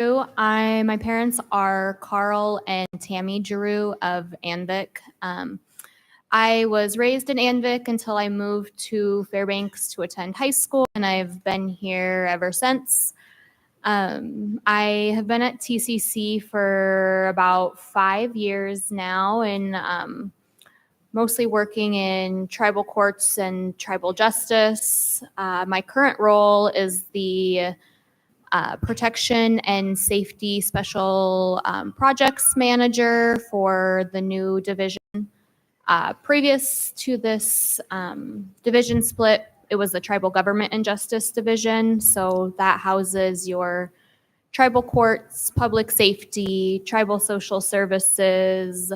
My parents are Carl and Tammy Giroux of Anvik. I was raised in Anvik until I moved to Fairbanks to attend high school, and I've been here ever since. I have been at TCC for about 5 years now, and mostly working in tribal courts and tribal justice. My current role is the Protection and Safety Special Projects Manager for the new division. Previous to this division split, it was the Tribal Government and Justice Division. So that houses your tribal courts, public safety, tribal social services,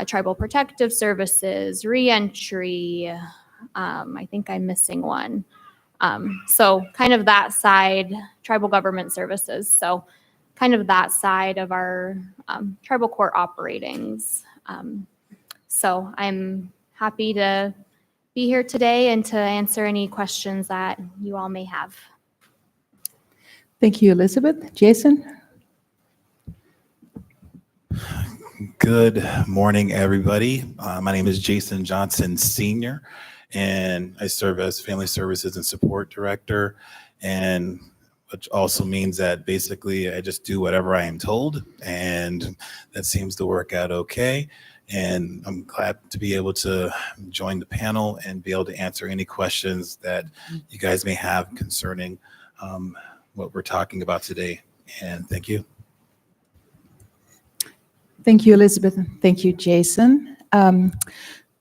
tribal protective services, reentry. I think I'm missing one. So kind of that side, tribal government services. So kind of that side of our tribal court operatings. So I'm happy to be here today and to answer any questions that you all may have. Thank you, Elizabeth. Jason? Good morning, everybody. My name is Jason Johnson Sr., and I serve as Family Services and Support Director, and which also means that basically I just do whatever I am told, and that seems to work out okay. And I'm glad to be able to join the panel and be able to answer any questions that you guys may have concerning what we're talking about today. And thank you. Thank you, Elizabeth. Thank you, Jason.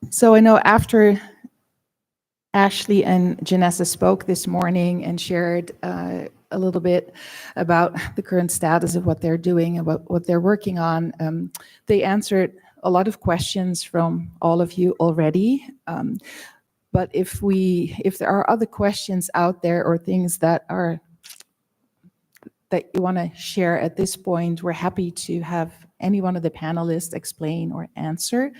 So I know after Ashley and Janessa spoke this morning and shared a little bit about the current status of what they're doing, about what they're working on, they answered a lot of questions from all of you already. But if there are other questions out there or things that you want to share at this point, we're happy to have any one of the panelists explain or answer.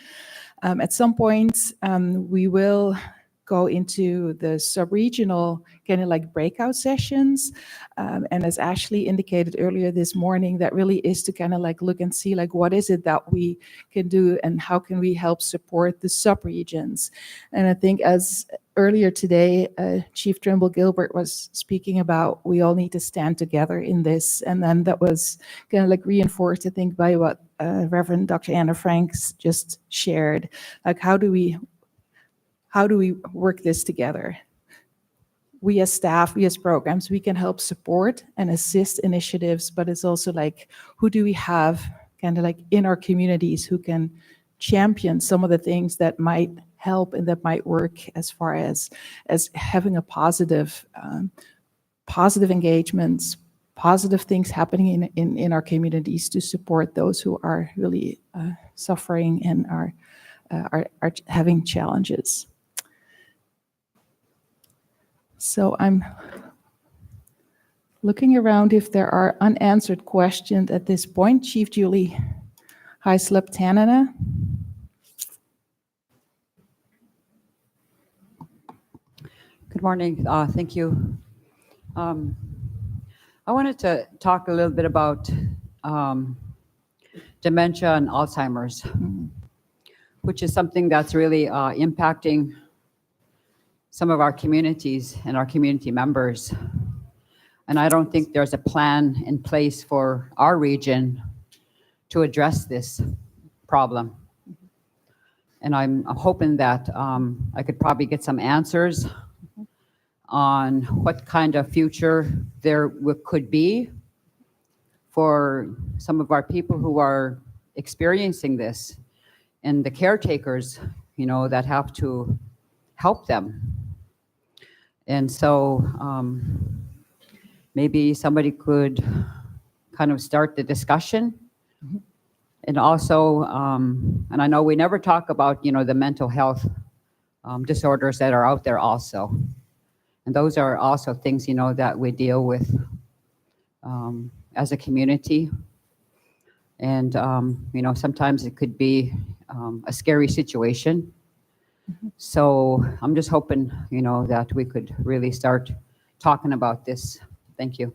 At some point, we will go into the sub-regional kind of like breakout sessions. And as Ashley indicated earlier this morning, that really is to kind of like look and see like what is it that we can do and how can we help support the sub-regions. And I think as earlier today, Chief Trimble Gilbert was speaking about we all need to stand together in this. And then that was kind of like reinforced, I think, by what Reverend Dr. Anna Franks just shared. Like how do we work this together? We as staff, we as programs, we can help support and assist initiatives, but it's also like, who do we have kind of like in our communities who can champion some of the things that might help and that might work as far as having a positive engagements, positive things happening in our communities to support those who are really suffering and are having challenges. So I'm looking around if there are unanswered questions at this point. Chief Julie Hyslop Tanana. Good morning. Thank you. I wanted to talk a little bit about dementia and Alzheimer's, which is something that's really impacting some of our communities and our community members. And I don't think there's a plan in place for our region to address this problem. And I'm hoping that I could probably get some answers on what kind of future there could be for some of our people who are experiencing this and the caretakers, you know, that have to help them. And so maybe somebody could kind of start the discussion. Mm-hmm. And also, and I know we never talk about, you know, the mental health disorders that are out there also. And those are also things, you know, that we deal with as a community. And, you know, sometimes it could be a scary situation. Mm-hmm. So I'm just hoping, you know, that we could really start talking about this. Thank you.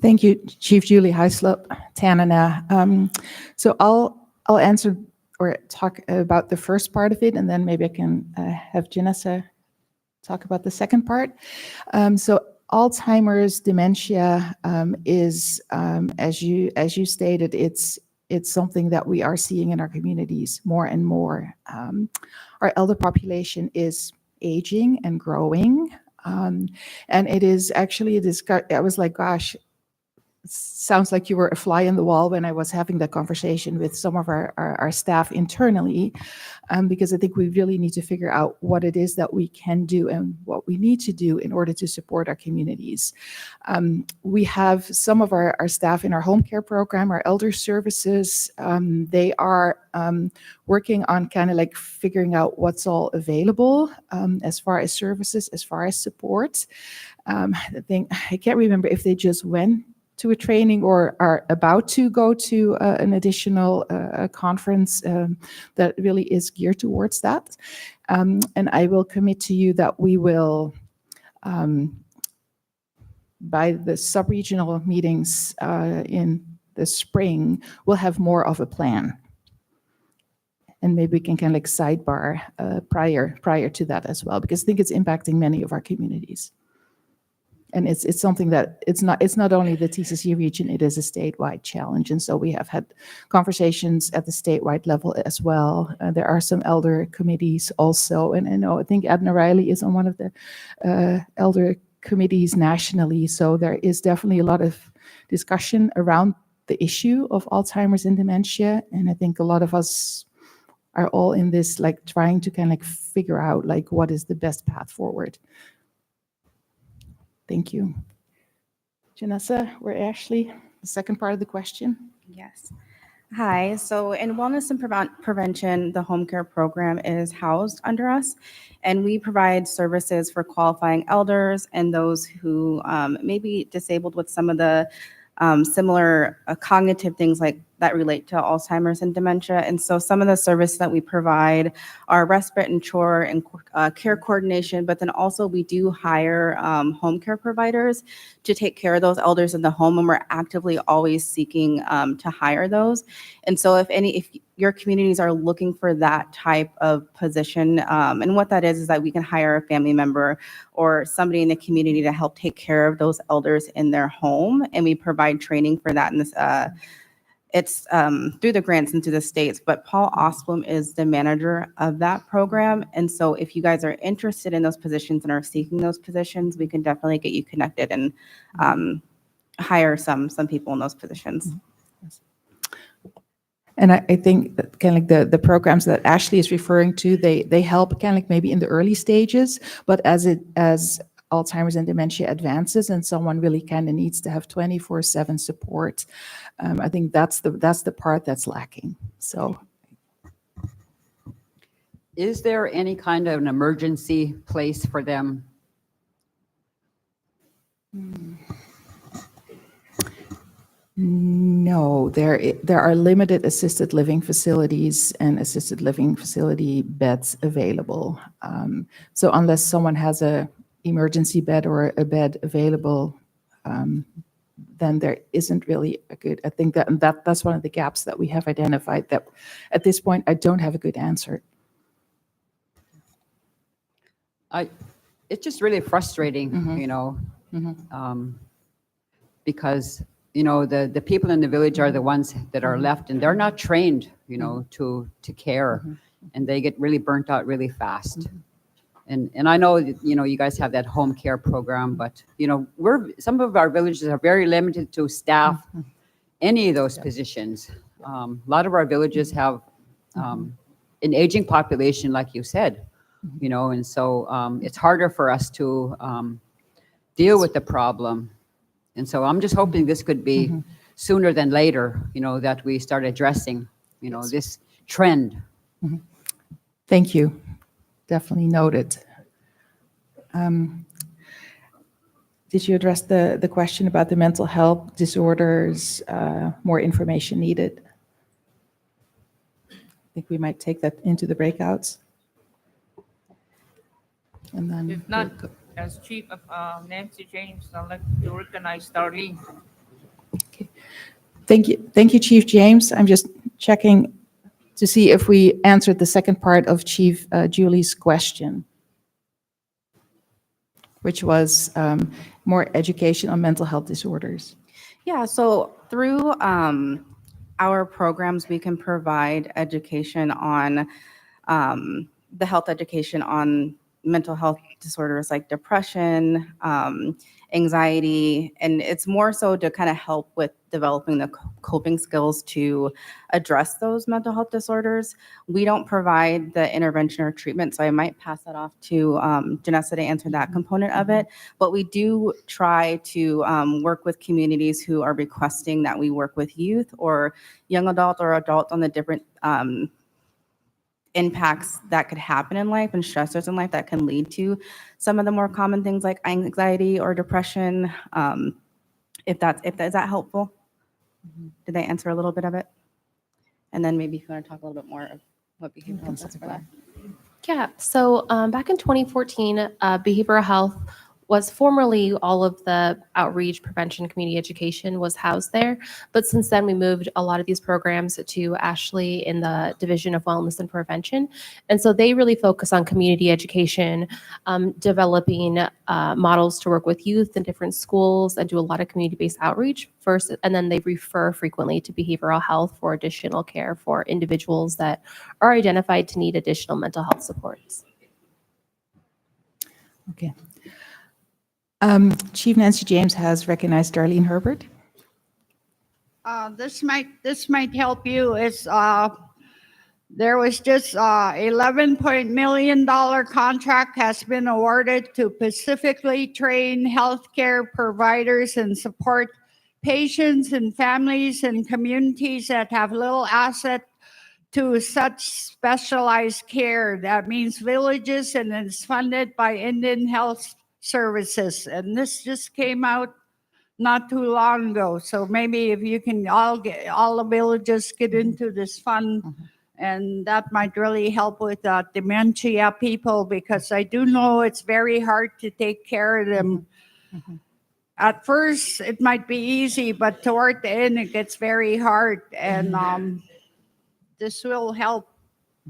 Thank you, Chief Julie Heislop, Tanana. So I'll answer or talk about the first part of it, and then maybe I can have Janessa talk about the second part. So Alzheimer's, dementia is, as you stated, it's something that we are seeing in our communities more and more. Our elder population is aging and growing, and it is actually I was like, gosh. Sounds like you were a fly in the wall when I was having that conversation with some of our staff internally, because I think we really need to figure out what it is that we can do and what we need to do in order to support our communities. We have some of our staff in our home care program, our elder services. They are working on kind of like figuring out what's all available as far as services, as far as support. I can't remember if they just went to a training or are about to go to an additional conference that really is geared towards that. And I will commit to you that we will, by the subregional meetings in the spring, we'll have more of a plan. And maybe we can kind of like sidebar prior to that as well, because I think it's impacting many of our communities. And it's something that it's not only the TCC region, it is a statewide challenge. And so we have had conversations at the statewide level as well. There are some elder committees also. And I think Abner Riley is on one of the elder committees nationally. So there is definitely a lot of discussion around the issue of Alzheimer's and dementia. And I think a lot of us are all in this, like trying to kind of like figure out like what is the best path forward. Thank you. Janessa, we're Ashley. The second part of the question. Yes. Hi. So in Wellness and Prevention, the home care program is housed under us, and we provide services for qualifying elders and those who may be disabled with some of the similar cognitive things like that relate to Alzheimer's and dementia. And so some of the services that we provide are respite and chore and care coordination, but then also we do hire home care providers to take care of those elders in the home, and we're actively always seeking to hire those. And so if your communities are looking for that type of position, and what that is that we can hire a family member or somebody in the community to help take care of those elders in their home, and we provide training for that. And this it's through the grants and through the states, but Paul Osblom is the manager of that program. And so if you guys are interested in those positions and are seeking those positions, we can definitely get you connected and hire some people in those positions. And I think that kind of like the programs that Ashley is referring to, they help kind of like maybe in the early stages, but as Alzheimer's and dementia advances and someone really kind of needs to have 24/7 support, I think that's the part that's lacking. So, Is there any kind of an emergency place for them? No, there are limited assisted living facilities and assisted living facility beds available. So unless someone has a emergency bed or a bed available, then there isn't really a good, I think that's one of the gaps that we have identified that at this point, I don't have a good answer. It's just really frustrating, because, the people in the village are the ones that are left, and they're not trained, to care, and they get really burnt out really fast. And I know, you guys have that home care program, but, some of our villages are very limited to staff any of those positions. A lot of our villages have an aging population, like you said, and so it's harder for us to deal with the problem. And so I'm just hoping this could be sooner than later, that we start addressing, this trend. Thank you. Definitely noted. Did you address the question about the mental health disorders, more information needed? I think we might take that into the breakouts. And then If not, as Chief of Nancy James, I'd like to recognize Darlene. Thank you, Chief James. I'm just checking to see if we answered the second part of Chief Julie's question, which was more education on mental health disorders. Yeah, so through our programs, we can provide education on the health education on mental health disorders like depression, anxiety, and it's more so to kind of help with developing the coping skills to address those mental health disorders. We don't provide the intervention or treatment, so I might pass that off to Janessa to answer that component of it. But we do try to work with communities who are requesting that we work with youth or young adult or adult on the different impacts that could happen in life and stressors in life that can lead to some of the more common things like anxiety or depression. Is that helpful? Did I answer a little bit of it? And then maybe if you want to talk a little bit more of what behavioral health is for that. Yeah, so back in 2014, behavioral health was formerly all of the outreach, prevention, community education was housed there. But since then, we moved a lot of these programs to Ashley in the Division of Wellness and Prevention. And so they really focus on community education, developing models to work with youth in different schools and do a lot of community-based outreach first. And then they refer frequently to behavioral health for additional care for individuals that are identified to need additional mental health supports. Okay. Chief Nancy James has recognized Darlene Herbert. This might help you. It's there was just $11 million contract has been awarded to specifically train healthcare providers and support patients and families and communities that have little asset to such specialized care. That means villages, and it's funded by Indian Health Services. And this just came out not too long ago. So maybe if you can all the villages get into this fund, and that might really help with dementia people, because I do know it's very hard to take care of them. At first, it might be easy, but toward the end, it gets very hard. And this will help.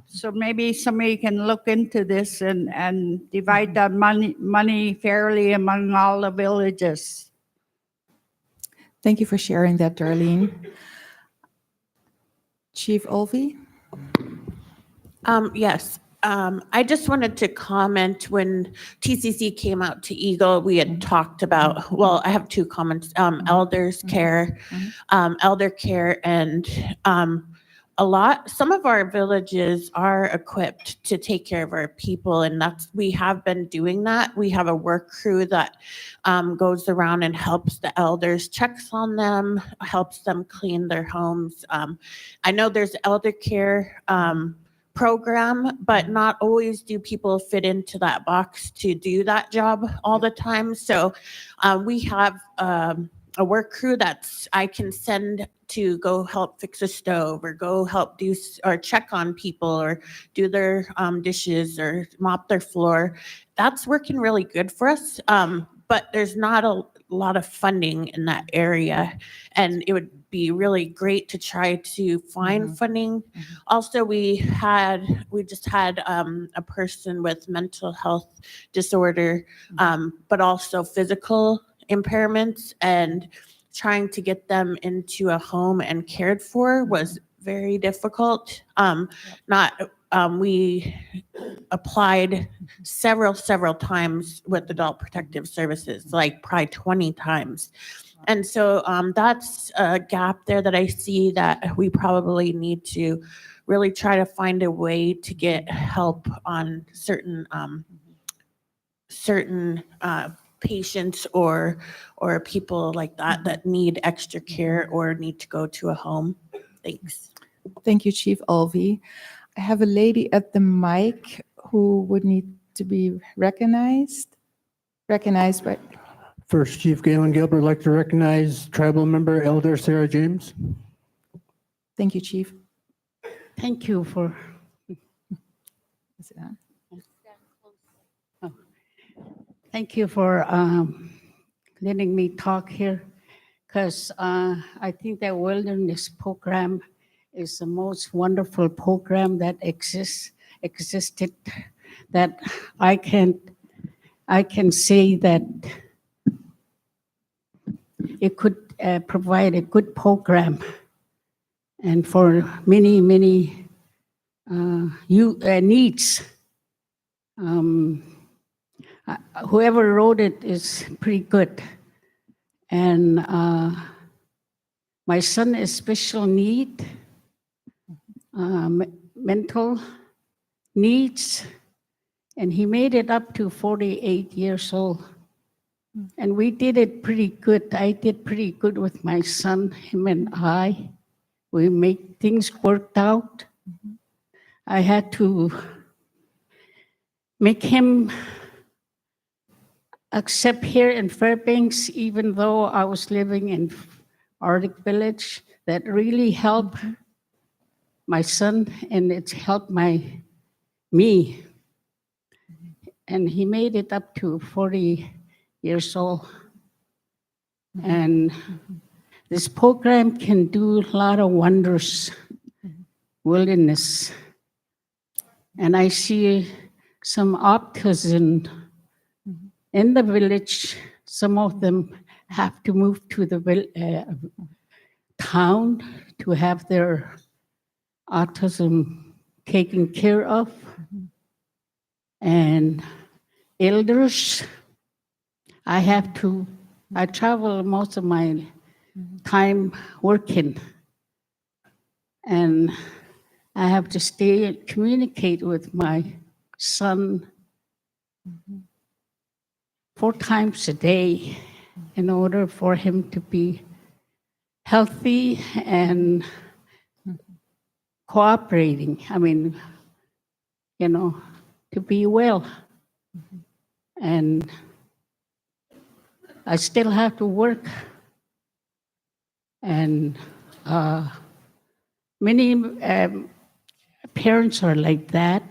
So maybe somebody can look into this and divide that money fairly among all the villages. Thank you for sharing that, Darlene. Chief Olvey? Yes. I just wanted to comment when TCC came out to Eagle, we had talked about, well, I have two comments, elders care, elder care, and some of our villages are equipped to take care of our people, and we have been doing that. We have a work crew that goes around and helps the elders, checks on them, helps them clean their homes. I know there's elder care program, but not always do people fit into that box to do that job all the time. So we have a work crew I can send to go help fix a stove or go help do or check on people or do their dishes or mop their floor. That's working really good for us. But there's not a lot of funding in that area, and it would be really great to try to find funding. Also, we just had a person with mental health disorder, but also physical impairments, and trying to get them into a home and cared for was very difficult. We applied several times with Adult Protective Services, like probably 20 times. And so that's a gap there that I see that we probably need to really try to find a way to get help on certain patients or people like that need extra care or need to go to a home. Thanks. Thank you, Chief Olvey. I have a lady at the mic who would need to be recognized. But First, Chief Galen Gilbert would like to recognize tribal member Elder Sarah James. thank you, Chief. Thank you for. Is it on? Thank you for letting me talk here. because I think that wilderness program is the most wonderful program that existed, that I can say that it could provide a good program, and for many needs. Whoever wrote it is pretty good. And my son is special need, mental needs, and he made it up to 48 years old. And we did it pretty good. I did pretty good with my son, him and I. We make things worked out. I had to make him accept here in Fairbanks, even though I was living in Arctic Village. That really helped my son, and it's helped me. And he made it up to 40 years old. And this program can do a lot of wonders, wilderness. And I see some optimism in the village. Some of them have to move to the town to have their autism taken care of. And elders, I travel most of my time working, and I have to stay and communicate with my son 4 times a day in order for him to be healthy and cooperating. I mean, to be well. And I still have to work. And many parents are like that.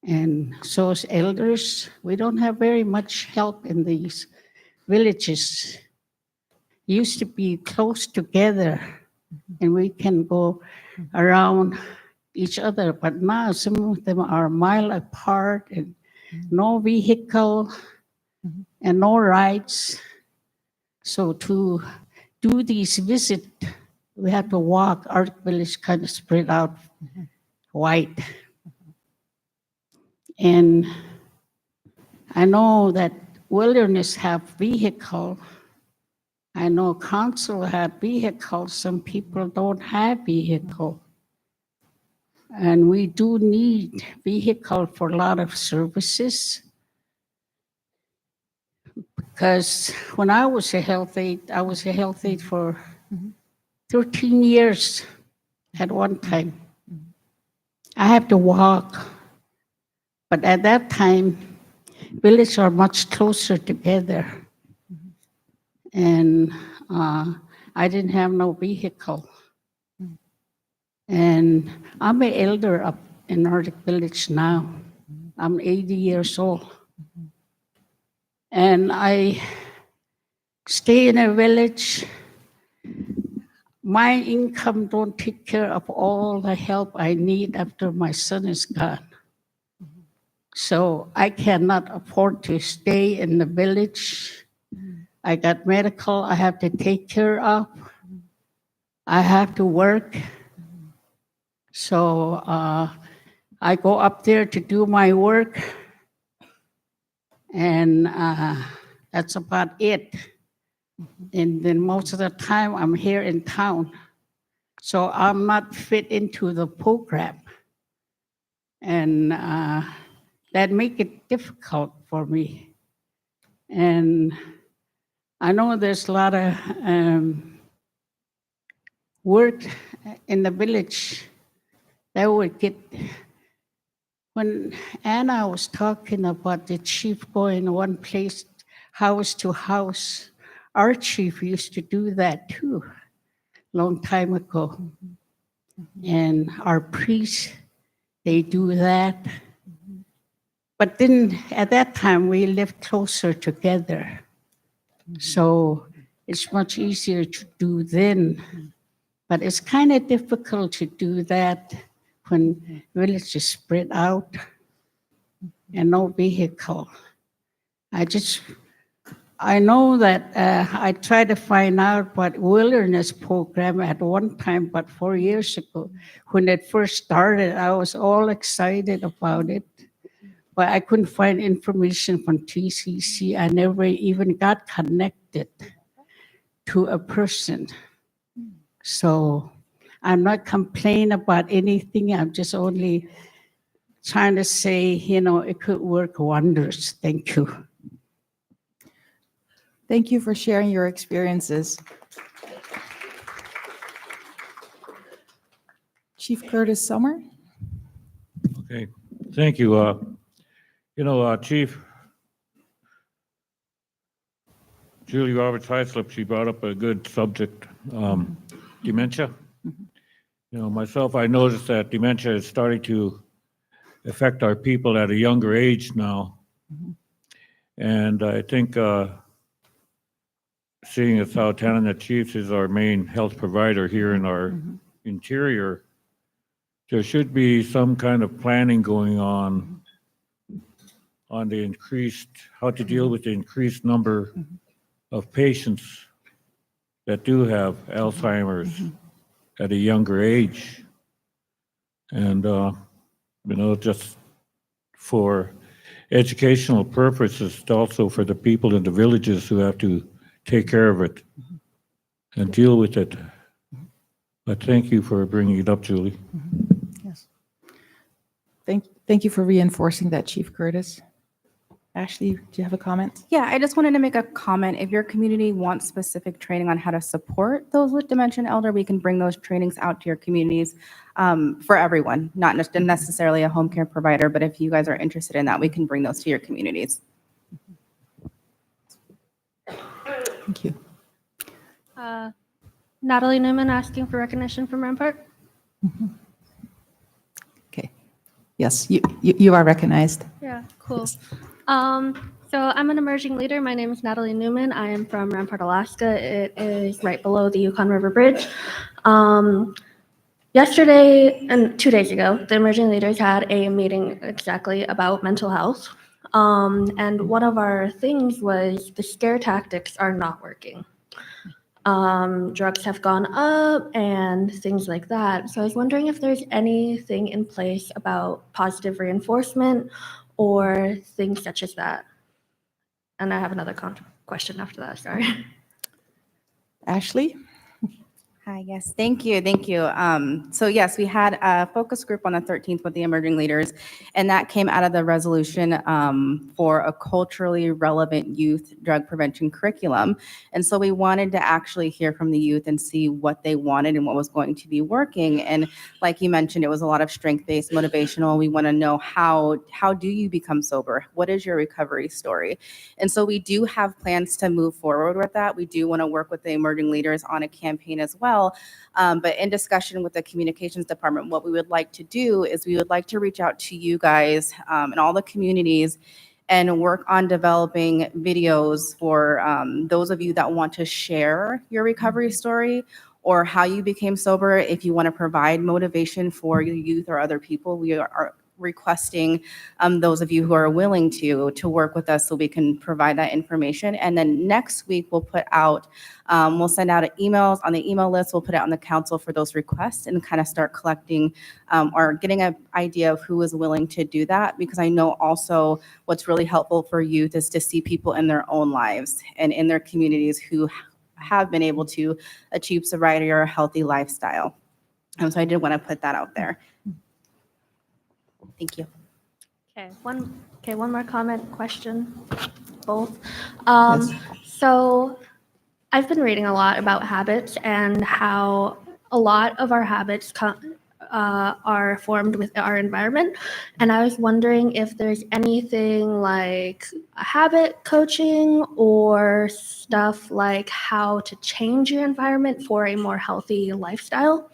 And so as elders, we don't have very much help in these villages. Used to be close together, and we can go around each other, but now some of them are a mile apart, and no vehicle and no rides. So to do these visits, we have to walk. Our village kind of spread out wide. And I know that wilderness have vehicle. I know council have vehicles. Some people don't have vehicle. And we do need vehicle for a lot of services. Because when I was a health aide, I was a health aide for 13 years at one time. I have to walk. But at that time, villages are much closer together. And I didn't have no vehicle. And I'm an elder up in Nordic Village now. I'm 80 years old. And I stay in a village. My income don't take care of all the help I need after my son is gone. So I cannot afford to stay in the village. I got medical I have to take care of. I have to work. So I go up there to do my work. And that's about it. And then most of the time I'm here in town. So I'm not fit into the program. And that make it difficult for me. And I know there's a lot of work in the village that would get. When Anna was talking about the chief going one place, house to house, our chief used to do that too, long time ago. And our priests, they do that. But then at that time, we lived closer together. So it's much easier to do then. But it's kind of difficult to do that when village is spread out and no vehicle. I know that I tried to find out what wilderness program at one time, but 4 years ago, when it first started, I was all excited about it. But I couldn't find information from TCC. I never even got connected to a person. So I'm not complaining about anything. I'm just only trying to say, it could work wonders. Thank you. Thank you for sharing your experiences. Chief Curtis Sommer? Okay, thank you. Chief Julie Roberts Highslip, she brought up a good subject, dementia. Myself, I noticed that dementia is starting to affect our people at a younger age now. And I think seeing as how Tanana Chiefs is our main health provider here in our interior, there should be some kind of planning going on the increased, how to deal with the increased number of patients that do have Alzheimer's at a younger age. And, just for educational purposes, also for the people in the villages who have to take care of it and deal with it. But thank you for bringing it up, Julie. Yes. Thank you for reinforcing that, Chief Curtis. Ashley, do you have a comment? Yeah, I just wanted to make a comment. If your community wants specific training on how to support those with dementia and elder, we can bring those trainings out to your communities for everyone, not necessarily a home care provider, but if you guys are interested in that, we can bring those to your communities. Thank you. Natalie Newman asking for recognition from Rampart. Okay. Yes, you are recognized. Yeah, cool. So I'm an emerging leader. My name is Natalie Newman. I am from Rampart, Alaska. It is right below the Yukon River Bridge. Yesterday and 2 days ago, the emerging leaders had a meeting exactly about mental health. And one of our things was the scare tactics are not working. Drugs have gone up and things like that. So I was wondering if there's anything in place about positive reinforcement or things such as that. And I have another question after that, sorry. Ashley? Hi, yes, thank you. So yes, we had a focus group on the 13th with the emerging leaders, and that came out of the resolution for a culturally relevant youth drug prevention curriculum. And so we wanted to actually hear from the youth and see what they wanted and what was going to be working. And like you mentioned, it was a lot of strength-based, motivational. We want to know how do you become sober? What is your recovery story? And so we do have plans to move forward with that. We do want to work with the emerging leaders on a campaign as well. But in discussion with the communications department, what we would like to do is we would like to reach out to you guys and all the communities and work on developing videos for those of you that want to share your recovery story or how you became sober. If you want to provide motivation for your youth or other people, we are requesting those of you who are willing to work with us so we can provide that information. And then next week we'll put out, we'll send out emails on the email list. We'll put it on the council for those requests and kind of start collecting or getting an idea of who is willing to do that. Because I know also what's really helpful for youth is to see people in their own lives and in their communities who have been able to achieve sobriety or a healthy lifestyle. So I did want to put that out there. Thank you. Okay, one more comment, question, both. Yes. So I've been reading a lot about habits and how a lot of our habits are formed with our environment. And I was wondering if there's anything like habit coaching or stuff like how to change your environment for a more healthy lifestyle.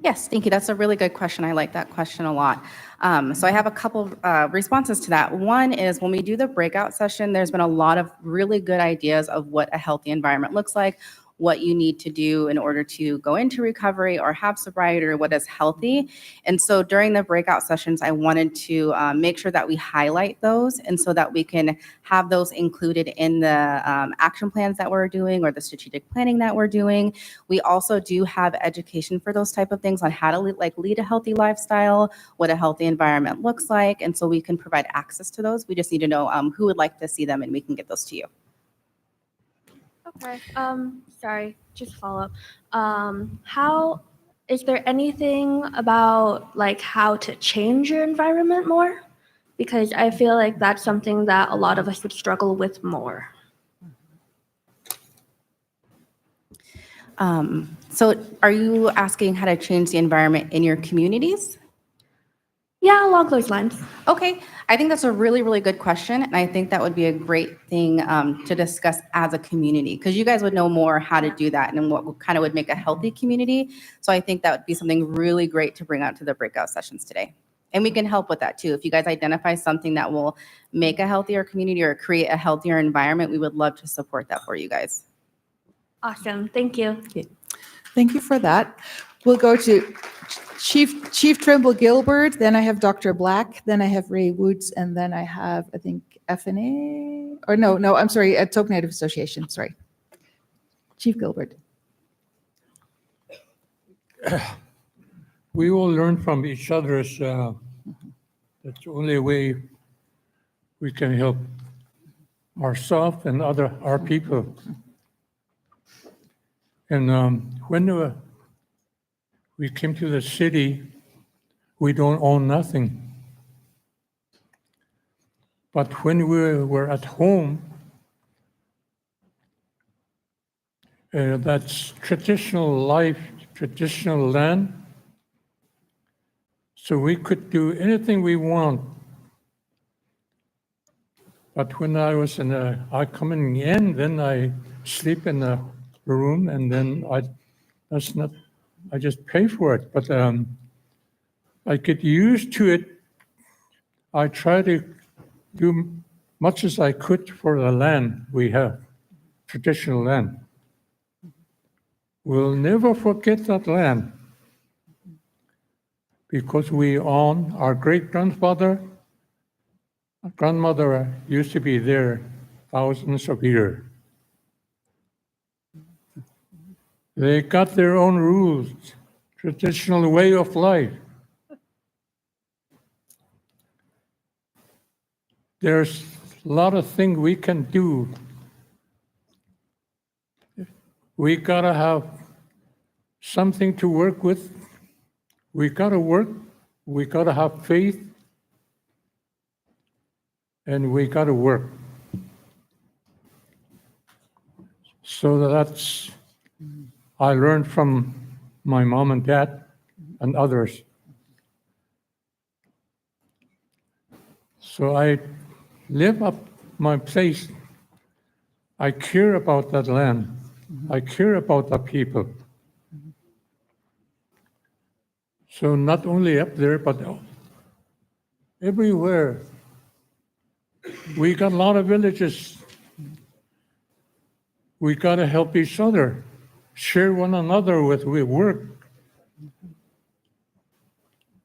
Yes, thank you. That's a really good question. I like that question a lot. So I have a couple responses to that. One is when we do the breakout session, there's been a lot of really good ideas of what a healthy environment looks like, what you need to do in order to go into recovery or have sobriety or what is healthy. And so during the breakout sessions, I wanted to make sure that we highlight those and so that we can have those included in the action plans that we're doing or the strategic planning that we're doing. We also do have education for those type of things on how to lead a healthy lifestyle, what a healthy environment looks like. And so we can provide access to those. We just need to know who would like to see them and we can get those to you. Okay. Sorry, just follow up. How is there anything about like how to change your environment more? Because I feel like that's something that a lot of us would struggle with more. So are you asking how to change the environment in your communities? Yeah, along those lines. Okay, I think that's a really, really good question. And I think that would be a great thing to discuss as a community, because you guys would know more how to do that and what kind of would make a healthy community. So I think that would be something really great to bring out to the breakout sessions today. And we can help with that too. If you guys identify something that will make a healthier community or create a healthier environment, we would love to support that for you guys. Awesome. Thank you. Thank you for that. We'll go to Chief Trimble Gilbert, then I have Dr. Black, then I have Ray Woods, and then I have, I think, FNA, or no, I'm sorry, Token Native Association, sorry. Chief Gilbert. We all learn from each other. That's the only way we can help ourselves and our people. And when we came to the city, we don't own nothing. But when we were at home, that's traditional life, traditional land. So we could do anything we want. But when I was I coming in, then I sleep in the room, and then I just pay for it. But I get used to it. I try to do much as I could for the land we have, traditional land. We'll never forget that land because we own our great-grandfather. Our grandmother used to be there thousands of years. They got their own rules, traditional way of life. There's a lot of things we can do. We gotta have something to work with. We gotta work. We gotta have faith. And we gotta work. So that's, I learned from my mom and dad and others. So I live up my place. I care about that land. I care about the people. So not only up there, but everywhere. We got a lot of villages. We got to help each other, share one another with work.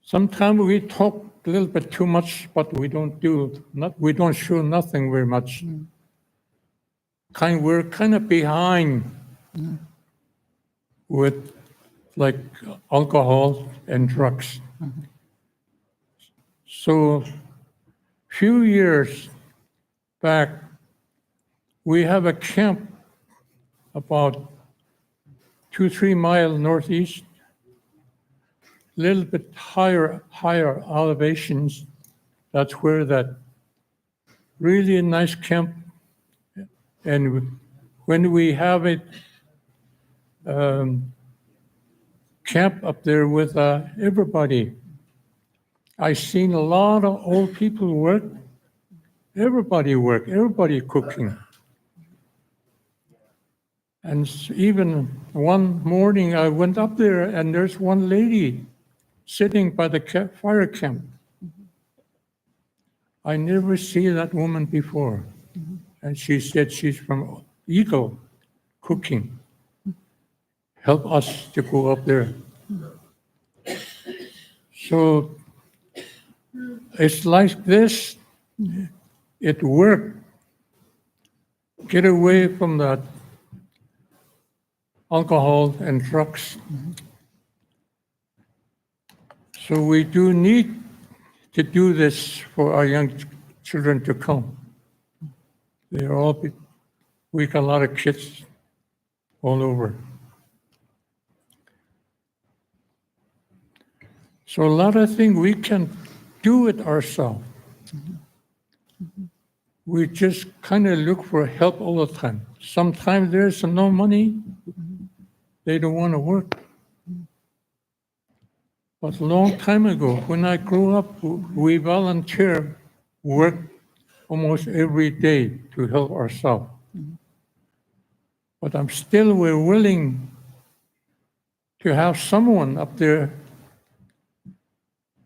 Sometimes we talk a little bit too much, but we don't show nothing very much. We're kind of behind with like alcohol and drugs. So few years back, we have a camp about 2-3 miles northeast, a little bit higher elevations. That's where that really nice camp. And when we have it camp up there with everybody, I seen a lot of old people work. Everybody cooking. And even one morning I went up there and there's one lady sitting by the fire camp. I never see that woman before. And she said she's from Eagle Cooking. Help us to go up there. So it's like this. It worked. Get away from that alcohol and drugs. So we do need to do this for our young children to come. They're all, we got a lot of kids all over. So a lot of things we can do it ourselves. We just kind of look for help all the time. Sometimes there's no money, they don't want to work. But a long time ago, when I grew up, we volunteer work almost every day to help ourselves. But we're willing to have someone up there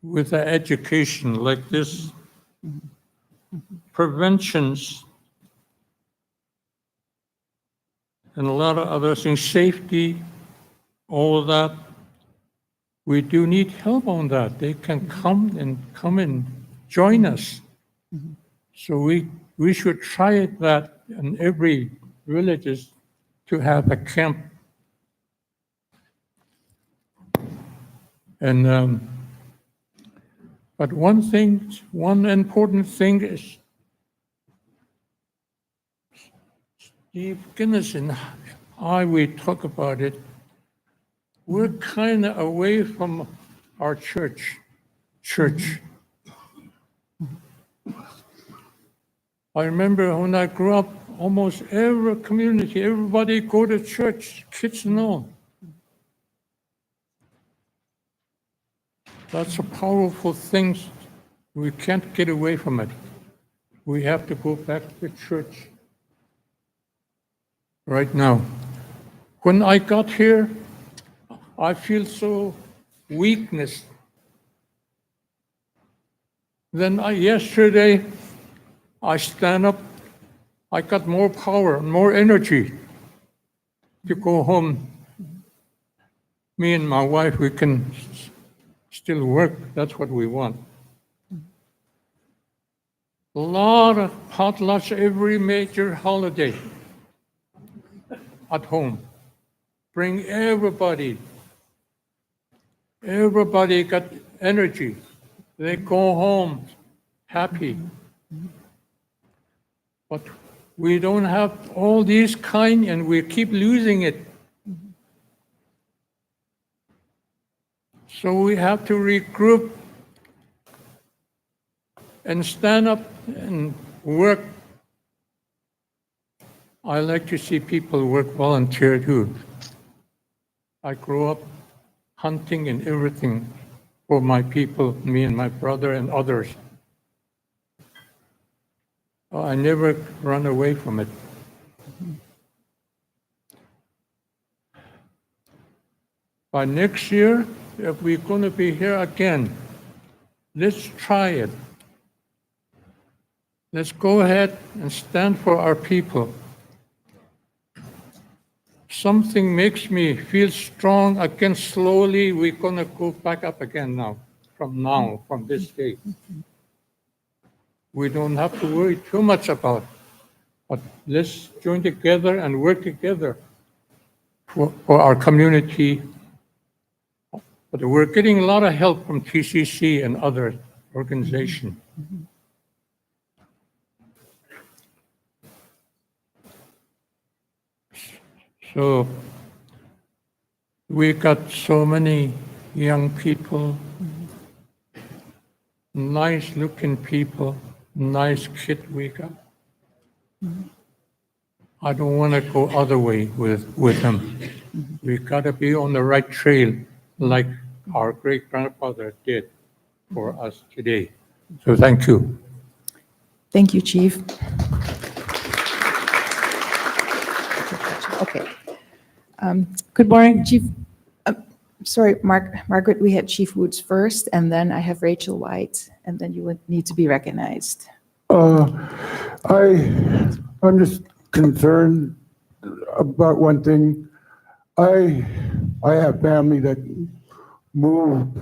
with an education like this, preventions, and a lot of other things, safety, all of that. We do need help on that. They can come and join us. So we should try that in every villages to have a camp. And but one important thing is Steve Guinness and we talk about it. We're kind of away from our church. I remember when I grew up, almost every community, everybody go to church, kids and all. That's a powerful thing. We can't get away from it. We have to go back to church right now. When I got here, I feel so weakness. Then yesterday, I stand up, I got more power, more energy to go home. Me and my wife, we can still work. That's what we want. A lot of potlucks every major holiday at home. Bring everybody. Everybody got energy. They go home happy. But we don't have all these kind, and we keep losing it. So we have to regroup and stand up and work. I like to see people work volunteer too. I grew up hunting and everything for my people, me and my brother and others. I never run away from it. By next year, if we're going to be here again, let's try it. Let's go ahead and stand for our people. Something makes me feel strong again. Slowly, we're going to go back up again from this day. We don't have to worry too much about it, but let's join together and work together for our community. But we're getting a lot of help from TCC and other organizations. So we got so many young people, nice looking people, nice kid we got. I don't want to go other way with them. We got to be on the right trail like our great-grandfather did for us today. So thank you. Thank you, Chief. Okay. Good morning, Chief. Sorry, Margaret, we had Chief Woods first, and then I have Rachel White, and then you would need to be recognized. I'm just concerned about one thing. I have family that moved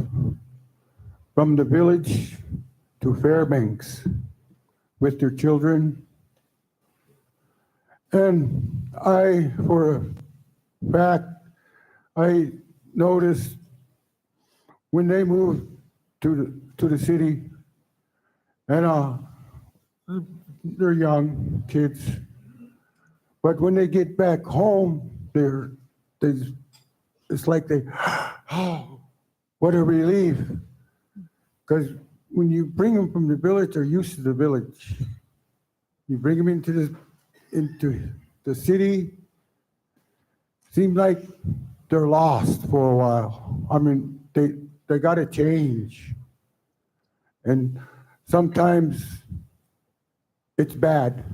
from the village to Fairbanks with their children. And for a fact, I noticed when they moved to the city, and they're young kids, but when they get back home, it's like oh, what a relief. Because when you bring them from the village, they're used to the village. You bring them into the city, seems like they're lost for a while. I mean, they got to change. And sometimes it's bad.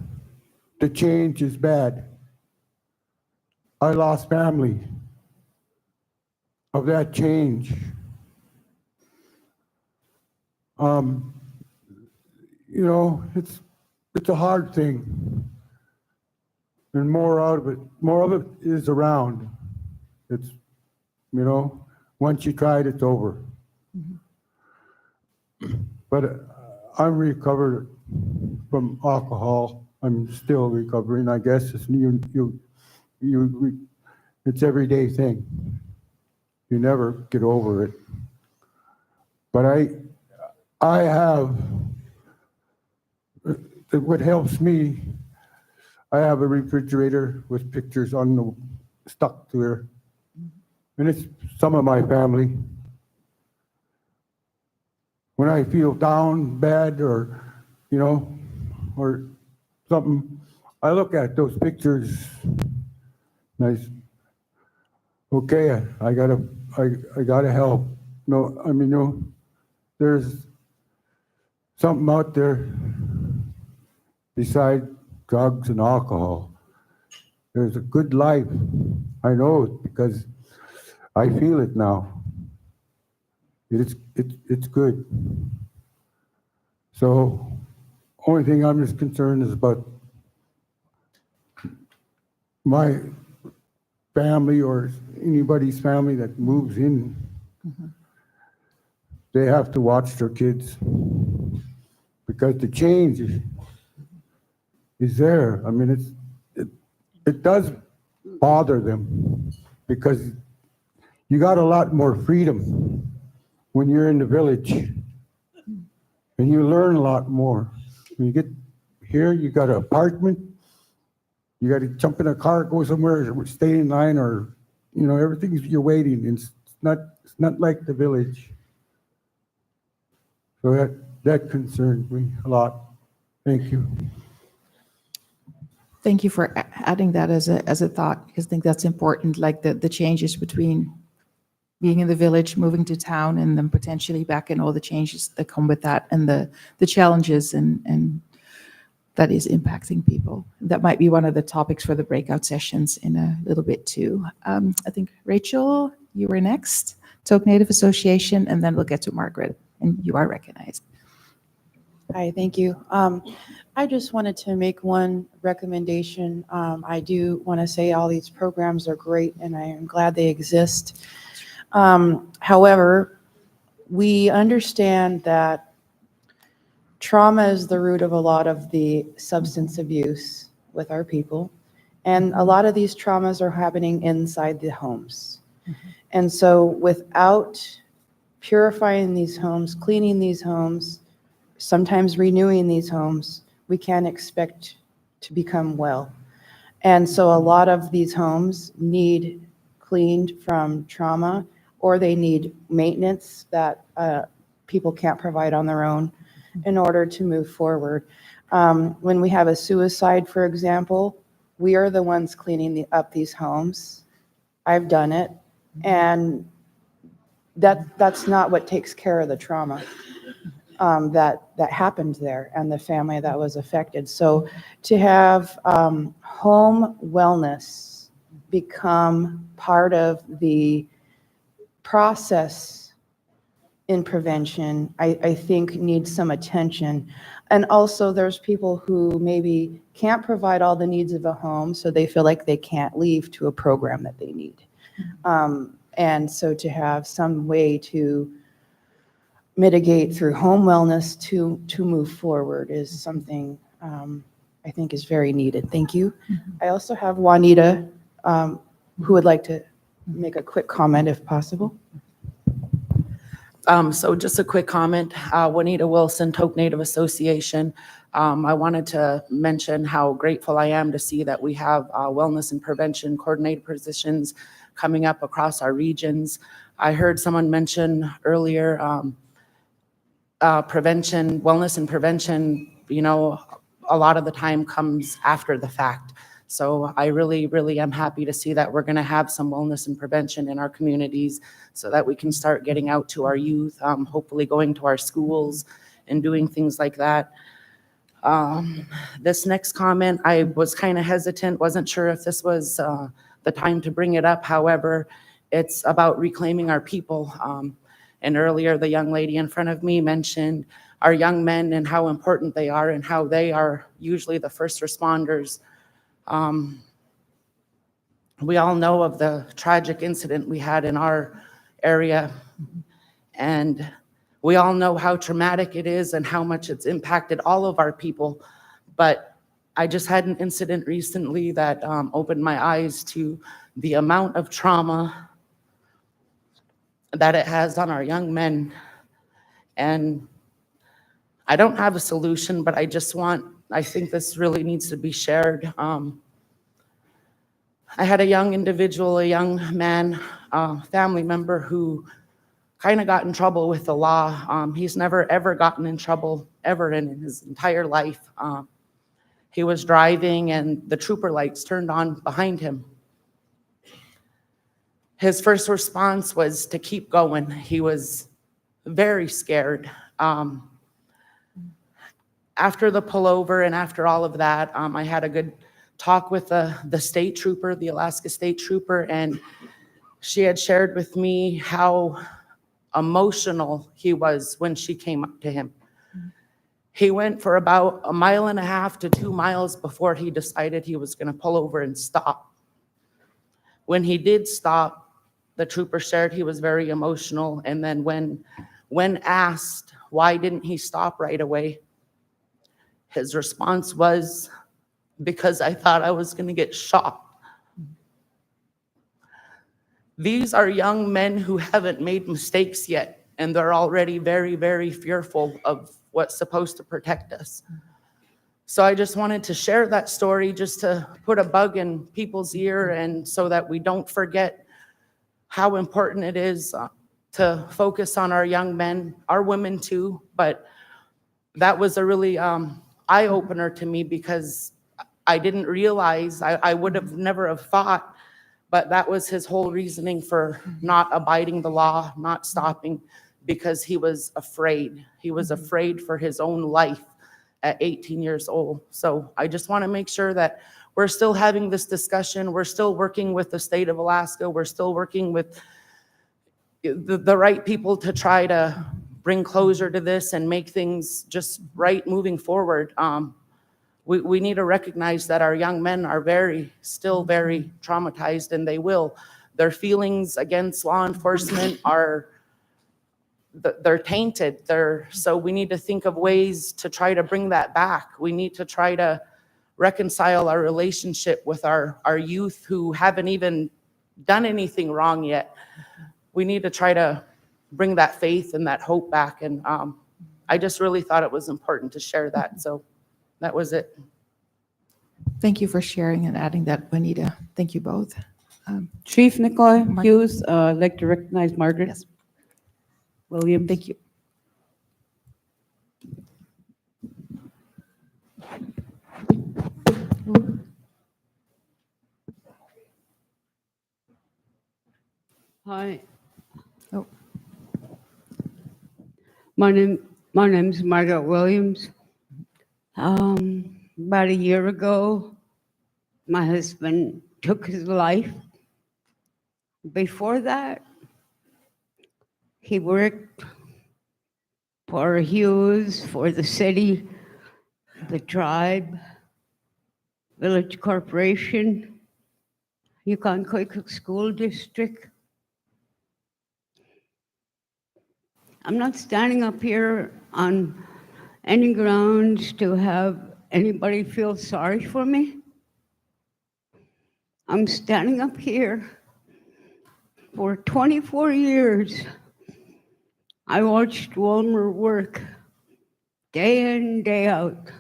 The change is bad. I lost family of that change. You know, it's a hard thing. And more of it is around. It's, you know, once you try it, it's over. But I'm recovered from alcohol. I'm still recovering, I guess. It's it's everyday thing. You never get over it. But I have, what helps me, I have a refrigerator with pictures stuck to there. And it's some of my family. When I feel down, bad, or, you know, or something, I look at those pictures and okay, I gotta help. No, I mean, no, there's something out there beside drugs and alcohol. There's a good life. I know it because I feel it now. It's good. So, only thing I'm just concerned is about my family or anybody's family that moves in. They have to watch their kids because the change is there. I mean, it does bother them because you got a lot more freedom when you're in the village, and you learn a lot more. When you get here, you got an apartment, you got to jump in a car, go somewhere, stay in line, or, you know, everything's, you're waiting. It's not like the village. So that concerns me a lot. Thank you. Thank you for adding that as a thought, because I think that's important, like the changes between being in the village, moving to town, and then potentially back, and all the changes that come with that, and the challenges and that is impacting people. That might be one of the topics for the breakout sessions in a little bit too. I think, Rachel, you were next. Tok Native Association, and then we'll get to Margaret, and you are recognized. Hi, thank you. I just wanted to make one recommendation. I do want to say all these programs are great, and I am glad they exist. However, we understand that trauma is the root of a lot of the substance abuse with our people, and a lot of these traumas are happening inside the homes. And so without purifying these homes, cleaning these homes, sometimes renewing these homes, we can't expect to become well. And so a lot of these homes need cleaned from trauma, or they need maintenance that people can't provide on their own in order to move forward. When we have a suicide, for example, we are the ones cleaning up these homes. I've done it, and that's not what takes care of the trauma that happened there and the family that was affected. So to have home wellness become part of the process in prevention, I think needs some attention. And also there's people who maybe can't provide all the needs of a home, so they feel like they can't leave to a program that they need. And so to have some way to mitigate through home wellness to move forward is something I think is very needed. Thank you. I also have Juanita, who would like to make a quick comment if possible. So just a quick comment, Juanita Wilson, Toke Native Association. I wanted to mention how grateful I am to see that we have wellness and prevention coordinator positions coming up across our regions. I heard someone mention earlier prevention, wellness and prevention, you know, a lot of the time comes after the fact. So I really, really am happy to see that we're going to have some wellness and prevention in our communities so that we can start getting out to our youth, hopefully going to our schools and doing things like that. This next comment, I was kind of hesitant, wasn't sure if this was the time to bring it up. However, it's about reclaiming our people. And earlier, the young lady in front of me mentioned our young men and how important they are and how they are usually the first responders. We all know of the tragic incident we had in our area, and we all know how traumatic it is and how much it's impacted all of our people. But I just had an incident recently that opened my eyes to the amount of trauma that it has on our young men. And I don't have a solution, but I think this really needs to be shared. I had a young individual, a young man, family member who kind of got in trouble with the law. He's never ever gotten in trouble ever in his entire life. He was driving and the trooper lights turned on behind him. His first response was to keep going. He was very scared. After the pullover and after all of that, I had a good talk with the state trooper, the Alaska state trooper, and she had shared with me how emotional he was when she came up to him. He went for about 1.5 to 2 miles before he decided he was going to pull over and stop. When he did stop, the trooper shared he was very emotional, and then when asked why didn't he stop right away, his response was, because I thought I was going to get shot. These are young men who haven't made mistakes yet, and they're already very, very fearful of what's supposed to protect us. So I just wanted to share that story just to put a bug in people's ear, and so that we don't forget how important it is to focus on our young men, our women too. But that was a really eye-opener to me, because I didn't realize, I would have never have thought, but that was his whole reasoning for not abiding the law, not stopping, because he was afraid. He was afraid for his own life at 18 years old. So I just want to make sure that we're still having this discussion. We're still working with the state of Alaska. We're still working with the right people to try to bring closure to this and make things just right moving forward. We need to recognize that our young men are still very traumatized, and their feelings against law enforcement they're tainted. So we need to think of ways to try to bring that back. We need to try to reconcile our relationship with our youth who haven't even done anything wrong yet. We need to try to bring that faith and that hope back. And I just really thought it was important to share that. So that was it. Thank you for sharing and adding that, Juanita. Thank you both. Chief Nicola Hughes, I'd like to recognize Margaret. Yes. William. Thank you. Hi. Oh. My name's Margaret Williams. About a year ago, my husband took his life. Before that, He worked for Hughes, for the city, the tribe, village corporation, Yukon Koyukuk School District. I'm not standing up here on any grounds to have anybody feel sorry for me. I'm standing up here for 24 years. I watched Walmer work day in, day out.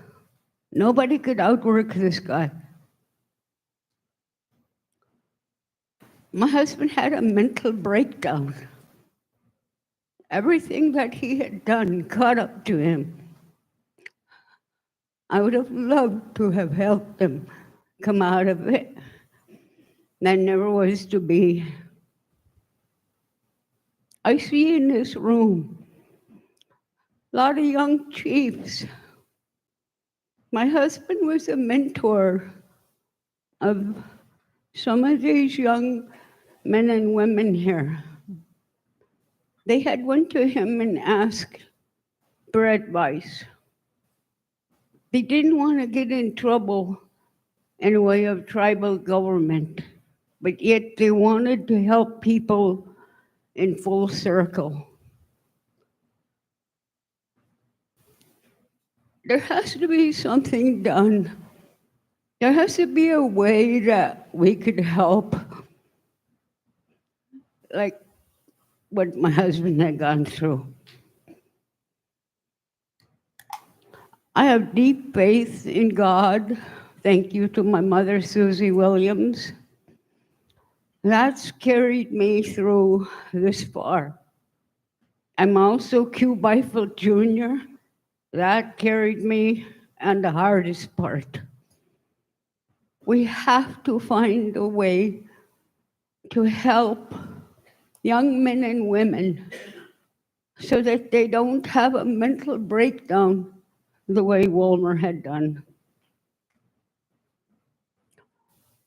Nobody could outwork this guy. My husband had a mental breakdown. Everything that he had done caught up to him. I would have loved to have helped him come out of it. That never was to be. I see in this room a lot of young chiefs. My husband was a mentor of some of these young men and women here. They had went to him and asked for advice. They didn't want to get in trouble in a way of tribal government, but yet they wanted to help people in full circle. There has to be something done. There has to be a way that we could help, like what my husband had gone through. I have deep faith in God. Thank you to my mother, Susie Williams. That's carried me through this far. I'm also Q Byfield Jr. That carried me on the hardest part. We have to find a way to help young men and women so that they don't have a mental breakdown the way Walmer had done.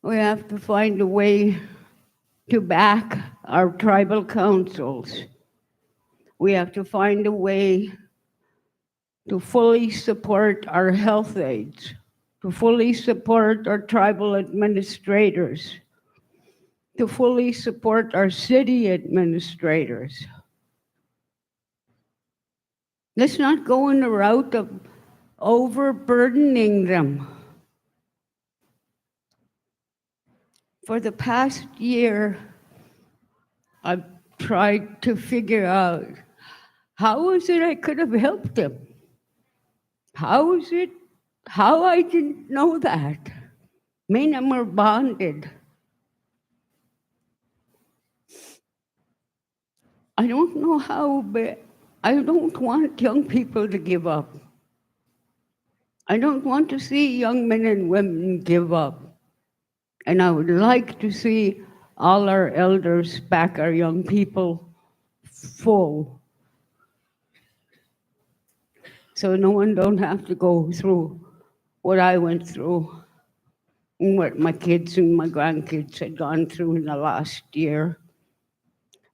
We have to find a way to back our tribal councils. We have to find a way to fully support our health aides, to fully support our tribal administrators, to fully support our city administrators. Let's not go in the route of overburdening them. For the past year, I've tried to figure out how is it I could have helped them? How I didn't know that? Me and them were bonded. I don't know how, but I don't want young people to give up. I don't want to see young men and women give up. And I would like to see all our elders back our young people full. So no one don't have to go through what I went through and what my kids and my grandkids had gone through in the last year.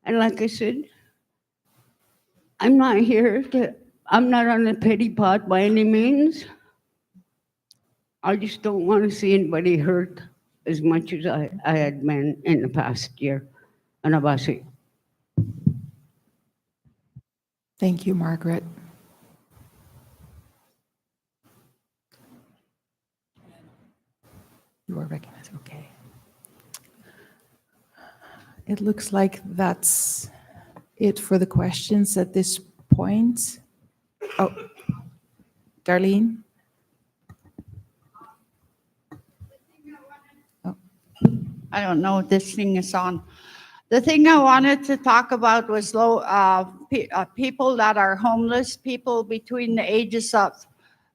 And like I said, I'm not on a pity pot by any means. I just don't want to see anybody hurt as much as I had been in the past year. And Abasi. Thank you, Margaret. You are recognized, okay. It looks like that's it for the questions at this point. Oh, Darlene? I don't know if this thing is on. The thing I wanted to talk about was people that are homeless, people between the ages of,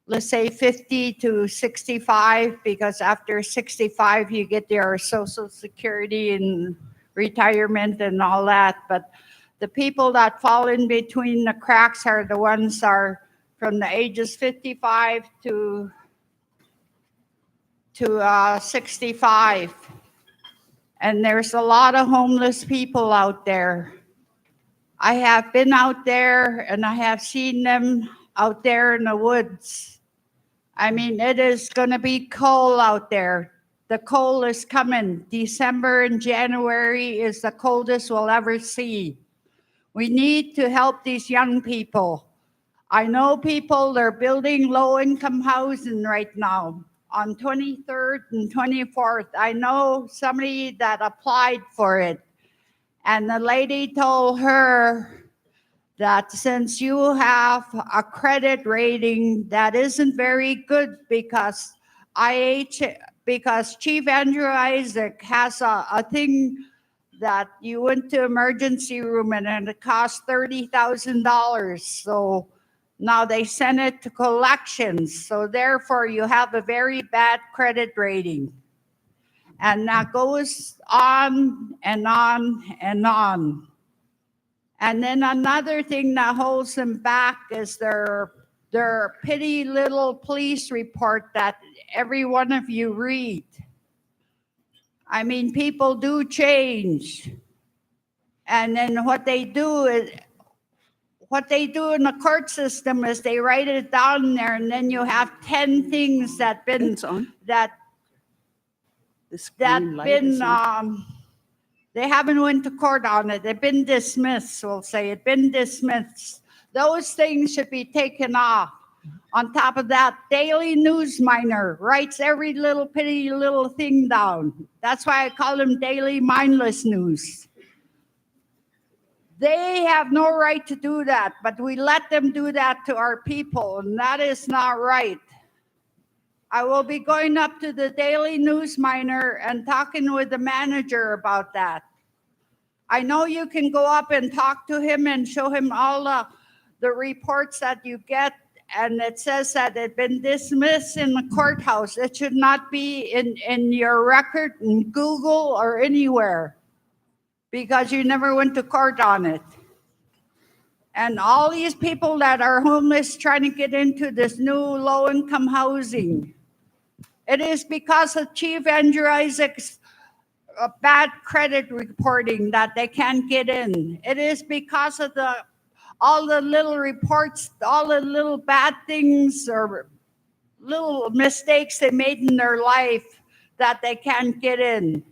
let's say, 50 to 65, because after 65, you get your Social Security and retirement and all that. But the people that fall in between the cracks are the ones are from the ages 55 to 65. And there's a lot of homeless people out there. I have been out there and I have seen them out there in the woods. I mean, it is going to be cold out there. The cold is coming. December and January is the coldest we'll ever see. We need to help these young people. I know people, they're building low-income housing right now on 23rd and 24th. I know somebody that applied for it. And the lady told her that since you have a credit rating that isn't very good because Chief Andrew Isaac has a thing that you went to emergency room and it cost $30,000. So now they send it to collections. So therefore you have a very bad credit rating. And that goes on and on and on. And then another thing that holds them back is their petty little police report that every one of you read. I mean, people do change. And then what they do in the court system is they write it down there, and then you have 10 things that they haven't went to court on it. They've been dismissed, we'll say. It's been dismissed. Those things should be taken off. On top of that, Daily News Miner writes every little petty little thing down. That's why I call them daily mindless news. They have no right to do that, but we let them do that to our people, and that is not right. I will be going up to the Daily News Miner and talking with the manager about that. I know you can go up and talk to him and show him all the reports that you get, and it says that it's been dismissed in the courthouse. It should not be in your record in Google or anywhere because you never went to court on it. And all these people that are homeless trying to get into this new low-income housing, it is because of Chief Andrew Isaac's bad credit reporting that they can't get in. It is because of all the little reports, all the little bad things or little mistakes they made in their life that they can't get in.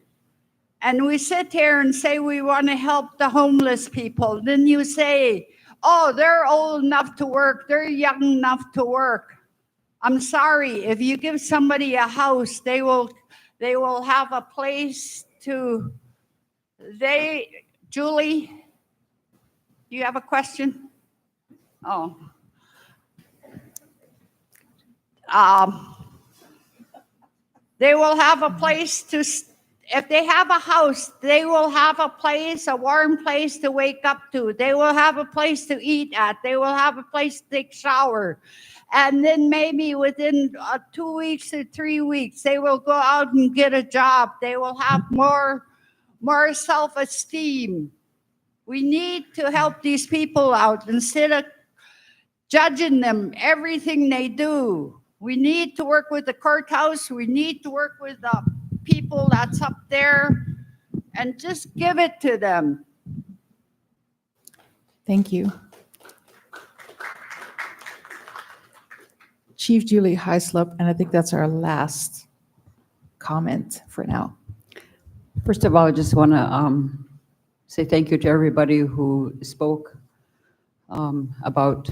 And we sit here and say we want to help the homeless people. Then you say, oh, they're old enough to work, they're young enough to work. I'm sorry, if you give somebody a house, they will have a place to, Julie, do you have a question? Oh. They will have a place to, if they have a house, they will have a place, a warm place to wake up to. They will have a place to eat at. They will have a place to take a shower. And then maybe within 2 weeks or 3 weeks, they will go out and get a job. They will have more self-esteem. We need to help these people out instead of judging them, everything they do. We need to work with the courthouse. We need to work with the people that's up there and just give it to them. Thank you. Chief Julie Heislop, and I think that's our last comment for now. First of all, I just want to say thank you to everybody who spoke about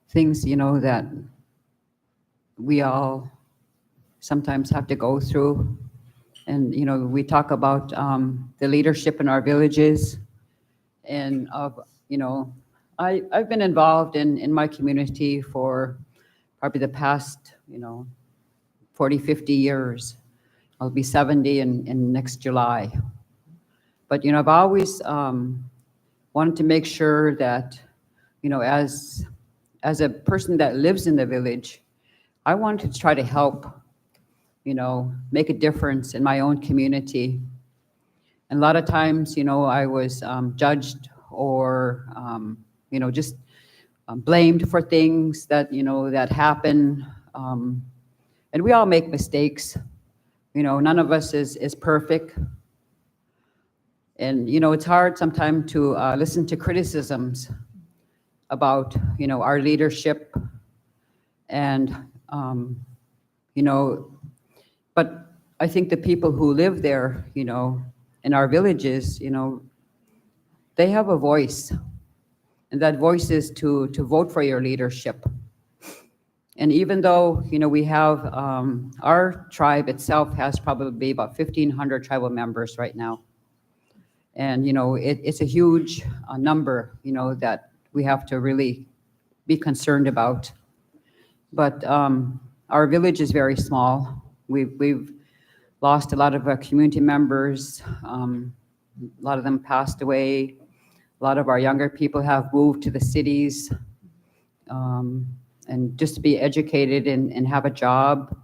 things, that we all sometimes have to go through. And, we talk about the leadership in our villages. And, I've been involved in my community for probably the past, 40, 50 years. I'll be 70 in next July. But, I've always wanted to make sure that, as a person that lives in the village, I wanted to try to help, make a difference in my own community. And a lot of times, I was judged or, just blamed for things that, that happen. And we all make mistakes. None of us is perfect. And, you know, it's hard sometimes to listen to criticisms about, you know, our leadership and, you know, but I think the people who live there, you know, in our villages, you know, they have a voice. And that voice is to vote for your leadership. And even though, you know, we have, our tribe itself has probably about 1,500 tribal members right now. And, you know, it's a huge number, you know, that we have to really be concerned about. But our village is very small. We've lost a lot of our community members. A lot of them passed away. A lot of our younger people have moved to the cities and just to be educated and have a job.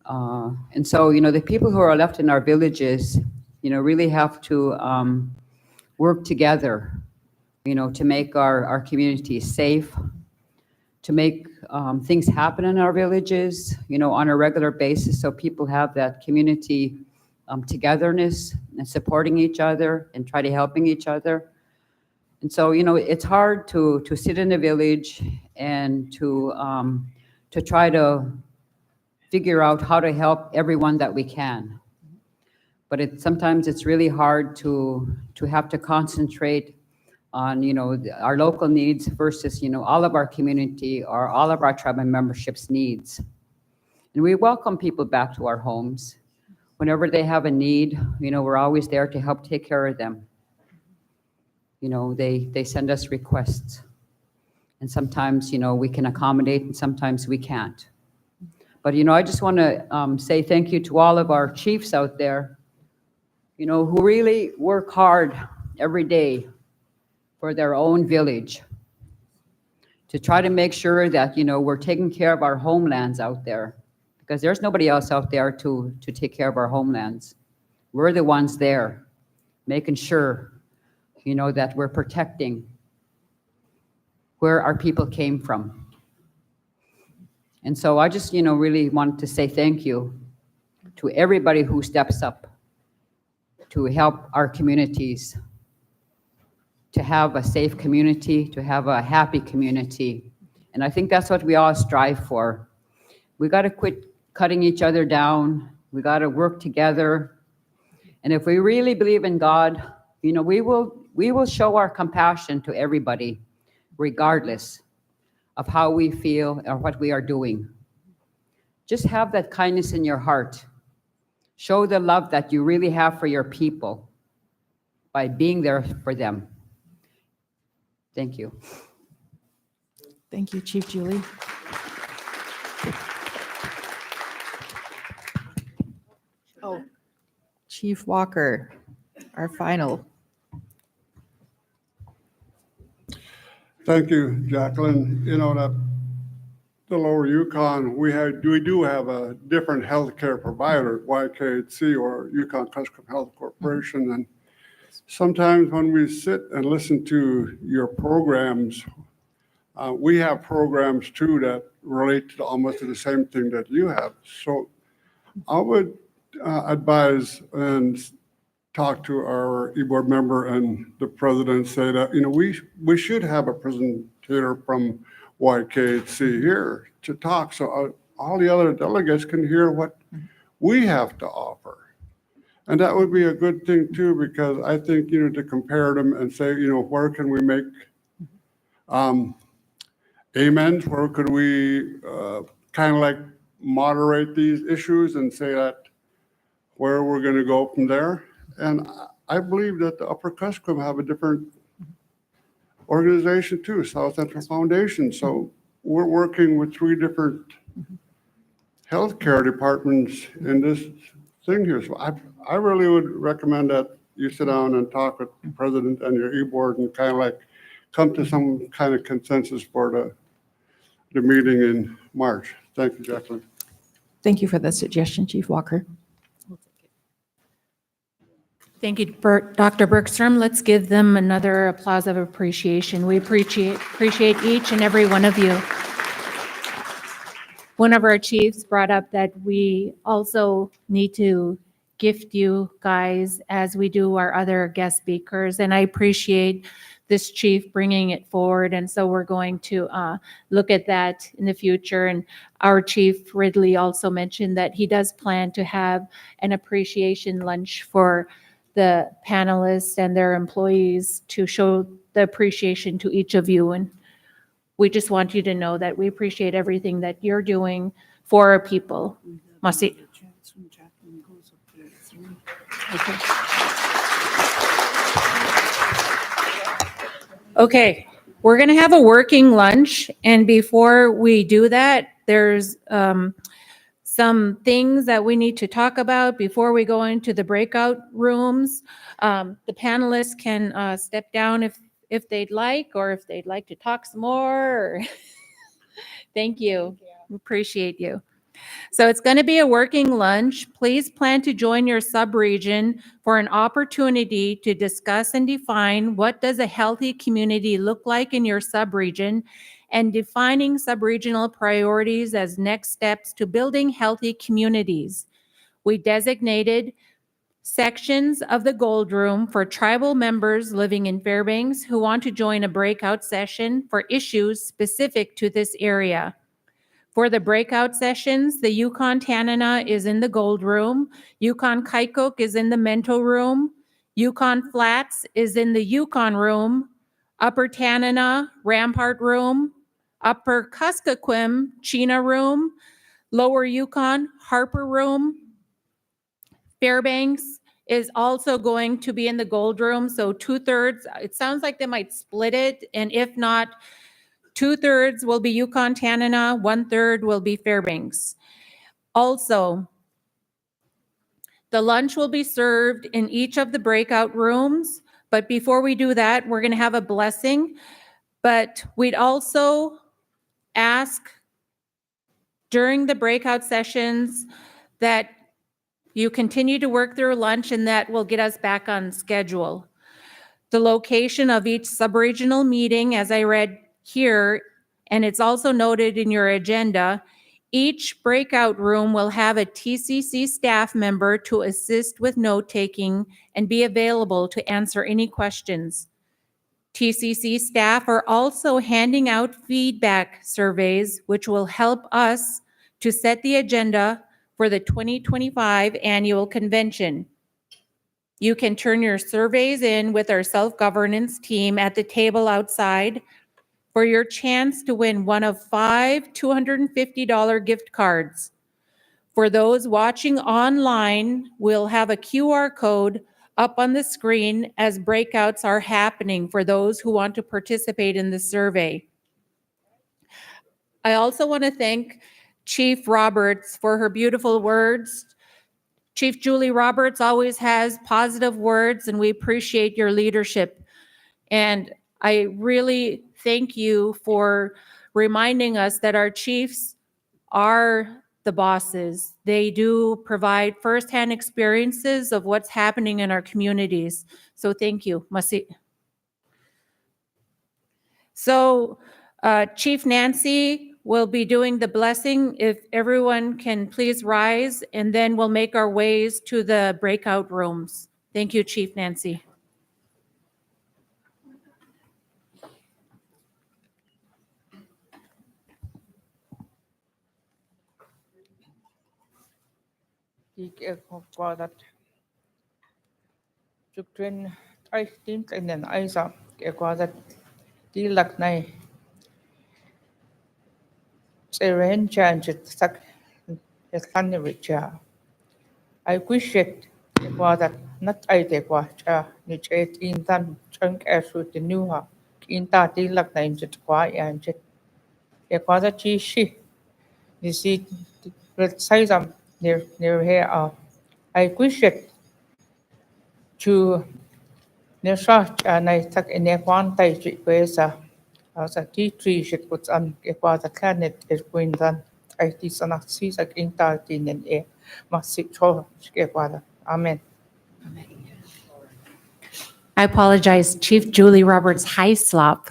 And so, you know, the people who are left in our villages, you know, really have to work together, you know, to make our communities safe, to make things happen in our villages, you know, on a regular basis, so people have that community togetherness and supporting each other and try to helping each other. And so, you know, it's hard to sit in a village and to try to figure out how to help everyone that we can. But sometimes it's really hard to have to concentrate on, you know, our local needs versus, you know, all of our community or all of our tribal memberships needs. And we welcome people back to our homes. Whenever they have a need, you know, we're always there to help take care of them. You know, they send us requests. And sometimes, you know, we can accommodate and sometimes we can't. But, you know, I just want to say thank you to all of our chiefs out there, you know, who really work hard every day for their own village to try to make sure that, you know, we're taking care of our homelands out there, because there's nobody else out there to take care of our homelands. We're the ones there making sure, you know, that we're protecting where our people came from. And so I just, you know, really want to say thank you to everybody who steps up to help our communities, to have a safe community, to have a happy community. And I think that's what we all strive for. We got to quit cutting each other down. We got to work together. And if we really believe in God, you know, we will show our compassion to everybody, regardless of how we feel or what we are doing. Just have that kindness in your heart. Show the love that you really have for your people by being there for them. Thank you. Thank you, Chief Julie. Oh, Chief Walker, our final. Thank you, Jacqueline. You know, that the Lower Yukon, we do have a different healthcare provider, YKHC or Yukon-Kuskokwim Health Corporation. And sometimes when we sit and listen to your programs, we have programs too that relate to almost the same thing that you have. So I would advise and talk to our e-board member and the president, say that, you know, we should have a presenter from YKHC here to talk, so all the other delegates can hear what we have to offer. And that would be a good thing too, because I think, you know, to compare them and say, you know, where can we make amends? Where could we kind of like moderate these issues and say that where we're going to go from there? And I believe that the Upper Kuskokwim have a different organization too, South Central Foundation. So we're working with 3 different healthcare departments in this thing here. So I really would recommend that you sit down and talk with the president and your e-board and kind of like come to some kind of consensus for the meeting in March. Thank you, Jacqueline. Thank you for that suggestion, Chief Walker. Thank you, Dr. Bergstrom. Let's give them another applause of appreciation. We appreciate each and every one of you. One of our chiefs brought up that we also need to gift you guys as we do our other guest speakers. And I appreciate this chief bringing it forward. And so we're going to look at that in the future. And our chief Ridley also mentioned that he does plan to have an appreciation lunch for the panelists and their employees to show the appreciation to each of you. And we just want you to know that we appreciate everything that you're doing for our people. Masi. Okay, we're going to have a working lunch. And before we do that, there's some things that we need to talk about before we go into the breakout rooms. The panelists can step down if they'd like, or if they'd like to talk some more. Thank you. Appreciate you. So it's going to be a working lunch. Please plan to join your subregion for an opportunity to discuss and define what does a healthy community look like in your subregion, and defining subregional priorities as next steps to building healthy communities. We designated sections of the Gold Room for tribal members living in Fairbanks who want to join a breakout session for issues specific to this area. For the breakout sessions, the Yukon Tanana is in the Gold Room, Yukon Kaikok is in the Mento Room, Yukon Flats is in the Yukon Room, Upper Tanana, Rampart Room, Upper Kuskokwim, Chena Room, Lower Yukon, Harper Room. Fairbanks is also going to be in the Gold Room, so 2/3. It sounds like they might split it, and if not, 2/3 will be Yukon Tanana, 1/3 will be Fairbanks. Also, the lunch will be served in each of the breakout rooms, but before we do that, we're going to have a blessing. But we'd also ask during the breakout sessions that you continue to work through lunch, and that will get us back on schedule. The location of each subregional meeting, as I read here, and it's also noted in your agenda, each breakout room will have a TCC staff member to assist with note-taking and be available to answer any questions. TCC staff are also handing out feedback surveys, which will help us to set the agenda for the 2025 annual convention. You can turn your surveys in with our self-governance team at the table outside for your chance to win one of 5 $250 gift cards. For those watching online, we'll have a QR code up on the screen as breakouts are happening for those who want to participate in the survey. I also want to thank Chief Roberts for her beautiful words. Chief Julie Roberts always has positive words, and we appreciate your leadership. And I really thank you for reminding us that our chiefs are the bosses. They do provide firsthand experiences of what's happening in our communities. So thank you, Masi. So Chief Nancy will be doing the blessing. If everyone can please rise, and then we'll make our ways to the breakout rooms. Thank you, Chief Nancy. I wish it was that not I take watch niche it in tan chunk as with the new ha in ta ti lak nine jet kwa and jet a quasi chi shi you see let's say some near here I wish it to near shot and I tuck in a quan tai chi pesa as a tea tree shit puts on a quasi canet is going done I see some sees like in ta tin and air must sit cho amen. I apologize, Chief Julie Roberts Hyslop.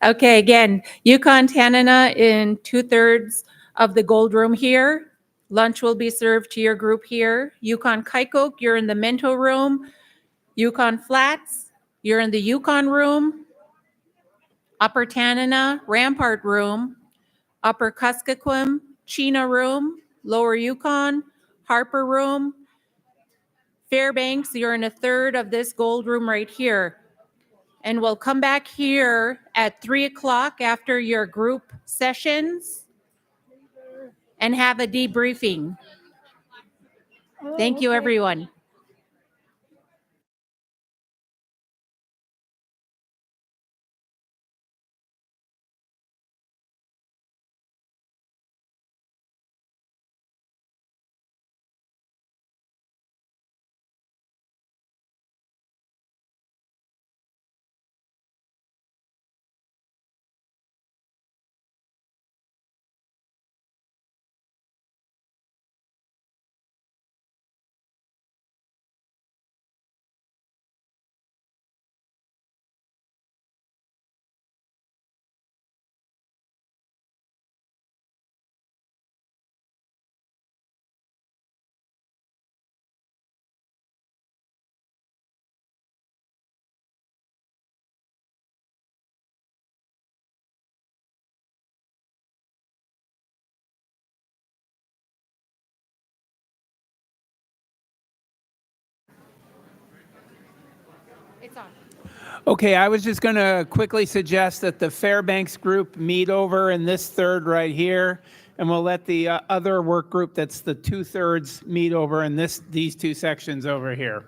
Okay, again, Yukon Tanana in 2/3 of the Gold Room here, Lunch will be served to your group here. Yukon Kaikok, you're in the Mento room. Yukon Flats, you're in the Yukon room. Upper Tanana, Rampart room. Upper Kuskokwim, Chena room. Lower Yukon, Harper room. Fairbanks, you're in a third of this gold room right here. And we'll come back here at 3 o'clock after your group sessions and have a debriefing. Thank you, everyone. It's on. Okay, I was just going to quickly suggest that the Fairbanks group meet over in this third right here, and we'll let the other work group that's the 2/3 meet over in these two sections over here.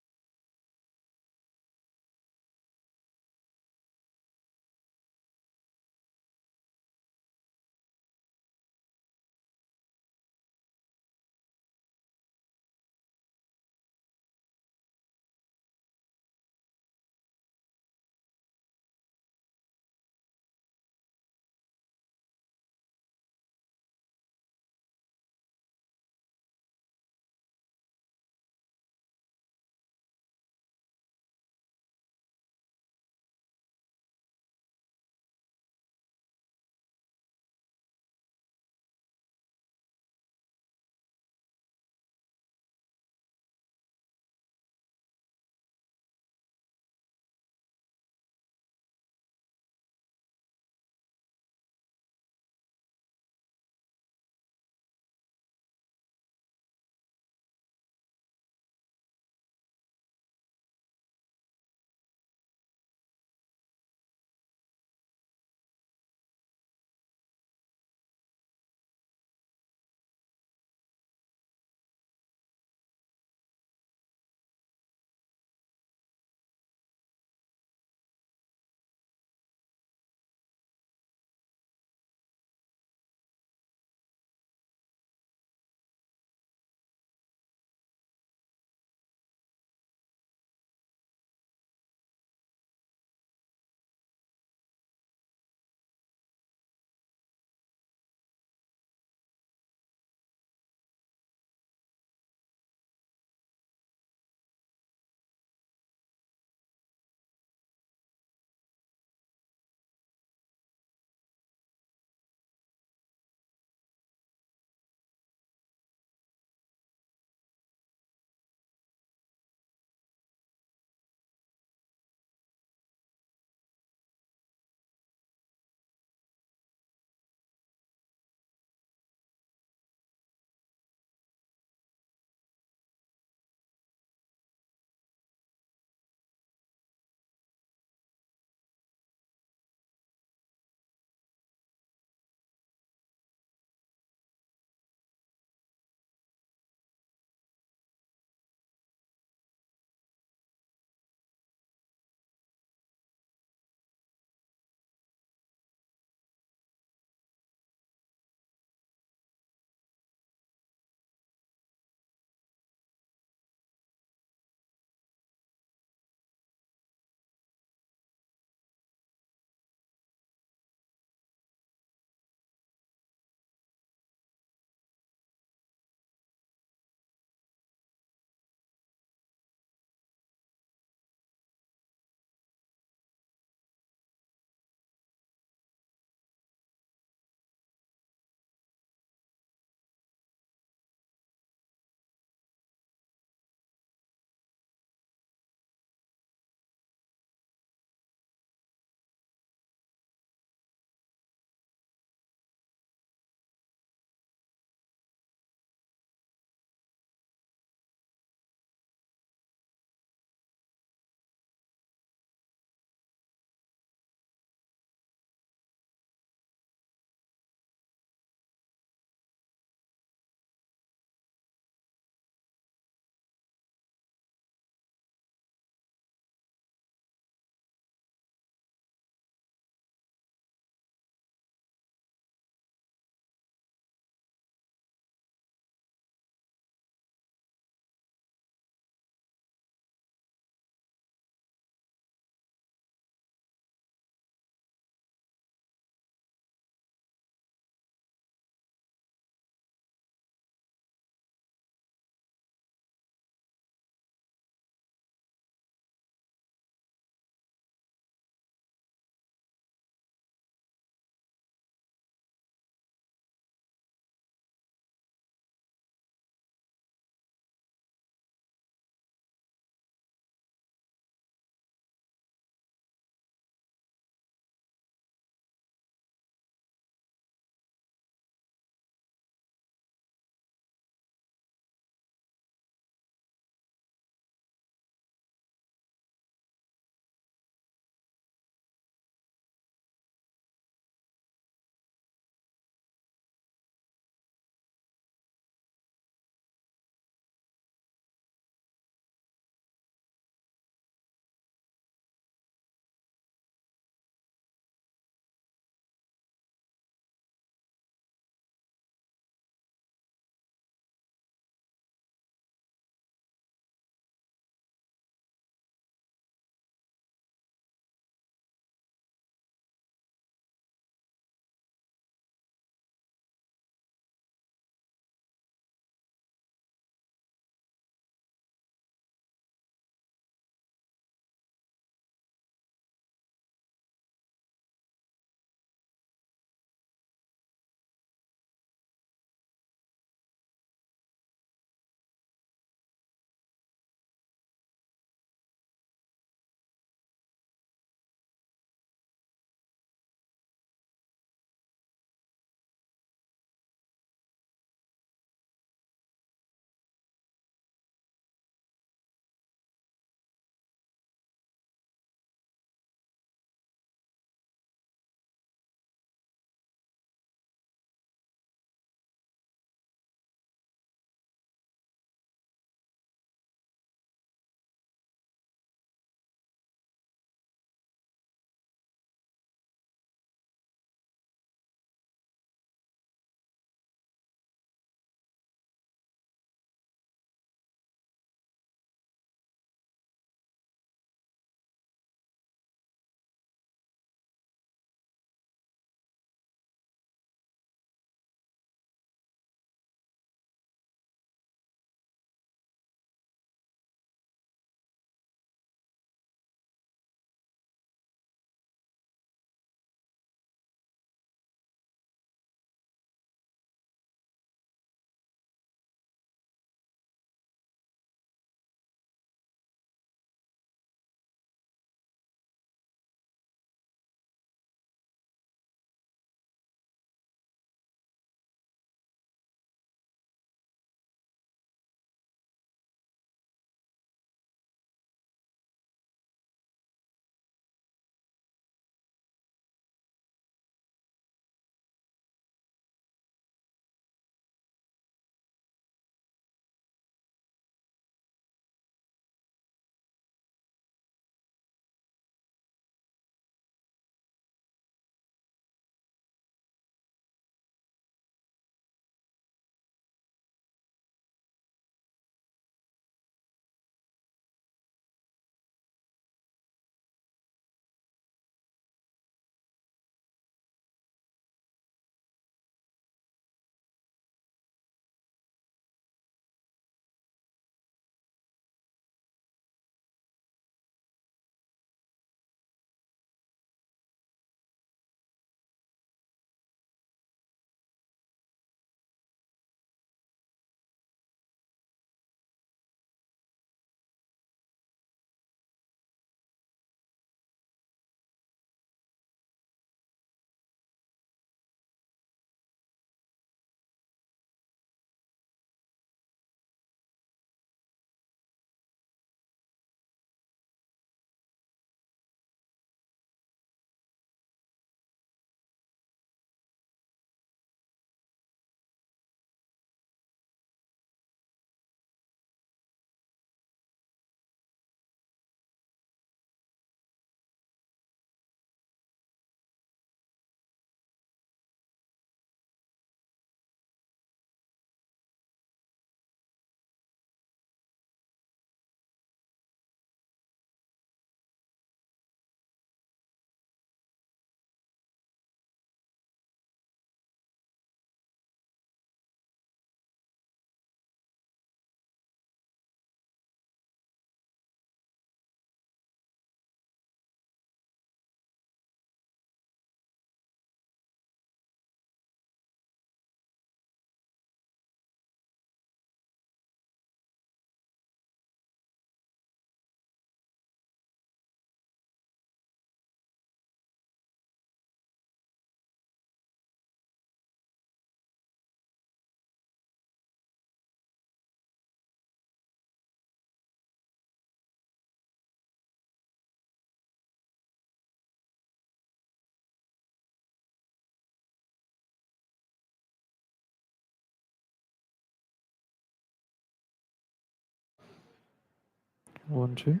1, 2.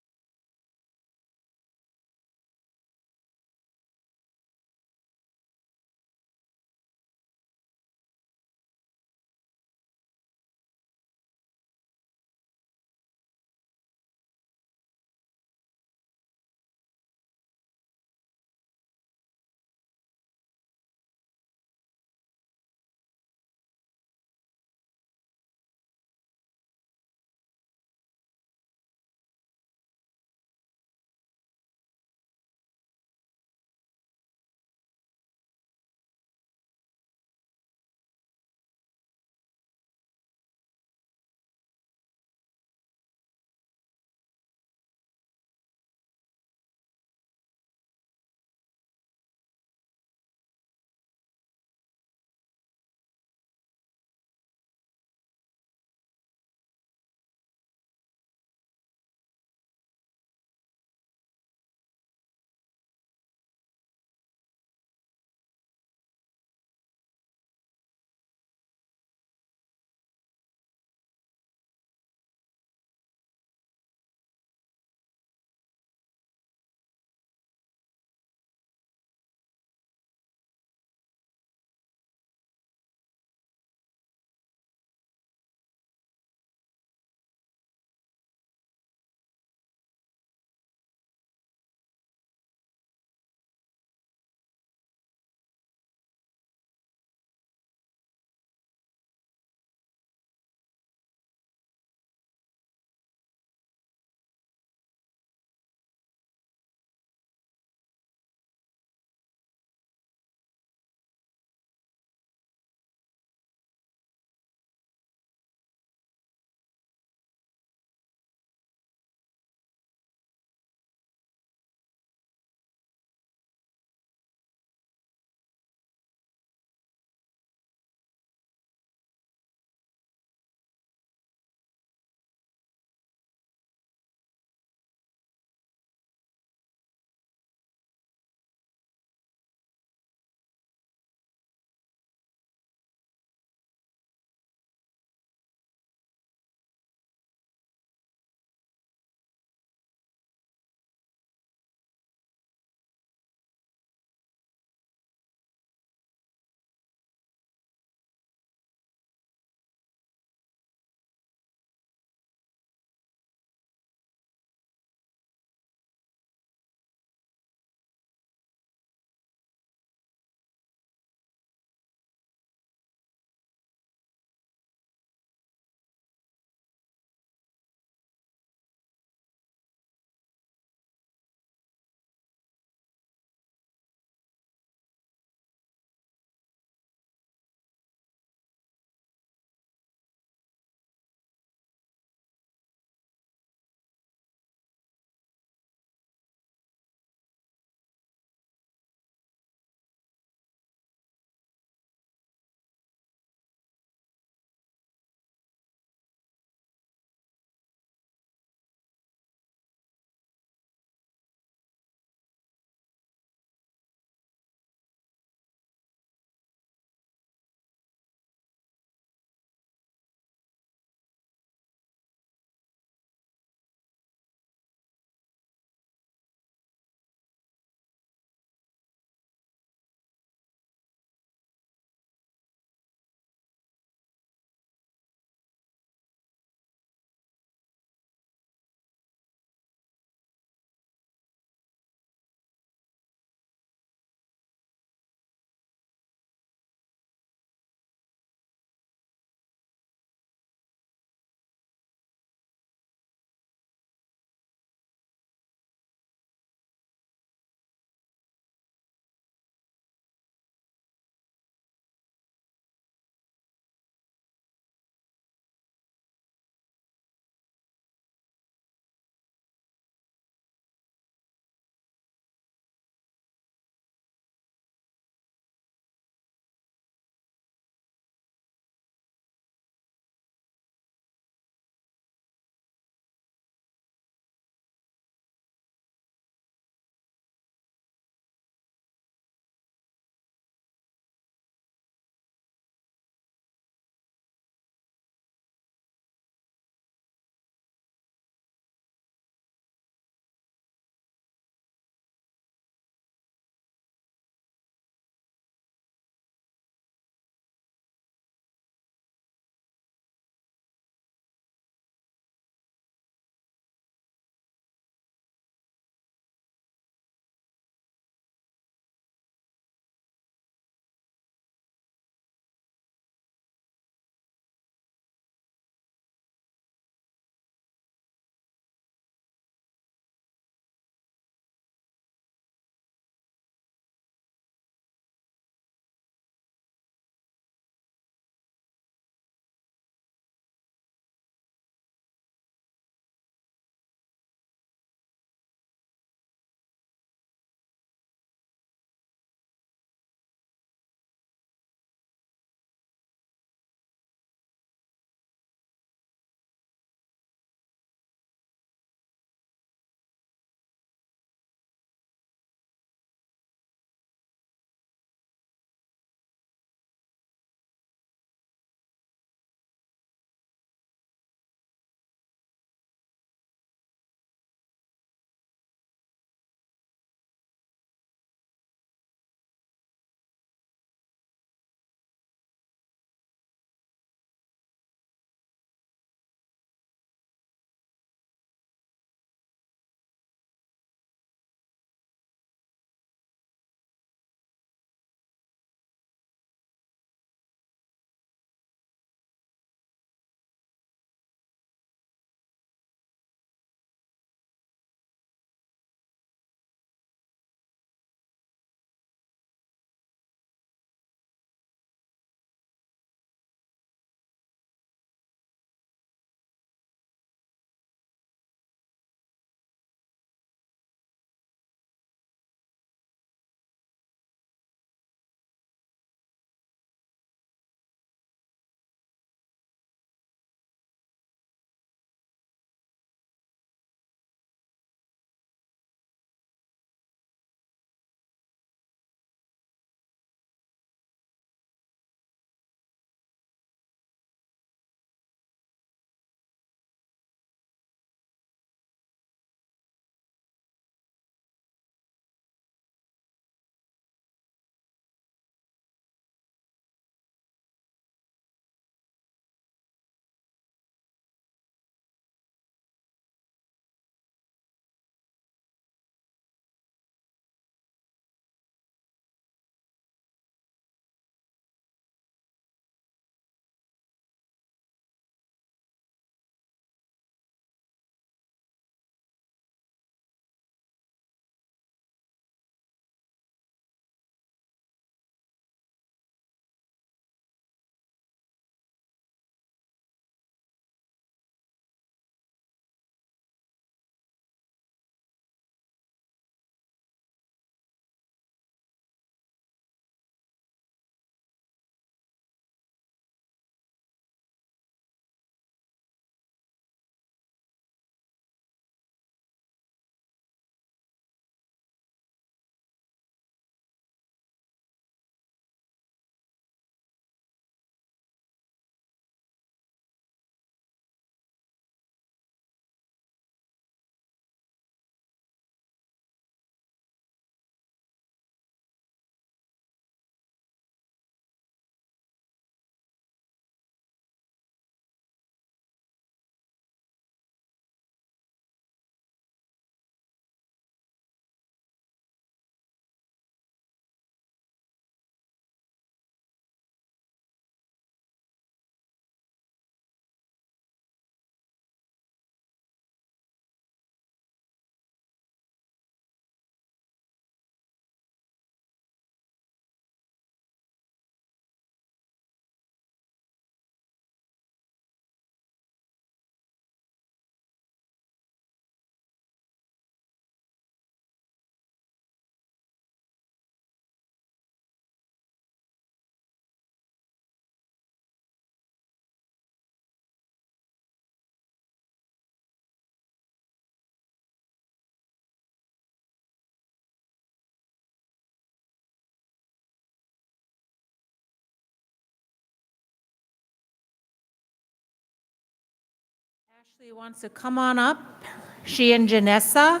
Ashley wants to come on up, she and Janessa.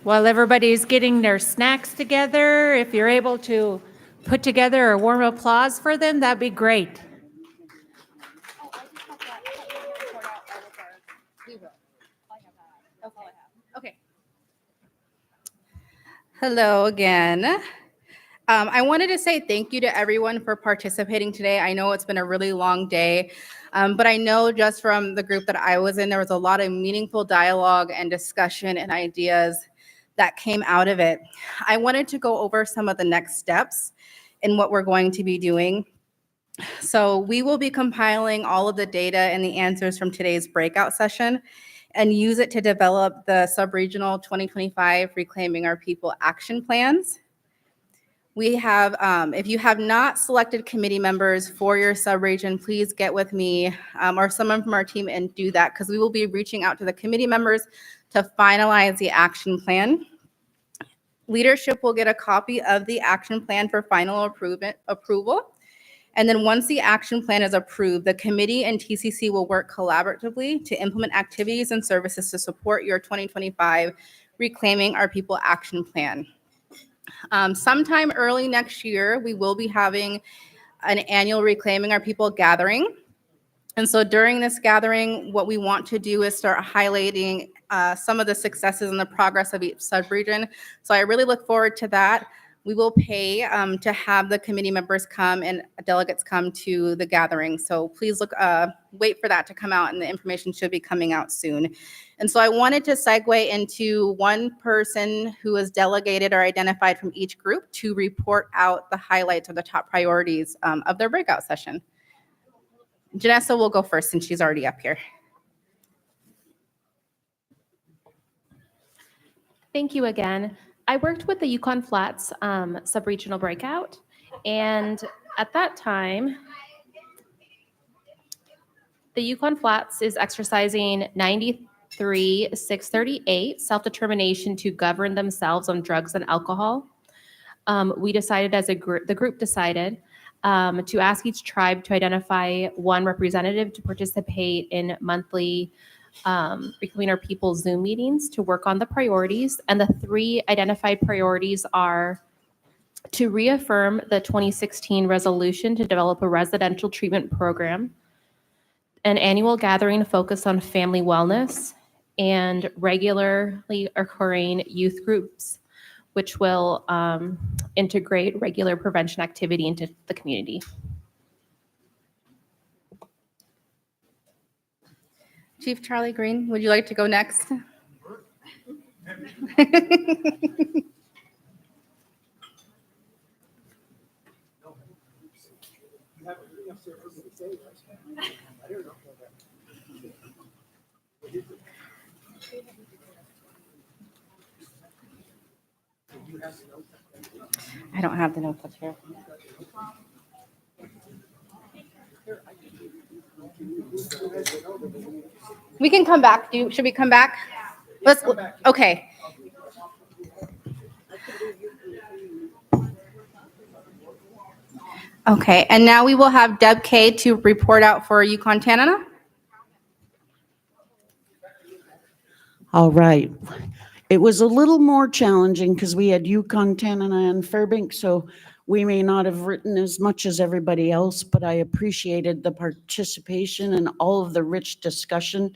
While everybody's getting their snacks together, if you're able to put together a warm applause for them, that'd be great. Okay. Hello again. I wanted to say thank you to everyone for participating today. I know it's been a really long day, but I know just from the group that I was in, there was a lot of meaningful dialogue and discussion and ideas that came out of it. I wanted to go over some of the next steps in what we're going to be doing. So we will be compiling all of the data and the answers from today's breakout session and use it to develop the Subregional 2025 Reclaiming Our People action plans. We have, if you have not selected committee members for your subregion, please get with me or someone from our team and do that, because we will be reaching out to the committee members to finalize the action plan. Leadership will get a copy of the action plan for final approval. And then once the action plan is approved, the committee and TCC will work collaboratively to implement activities and services to support your 2025 Reclaiming Our People action plan. Sometime early next year, we will be having an annual Reclaiming Our People gathering. And so during this gathering, what we want to do is start highlighting some of the successes and the progress of each subregion. So I really look forward to that. We will pay to have the committee members come and delegates come to the gathering. So please wait for that to come out, and the information should be coming out soon. And so I wanted to segue into one person who was delegated or identified from each group to report out the highlights or the top priorities of their breakout session. Janessa will go first since she's already up here. Thank you again. I worked with the Yukon Flats Subregional Breakout, and at that time, the Yukon Flats is exercising 93-638 self-determination to govern themselves on drugs and alcohol. We decided as a group, the group decided to ask each tribe to identify one representative to participate in monthly Reclaiming Our People Zoom meetings to work on the priorities. And the three identified priorities are to reaffirm the 2016 resolution to develop a residential treatment program, an annual gathering focused on family wellness, and regularly occurring youth groups, which will integrate regular prevention activity into the community. Chief Charlie Green, would you like to go next? I don't have the notebook here. We can come back. Should we come back? Let's. Okay. Okay, and now we will have Deb K to report out for Yukon Tanana. All right. It was a little more challenging because we had Yukon, Tanana, and Fairbanks, so we may not have written as much as everybody else, but I appreciated the participation and all of the rich discussion.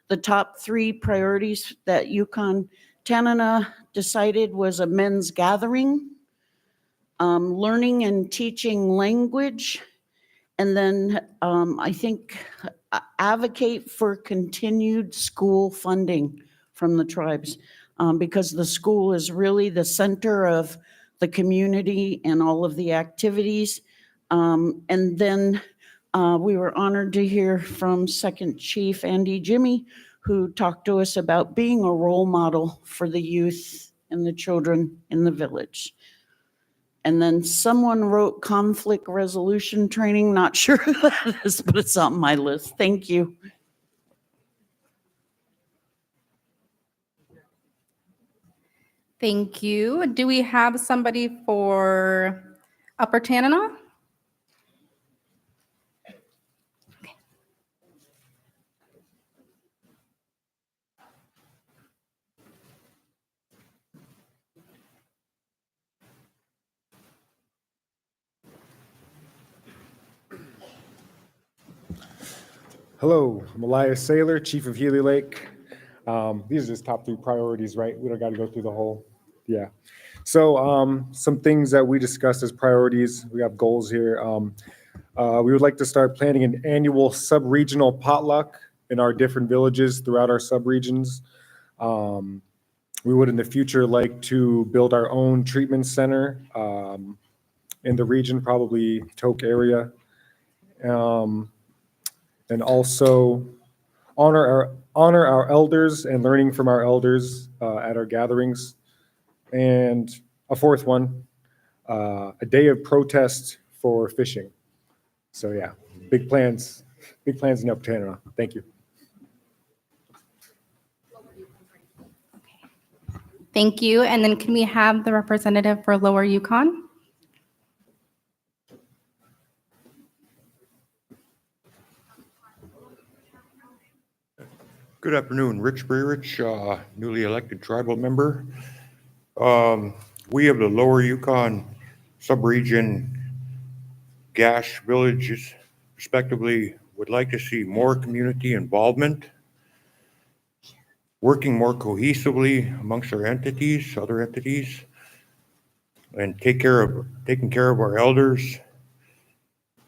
The top three priorities that Yukon, Tanana decided was a men's gathering, learning and teaching language, and then I think advocate for continued school funding from the tribes, because the school is really the center of the community and all of the activities. And then we were honored to hear from Second Chief Andy Jimmy, who talked to us about being a role model for the youth and the children in the village. And then someone wrote conflict resolution training. Not sure who that is, but it's on my list. Thank you. Thank you. Do we have somebody for Upper Tanana? Hello, I'm Elias Saylor, Chief of Healy Lake. These are just top 3 priorities, right? We don't got to go through the whole, yeah. So some things that we discussed as priorities, we have goals here. We would like to start planning an annual sub-regional potluck in our different villages throughout our sub-regions. We would in the future like to build our own treatment center in the region, probably Tok area. And also honor our elders and learning from our elders at our gatherings. And a 4th one, a day of protest for fishing. So yeah, big plans in Upper Tanana. Thank you. Thank you. And then can we have the representative for Lower Yukon? Good afternoon, Rich Breerich, newly elected tribal member. We of the Lower Yukon Subregion Gash villages, respectively, would like to see more community involvement, working more cohesively amongst our entities, other entities, and taking care of our elders,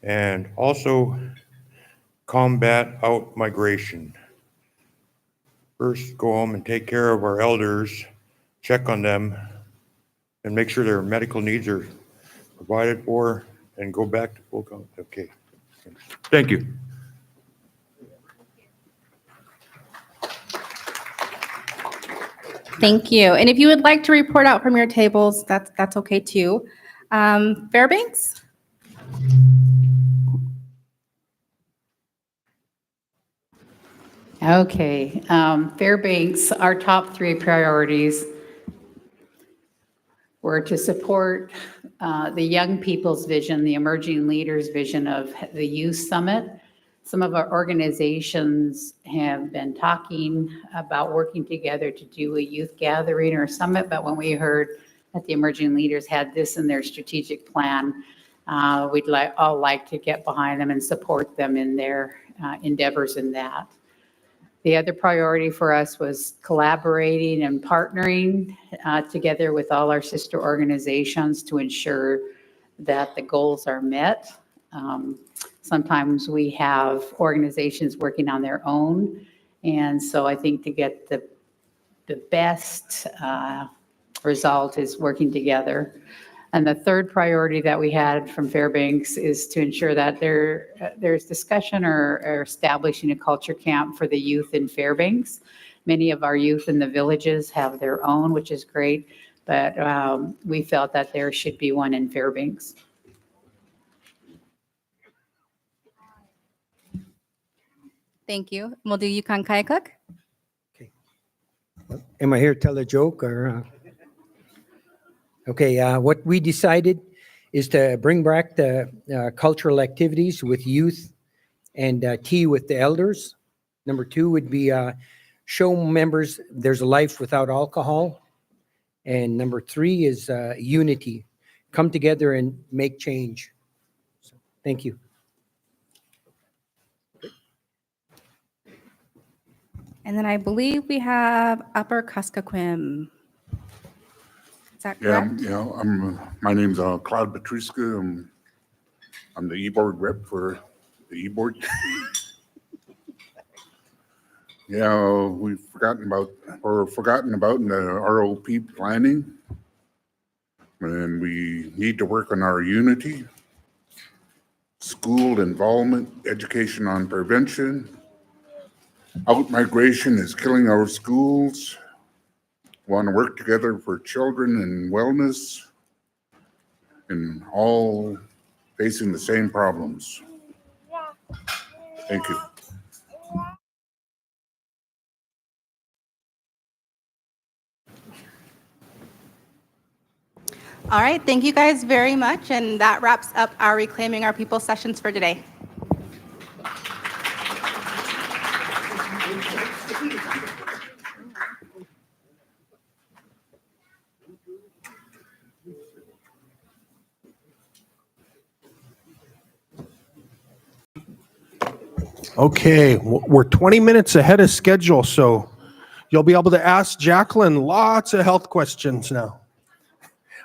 and also combat out migration. First, go home and take care of our elders, check on them, and make sure their medical needs are provided for, and go back to full count. Okay. Thank you. Thank you. And if you would like to report out from your tables, that's okay too. Fairbanks? Okay, Fairbanks, our top 3 priorities were to support the young people's vision, the emerging leaders' vision of the youth summit. Some of our organizations have been talking about working together to do a youth gathering or summit, but when we heard that the emerging leaders had this in their strategic plan, we'd all like to get behind them and support them in their endeavors in that. The other priority for us was collaborating and partnering together with all our sister organizations to ensure that the goals are met. Sometimes we have organizations working on their own, and so I think to get the best result is working together. And the third priority that we had from Fairbanks is to ensure that there's discussion or establishing a culture camp for the youth in Fairbanks. Many of our youth in the villages have their own, which is great, but we felt that there should be one in Fairbanks. Thank you. We'll do Yukon Kayakook. Am I here to tell a joke or? Okay, what we decided is to bring back the cultural activities with youth and tea with the elders. Number 2 would be show members there's a life without alcohol. And number 3 is unity. Come together and make change. So, thank you. And then I believe we have Upper Kuskokwim. Is that correct? Yeah, my name's Claude Petruska. I'm the e-board rep for the e-board. Yeah, we've forgotten about in the ROP planning. And we need to work on our unity, school involvement, education on prevention. Out-migration is killing our schools. Want to work together for children and wellness, and all facing the same problems. Thank you. All right, thank you guys very much. And that wraps up our Reclaiming Our People sessions for today. Okay, we're 20 minutes ahead of schedule, so you'll be able to ask Jacqueline lots of health questions now.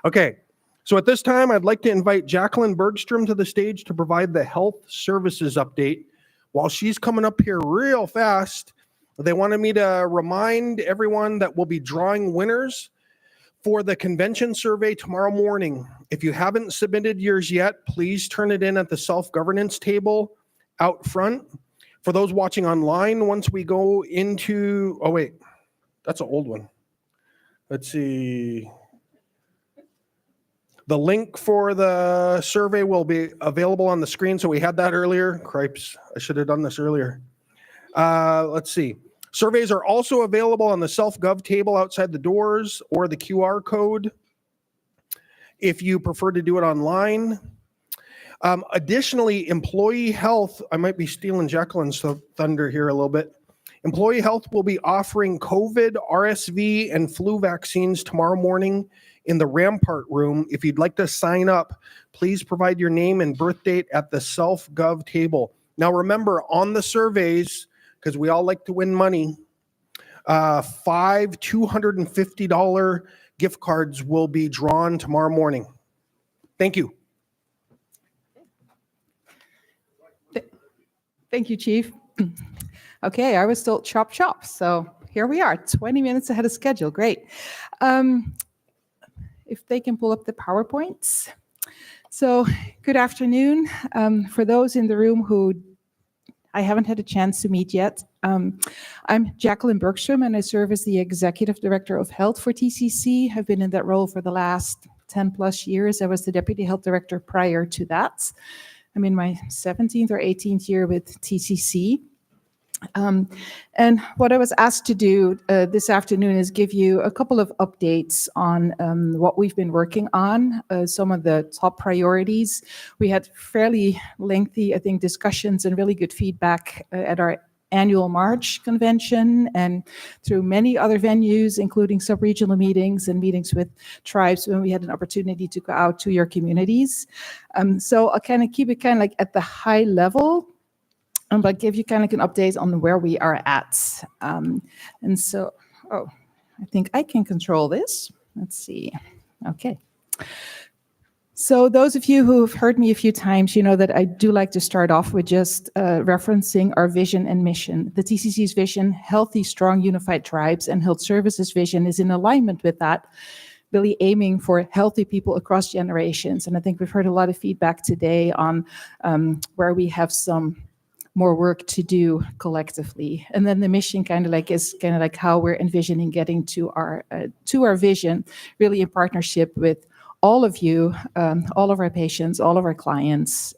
Okay, so at this time, I'd like to invite Jacqueline Bergstrom to the stage to provide the health services update. While she's coming up here real fast, they wanted me to remind everyone that we'll be drawing winners for the convention survey tomorrow morning. If you haven't submitted yours yet, please turn it in at the self-governance table out front. For those watching online, once we go into, oh wait, that's an old one. Let's see. The link for the survey will be available on the screen. So we had that earlier. Cripes, I should have done this earlier. Let's see. Surveys are also available on the self-gov table outside the doors or the QR code if you prefer to do it online. Additionally, employee health, I might be stealing Jacqueline's thunder here a little bit. Employee health will be offering COVID, RSV, and flu vaccines tomorrow morning in the Rampart room. If you'd like to sign up, please provide your name and birth date at the self-gov table. Now remember, on the surveys, because we all like to win money, 5 $250 gift cards will be drawn tomorrow morning. Thank you. Thank you, Chief. Okay, I was told chop chop, so here we are, 20 minutes ahead of schedule. Great. If they can pull up the PowerPoints. So, good afternoon. For those in the room who I haven't had a chance to meet yet, I'm Jacqueline Bergstrom, and I serve as the Executive Director of Health for TCC. I've been in that role for the last 10 plus years. I was the Deputy Health Director prior to that. I'm in my 17th or 18th year with TCC. And what I was asked to do this afternoon is give you a couple of updates on what we've been working on, some of the top priorities. We had fairly lengthy, I think, discussions and really good feedback at our annual March convention and through many other venues, including sub-regional meetings and meetings with tribes when we had an opportunity to go out to your communities. So I'll kind of keep it kind of like at the high level, but give you kind of an update on where we are at. And so, oh, I think I can control this. Let's see. Okay. So those of you who've heard me a few times, you know that I do like to start off with just referencing our vision and mission. The TCC's vision, healthy, strong, unified tribes, and health services vision is in alignment with that, really aiming for healthy people across generations. And I think we've heard a lot of feedback today on where we have some more work to do collectively. And then the mission kind of like is kind of like how we're envisioning getting to our vision, really in partnership with all of you, all of our patients, all of our clients,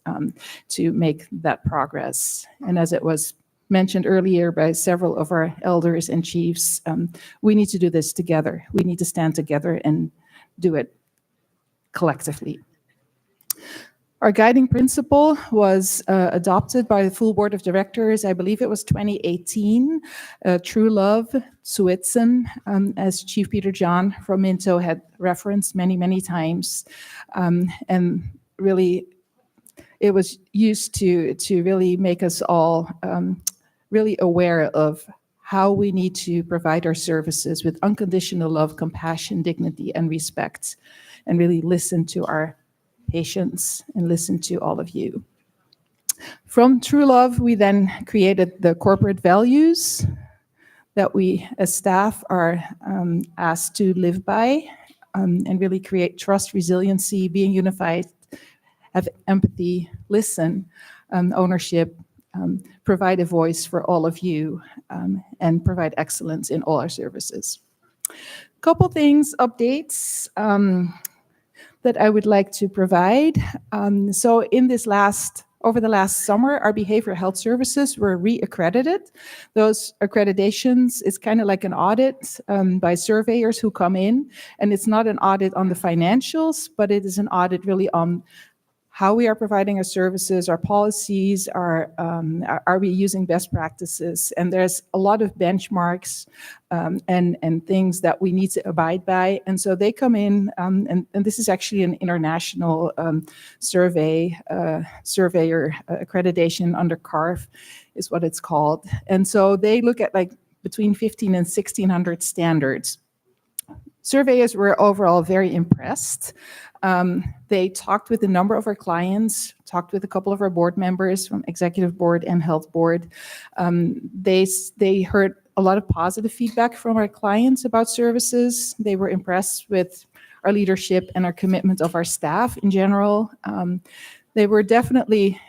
to make that progress. And as it was mentioned earlier by several of our elders and chiefs, we need to do this together. We need to stand together and do it collectively. Our guiding principle was adopted by the full board of directors, I believe it was 2018, True Love, Suitsen, as Chief Peter John from Minto had referenced many, many times. And really, it was used to really make us all really aware of how we need to provide our services with unconditional love, compassion, dignity, and respect, and really listen to our patients and listen to all of you. From True Love, we then created the corporate values that we as staff are asked to live by, and really create trust, resiliency, being unified, have empathy, listen, ownership, provide a voice for all of you, and provide excellence in all our services. Couple things, updates that I would like to provide. So in this over the last summer, our behavioral health services were re-accredited. Those accreditations is kind of like an audit by surveyors who come in, and it's not an audit on the financials, but it is an audit really on how we are providing our services, our policies, are we using best practices? And there's a lot of benchmarks and things that we need to abide by. And so they come in, and this is actually an international surveyor accreditation under CARF is what it's called. And so they look at like between 15 and 1,600 standards. Surveyors were overall very impressed. They talked with a number of our clients, talked with a couple of our board members from executive board and health board. They heard a lot of positive feedback from our clients about services. They were impressed with our leadership and our commitment of our staff in general. They were definitely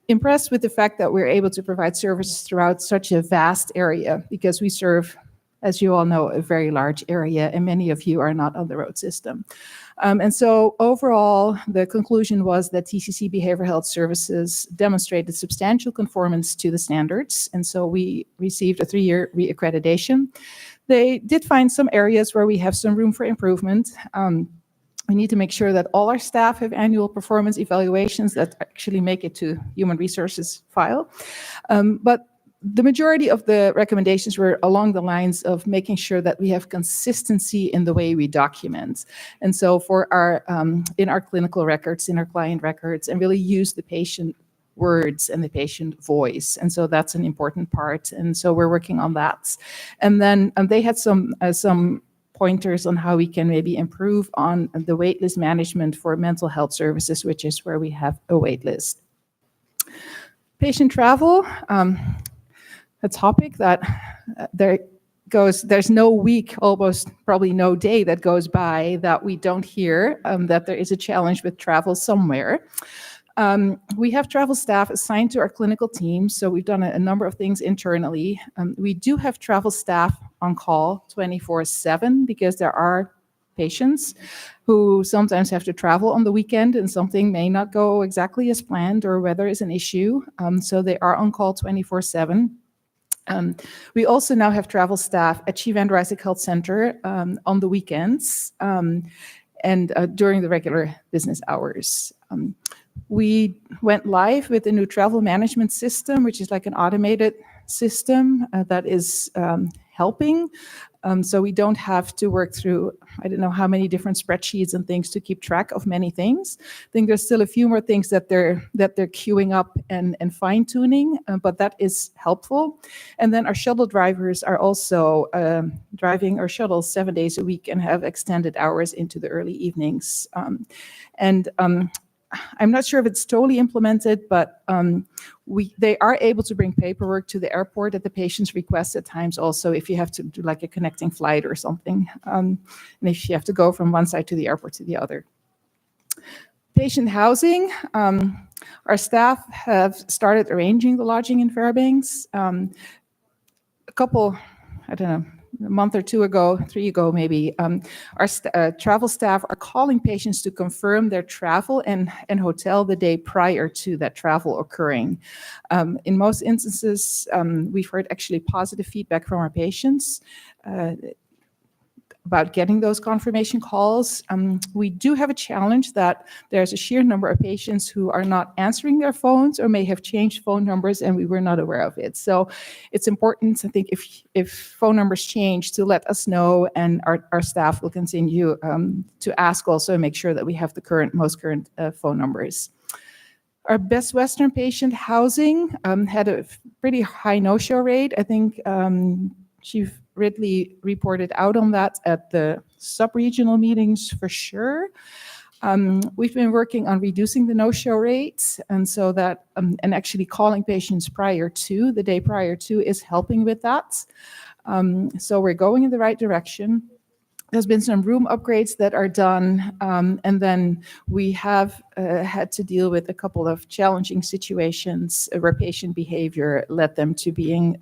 impressed with the fact that we're able to provide services throughout such a vast area, because we serve, as you all know, a very large area, and many of you are not on the road system. And so overall, the conclusion was that TCC Behavioral Health Services demonstrated substantial conformance to the standards, and so we received a 3-year reaccreditation. They did find some areas where we have some room for improvement. We need to make sure that all our staff have annual performance evaluations that actually make it to human resources file. But the majority of the recommendations were along the lines of making sure that we have consistency in the way we document. And so for our, in our clinical records, in our client records, and really use the patient words and the patient voice. And so that's an important part. And so we're working on that. And then they had some pointers on how we can maybe improve on the waitlist management for mental health services, which is where we have a waitlist. Patient travel, a topic that there's no week, almost probably no day that goes by that we don't hear that there is a challenge with travel somewhere. We have travel staff assigned to our clinical team, so we've done a number of things internally. We do have travel staff on call 24/7 because there are patients who sometimes have to travel on the weekend and something may not go exactly as planned or weather is an issue. So they are on call 24/7. We also now have travel staff at Chief Van Rysek Health Center on the weekends and during the regular business hours. We went live with a new travel management system, which is like an automated system that is helping. So we don't have to work through, I don't know how many different spreadsheets and things to keep track of many things. I think there's still a few more things that they're queuing up and fine tuning, but that is helpful. And then our shuttle drivers are also driving our shuttles 7 days a week and have extended hours into the early evenings. I'm not sure if it's totally implemented, but they are able to bring paperwork to the airport at the patient's request at times also if you have to do like a connecting flight or something, and if you have to go from one side to the airport to the other. Patient housing, our staff have started arranging the lodging in Fairbanks. A couple, I don't know, a month or 2 ago, 3 ago maybe, our travel staff are calling patients to confirm their travel and hotel the day prior to that travel occurring. In most instances, we've heard actually positive feedback from our patients about getting those confirmation calls. We do have a challenge that there's a sheer number of patients who are not answering their phones or may have changed phone numbers and we were not aware of it. So it's important, I think, if phone numbers change, to let us know, and our staff will continue to ask also and make sure that we have the most current phone numbers. Our Best Western patient housing had a pretty high no-show rate. I think Chief Ridley reported out on that at the subregional meetings for sure. We've been working on reducing the no-show rates, and so that and actually calling patients the day prior to is helping with that. So we're going in the right direction. There's been some room upgrades that are done, and then we have had to deal with a couple of challenging situations where patient behavior led them to being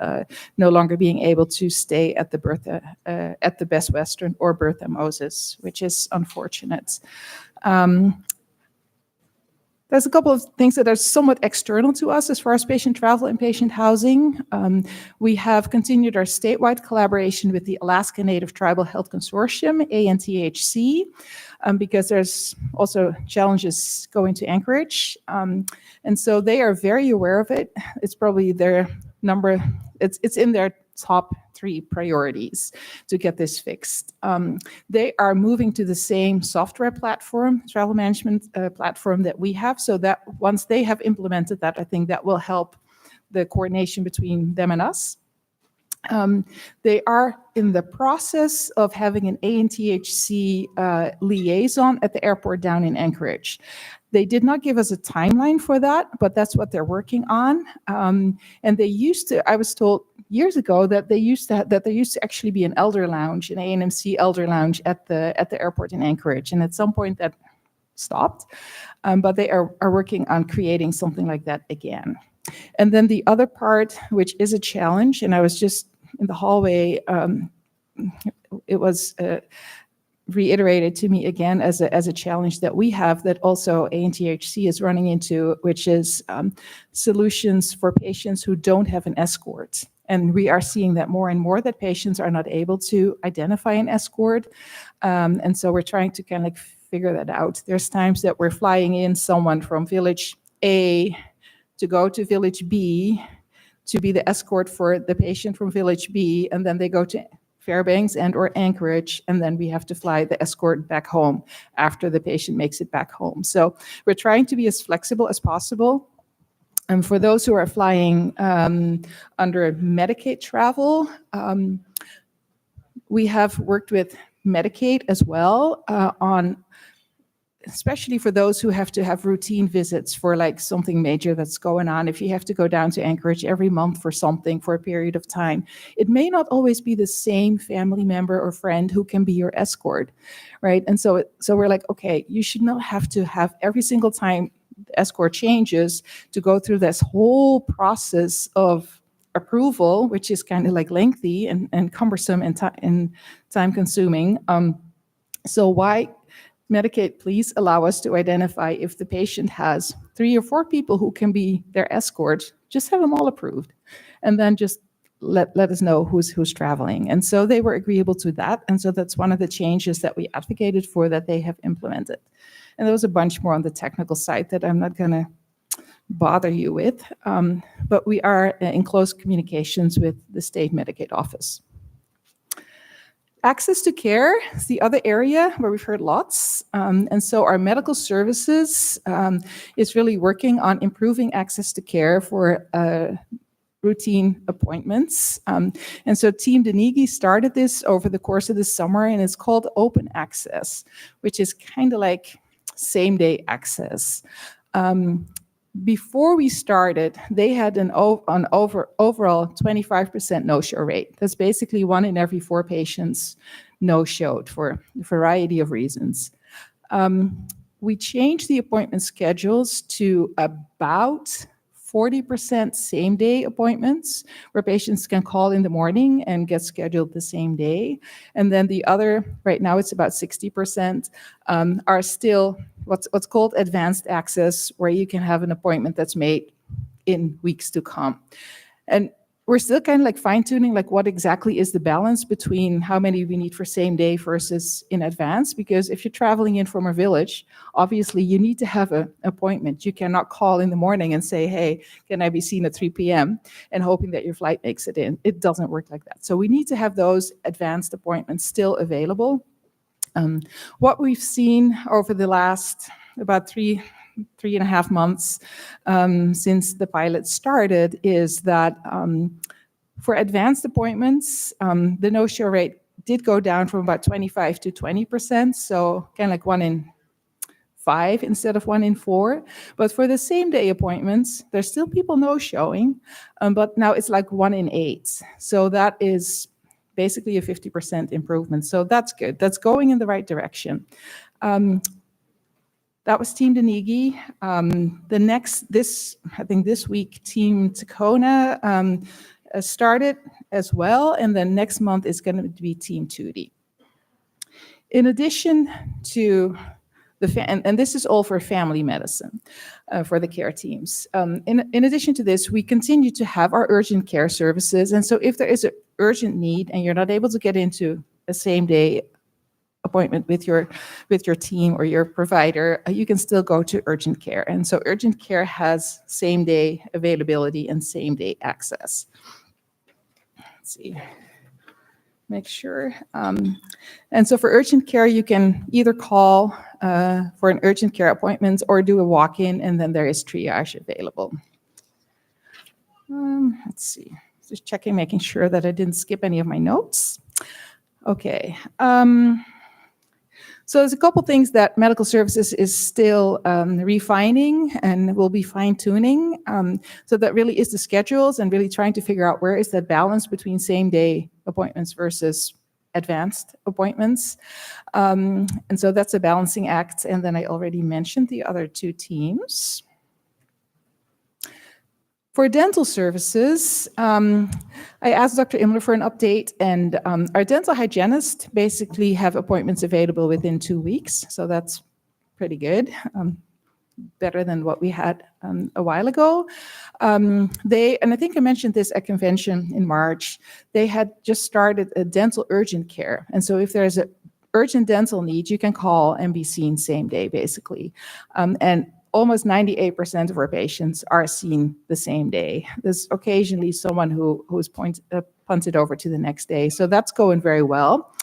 no longer being able to stay at the Best Western or Bertha Moses, which is unfortunate. There's a couple of things that are somewhat external to us as far as patient travel and patient housing. We have continued our statewide collaboration with the Alaska Native Tribal Health Consortium, ANTHC, because there's also challenges going to Anchorage. And so they are very aware of it. It's probably their number, it's in their top 3 priorities to get this fixed. They are moving to the same software platform, travel management platform that we have, so that once they have implemented that, I think that will help the coordination between them and us. They are in the process of having an ANTHC liaison at the airport down in Anchorage. They did not give us a timeline for that, but that's what they're working on. And they used to, I was told years ago that there used to actually be an elder lounge, an ANMC elder lounge at the airport in Anchorage. And at some point that stopped, but they are working on creating something like that again. And then the other part, which is a challenge, and I was just in the hallway, it was reiterated to me again as a challenge that we have, that also ANTHC is running into, which is solutions for patients who don't have an escort. And we are seeing that more and more, that patients are not able to identify an escort. And so we're trying to kind of like figure that out. There's times that we're flying in someone from village A to go to village B to be the escort for the patient from village B, and then they go to Fairbanks and or Anchorage, and then we have to fly the escort back home after the patient makes it back home. So we're trying to be as flexible as possible. And for those who are flying under Medicaid travel, we have worked with Medicaid as well on, especially for those who have to have routine visits for like something major that's going on. If you have to go down to Anchorage every month for something for a period of time, it may not always be the same family member or friend who can be your escort, right? And so we're like, okay, you should not have to have every single time the escort changes to go through this whole process of approval, which is kind of like lengthy and cumbersome and time consuming. So why Medicaid, please allow us to identify if the patient has 3 or 4 people who can be their escort, just have them all approved, and then just let us know who's traveling. And so they were agreeable to that. And so that's one of the changes that we advocated for that they have implemented. And there was a bunch more on the technical side that I'm not going to bother you with, but we are in close communications with the state Medicaid office. Access to care is the other area where we've heard lots. And so our medical services is really working on improving access to care for routine appointments. And so Team Denigi started this over the course of the summer, and it's called Open Access, which is kind of like same-day access. Before we started, they had an overall 25% no-show rate. That's basically 1 in every 4 patients no-showed for a variety of reasons. We changed the appointment schedules to about 40% same-day appointments, where patients can call in the morning and get scheduled the same day. And then the other, right now it's about 60%, are still what's called advanced access, where you can have an appointment that's made in weeks to come. And we're still kind of like fine-tuning like what exactly is the balance between how many we need for same day versus in advance, because if you're traveling in from a village, obviously you need to have an appointment. You cannot call in the morning and say, hey, can I be seen at 3 p.m. and hoping that your flight makes it in. It doesn't work like that. So we need to have those advanced appointments still available. What we've seen over the last about 3.5 months since the pilot started is that for advanced appointments, the no-show rate did go down from about 25 to 20%, so kind of like 1 in 5 instead of 1 in 4. But for the same-day appointments, there's still people no-showing, but now it's like 1 in 8. So that is basically a 50% improvement. So that's good. That's going in the right direction. That was Team Denigi. I think this week, Team Tacona started as well, and then next month is going to be Team Tootie. In addition to And this is all for family medicine, for the care teams. In addition to this, we continue to have our urgent care services. And so if there is an urgent need and you're not able to get into a same-day appointment with your team or your provider, you can still go to urgent care. And so urgent care has same-day availability and same-day access. Let's see. Make sure. And so for urgent care, you can either call for an urgent care appointment or do a walk-in, and then there is triage available. Let's see. Just checking, making sure that I didn't skip any of my notes. Okay. So there's a couple things that medical services is still refining and will be fine-tuning. So that really is the schedules and really trying to figure out where is that balance between same-day appointments versus advanced appointments. And so that's a balancing act. And then I already mentioned the other two teams. For dental services, I asked Dr. Imler for an update, and our dental hygienists basically have appointments available within 2 weeks, so that's pretty good, better than what we had a while ago. And I think I mentioned this at convention in March, they had just started a dental urgent care, and so if there's an urgent dental need, you can call and be seen same day, basically. And almost 98% of our patients are seen the same day. There's occasionally someone who's punted over to the next day. So that's going very well.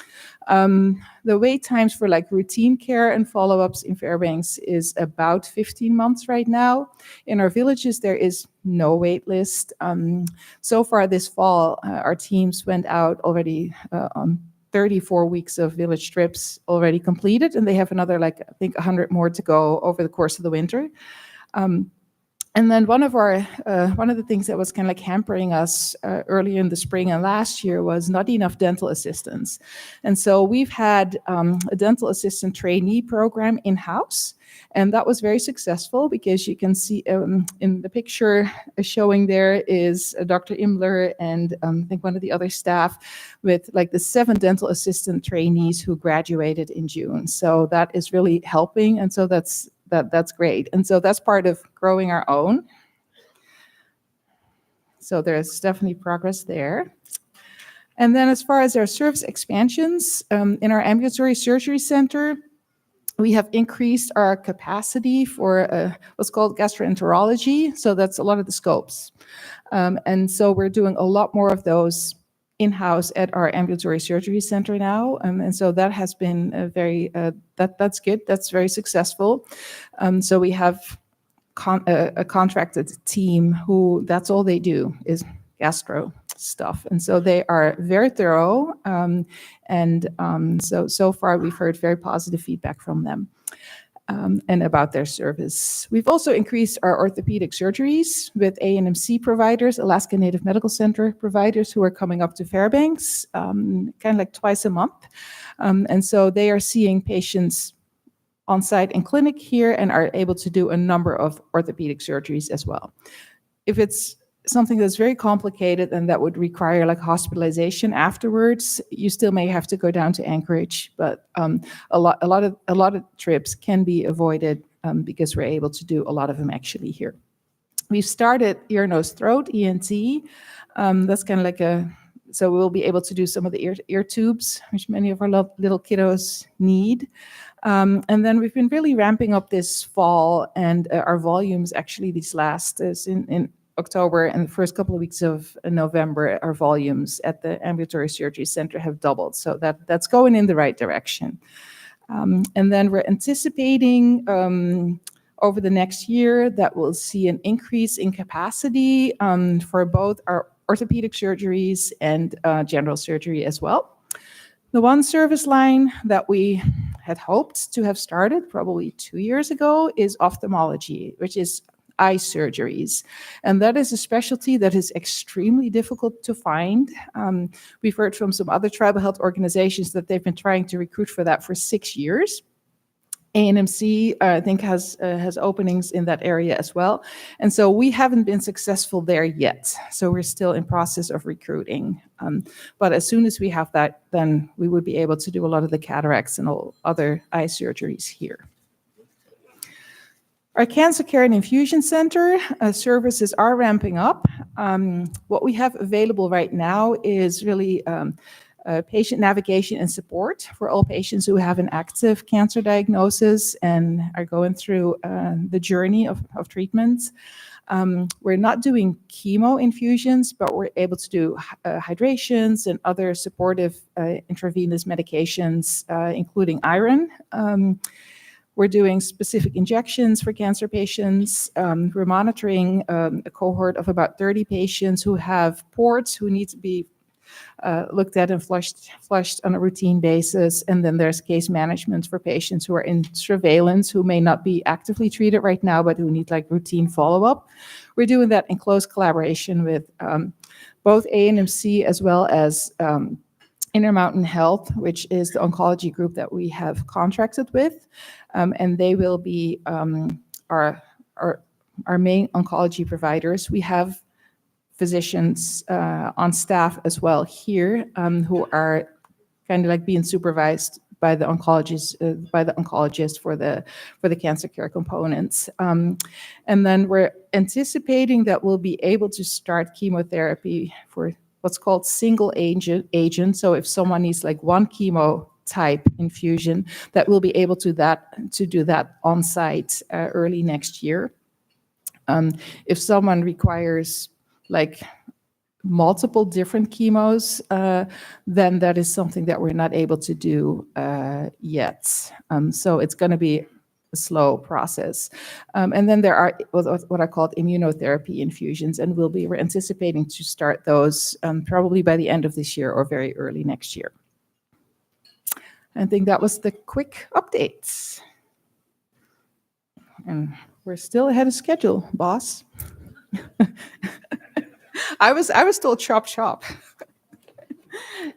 The wait times for like routine care and follow-ups in Fairbanks is about 15 months right now. In our villages, there is no wait list. So far this fall, our teams went out already on 34 weeks of village trips already completed, and they have another, like, I think 100 more to go over the course of the winter. And then one of the things that was kind of like hampering us earlier in the spring and last year was not enough dental assistants. And so we've had a dental assistant trainee program in-house, and that was very successful because you can see in the picture showing there is Dr. Imler and I think one of the other staff with like the 7 dental assistant trainees who graduated in June. So that is really helping, and so that's great. And so that's part of growing our own. So there's definitely progress there. And then as far as our service expansions, in our ambulatory surgery center, we have increased our capacity for what's called gastroenterology. So that's a lot of the scopes. And so we're doing a lot more of those in-house at our ambulatory surgery center now. And so that has been that's good. That's very successful. So we have a contracted team who that's all they do is gastro stuff. And so they are very thorough. So far we've heard very positive feedback from them. And about their service. We've also increased our orthopedic surgeries with ANMC providers, Alaska Native Medical Center providers who are coming up to Fairbanks, kind of like twice a month. And so they are seeing patients on site in clinic here and are able to do a number of orthopedic surgeries as well. If it's something that's very complicated and that would require like hospitalization afterwards, you still may have to go down to Anchorage, but a lot of trips can be avoided because we're able to do a lot of them actually here. We've started ear, nose, throat, ENT. That's kind of like so we'll be able to do some of the ear tubes, which many of our little kiddos need. And then we've been really ramping up this fall, and our volumes actually in October and the first couple of weeks of November, our volumes at the ambulatory surgery center have doubled. So that's going in the right direction. And then we're anticipating over the next year that we'll see an increase in capacity for both our orthopedic surgeries and general surgery as well. The one service line that we had hoped to have started probably 2 years ago is ophthalmology, which is eye surgeries. And that is a specialty that is extremely difficult to find. We've heard from some other tribal health organizations that they've been trying to recruit for that for 6 years. ANMC, I think, has openings in that area as well. And so we haven't been successful there yet. So we're still in process of recruiting. But as soon as we have that, then we would be able to do a lot of the cataracts and all other eye surgeries here. Our Cancer Care and Infusion Center services are ramping up. What we have available right now is really patient navigation and support for all patients who have an active cancer diagnosis and are going through the journey of treatment. We're not doing chemo infusions, but we're able to do hydrations and other supportive intravenous medications, including iron. We're doing specific injections for cancer patients. We're monitoring a cohort of about 30 patients who have ports who need to be looked at and flushed on a routine basis. And then there's case management for patients who are in surveillance, who may not be actively treated right now, but who need like routine follow-up. We're doing that in close collaboration with both ANMC as well as Intermountain Health, which is the oncology group that we have contracted with. And they will be our main oncology providers. We have physicians on staff as well here who are kind of like being supervised by the oncologist for the cancer care components. And then we're anticipating that we'll be able to start chemotherapy for what's called single agent. So if someone needs like one chemo type infusion, that we'll be able to do that on site early next year. If someone requires like multiple different chemos, then that is something that we're not able to do yet. So it's going to be a slow process. And then there are what are called immunotherapy infusions, and we're anticipating to start those probably by the end of this year or very early next year. I think that was the quick updates. And we're still ahead of schedule, boss. I was told chop.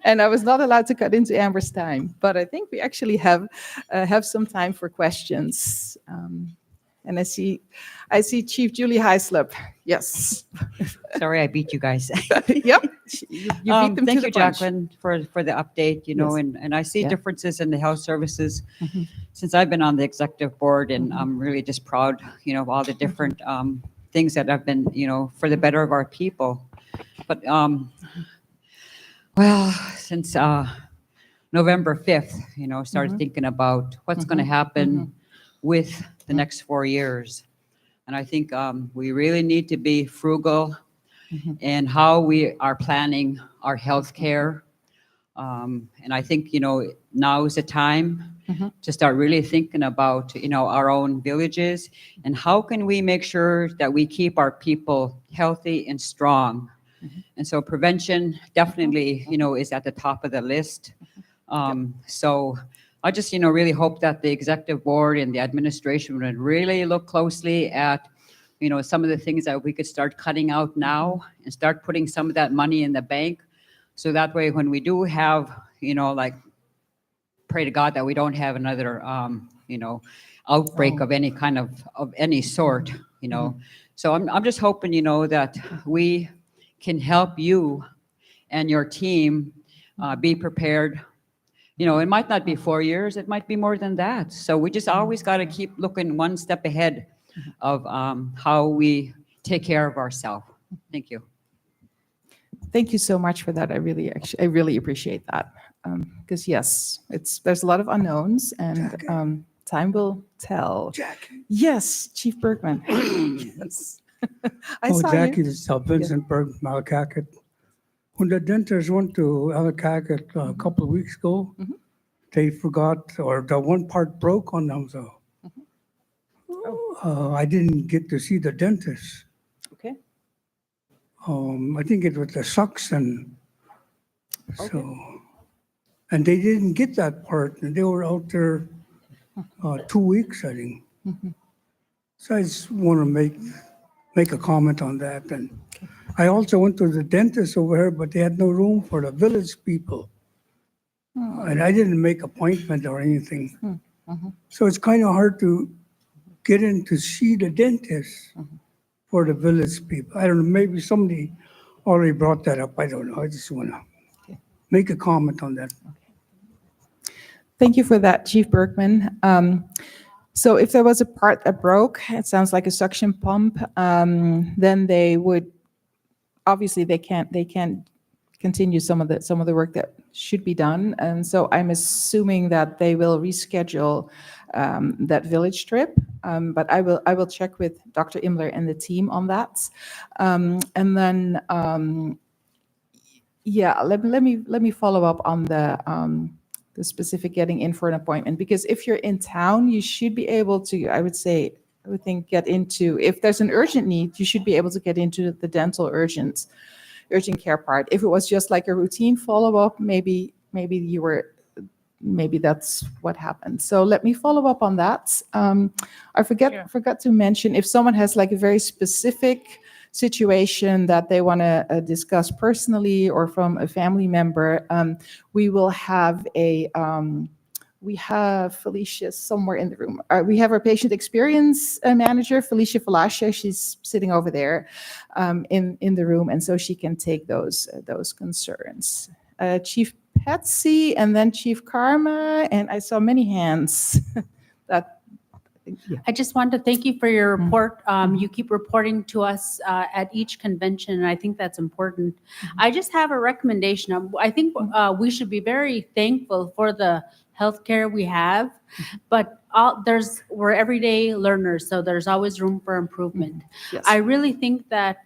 And I was not allowed to cut into Amber's time, but I think we actually have some time for questions. And I see Chief Julie Heislip. Yes. Sorry, I beat you guys. Yep. You beat them to Thank the you, punch. Jacqueline, for the update, Yes. and I see Yeah. differences in the health services since I've been on the executive board, and I'm really just proud, of all the different things that have been, for the better of our people. But, well, since November 5th, started thinking about what's going to happen with the next 4 years. And I think we really need to be frugal in how we are planning our health care. And I think, now is the time to start really thinking about, our own villages and how can we make sure that we keep our people healthy and strong. And so prevention definitely, is at the top of the list. So I just, really hope that the executive board and the administration would really look closely at, some of the things that we could start cutting out now and start putting some of that money in the bank. So that way, when we do have, pray to God that we don't have another, outbreak of any kind of any sort, So I'm just hoping, that we can help you and your team be prepared. It might not be 4 years, it might be more than that. So we just always got to keep looking one step ahead of how we take care of ourselves. Thank you. Thank you so much for that. I really appreciate that. Because yes, there's a lot of unknowns, and time will tell. Jackie. Yes, Chief Bergman. Yes. I saw Jackie, you. this is Vincent Berg, Malakaket. When the dentist went to Malakaket a couple of weeks ago, they forgot, or the one part broke on them, so I didn't get to see the dentist. Okay. I think it was the suction. So, and they didn't get that part, and they were out there 2 weeks, I think. So I just want to make a comment on that. And I also went to the dentist over here, but they had no room for the village people. And I didn't make appointment or anything. So it's kind of hard to get in to see the dentist for the village people. I don't know, maybe somebody already brought that up. I don't know. I just want to make a comment on that. Thank you for that, Chief Bergman. So if there was a part that broke, it sounds like a suction pump, then they would, obviously they can't continue some of the work that should be done. And so I'm assuming that they will reschedule that village trip. But I will check with Dr. Imler and the team on that. And then, yeah, let me follow up on the specific getting in for an appointment, because if you're in town, you should be able to, I would think, get into, if there's an urgent need, you should be able to get into the dental urgent care part. If it was just like a routine follow-up, maybe that's what happened. So let me follow up on that. I forgot to mention, if someone has like a very specific situation that they want to discuss personally or from a family member, we will have we have Felicia somewhere in the room. We have our patient experience manager, Felicia Falasha. She's sitting over there in the room, and so she can take those concerns. Chief Patsy, and then Chief Karma, and I saw many hands. I just wanted to thank you for your report. You keep reporting to us at each convention, and I think that's important. I just have a recommendation. I think we should be very thankful for the healthcare we have, but we're everyday learners, so there's always room for improvement. Yes. I really think that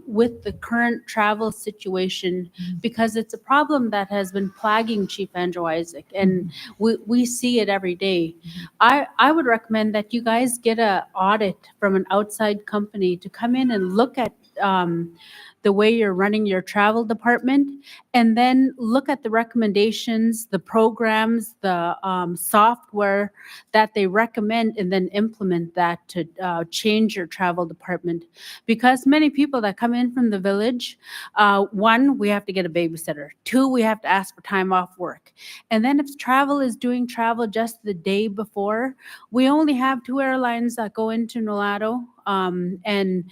with the current travel situation, because it's a problem that has been plaguing Chief Andrew Isaac, and we see it every day, I would recommend that you guys get an audit from an outside company to come in and look at the way you're running your travel department, and then look at the recommendations, the programs, the software that they recommend, and then implement that to change your travel department. Because many people that come in from the village, one, we have to get a babysitter. Two, we have to ask for time off work. And then if travel is doing travel just the day before, we only have 2 airlines that go into Nulato, and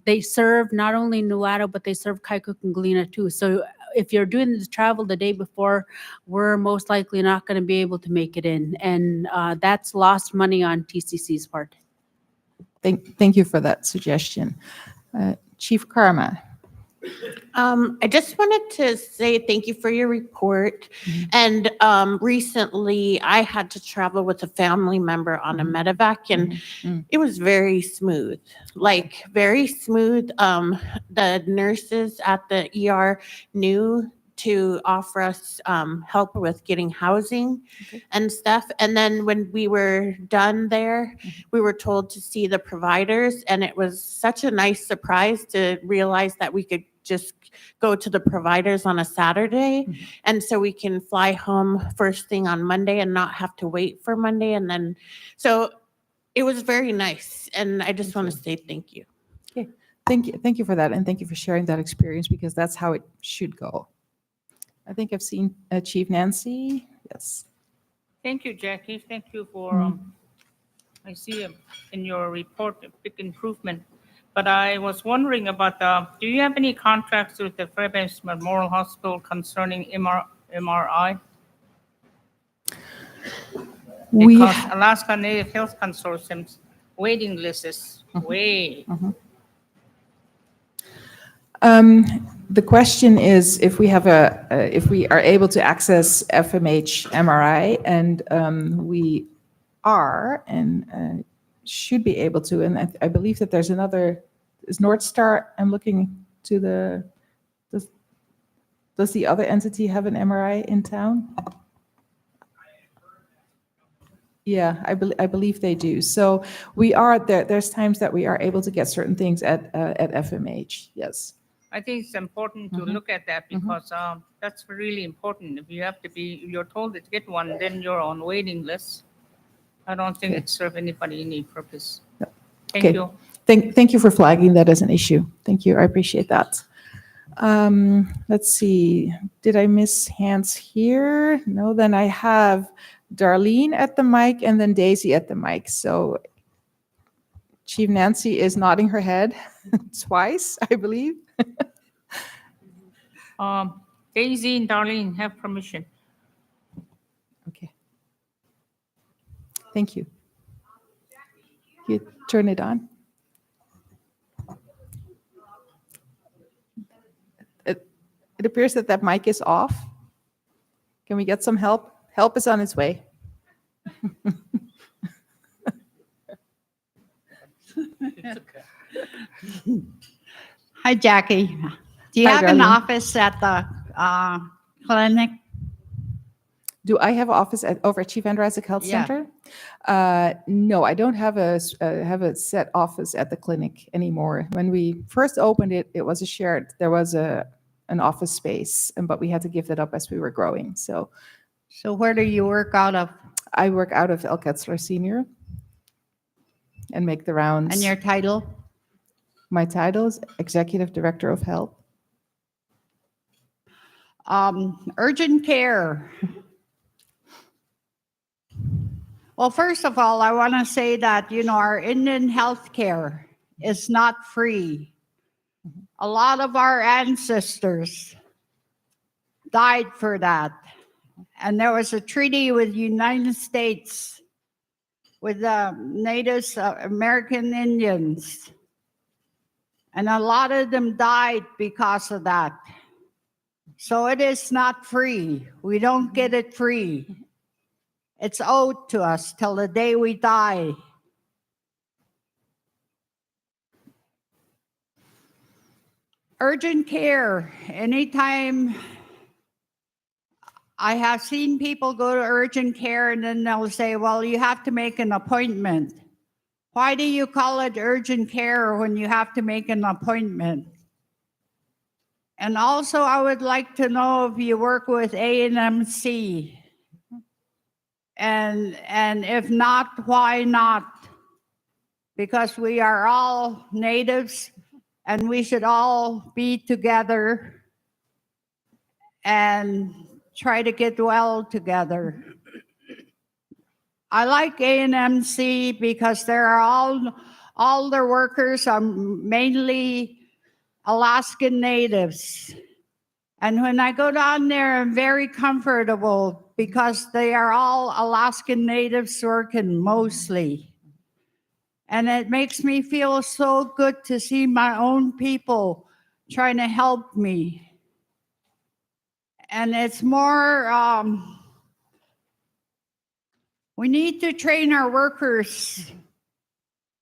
they serve not only Nulato, but they serve Kaikuk and Galena too. So if you're doing the travel the day before, we're most likely not going to be able to make it in. And that's lost money on TCC's part. Thank you for that suggestion. Chief Karma. I just wanted to say thank you for your report. And recently I had to travel with a family member on a medevac, and it was very smooth, like very smooth. The nurses at the ER knew to offer us help with getting housing and stuff. And then when we were done there, we were told to see the providers, and it was such a nice surprise to realize that we could just go to the providers on a Saturday. And so we can fly home first thing on Monday and not have to wait for Monday. And then, so it was very nice. And I just want to say thank you. Okay. Thank you for that. And thank you for sharing that experience, because that's how it should go. I think I've seen Chief Nancy. Yes. Thank you, Jackie. Thank you for, I see in your report a big improvement. But I was wondering about, do you have any contracts with the Fairbanks Memorial Hospital concerning MRI? Because Alaska Native Health Consortium's waiting list is way. The question is if we have if we are able to access FMH MRI, and we are, and should be able to. And I believe that there's another, is North Star, I'm looking to the, does the other entity have an MRI in town? Yeah, I believe they do. So we are there. There's times that we are able to get certain things at FMH. Yes. I think it's important to look at that, because that's really important. If you have to be, you're told to get one, then you're on waiting list. I don't think it serves anybody any purpose. Thank you. Thank you for flagging that as an issue. Thank you. I appreciate that. Let's see. Did I miss hands here? No, then I have Darlene at the mic and then Daisy at the mic. So Chief Nancy is nodding her head twice, I believe. Daisy and Darlene have permission. Okay. Thank you. You turn it on. It appears that that mic is off. Can we get some help? Help is on its way. Hi, Jackie. Do you Hi, have an darling. office at the clinic? Do I have an office over at Chief Andrew Isaac Health Yeah. Center? No, I don't have a set office at the clinic anymore. When we first opened it, it was a shared. There was an office space, but we had to give that up as we were growing. So where do you work out of? I work out of El Ketzler Senior and make the rounds. And your title? My title is Executive Director of Health. Urgent care. Well, first of all, I want to say that, our Indian health care is not free. A lot of our ancestors died for that. And there was a treaty with the United States with the natives, American Indians. And a lot of them died because of that. So it is not free. We don't get it free. It's owed to us till the day we die. Urgent care. Anytime I have seen people go to urgent care and then they'll say, well, you have to make an appointment. Why do you call it urgent care when you have to make an appointment? And also, I would like to know if you work with A&MC. And if not, why not? Because we are all natives and we should all be together and try to get well together. I like A&MC because they're all their workers are mainly Alaskan natives. And when I go down there, I'm very comfortable because they are all Alaskan natives working mostly. And it makes me feel so good to see my own people trying to help me. And it's more, we need to train our workers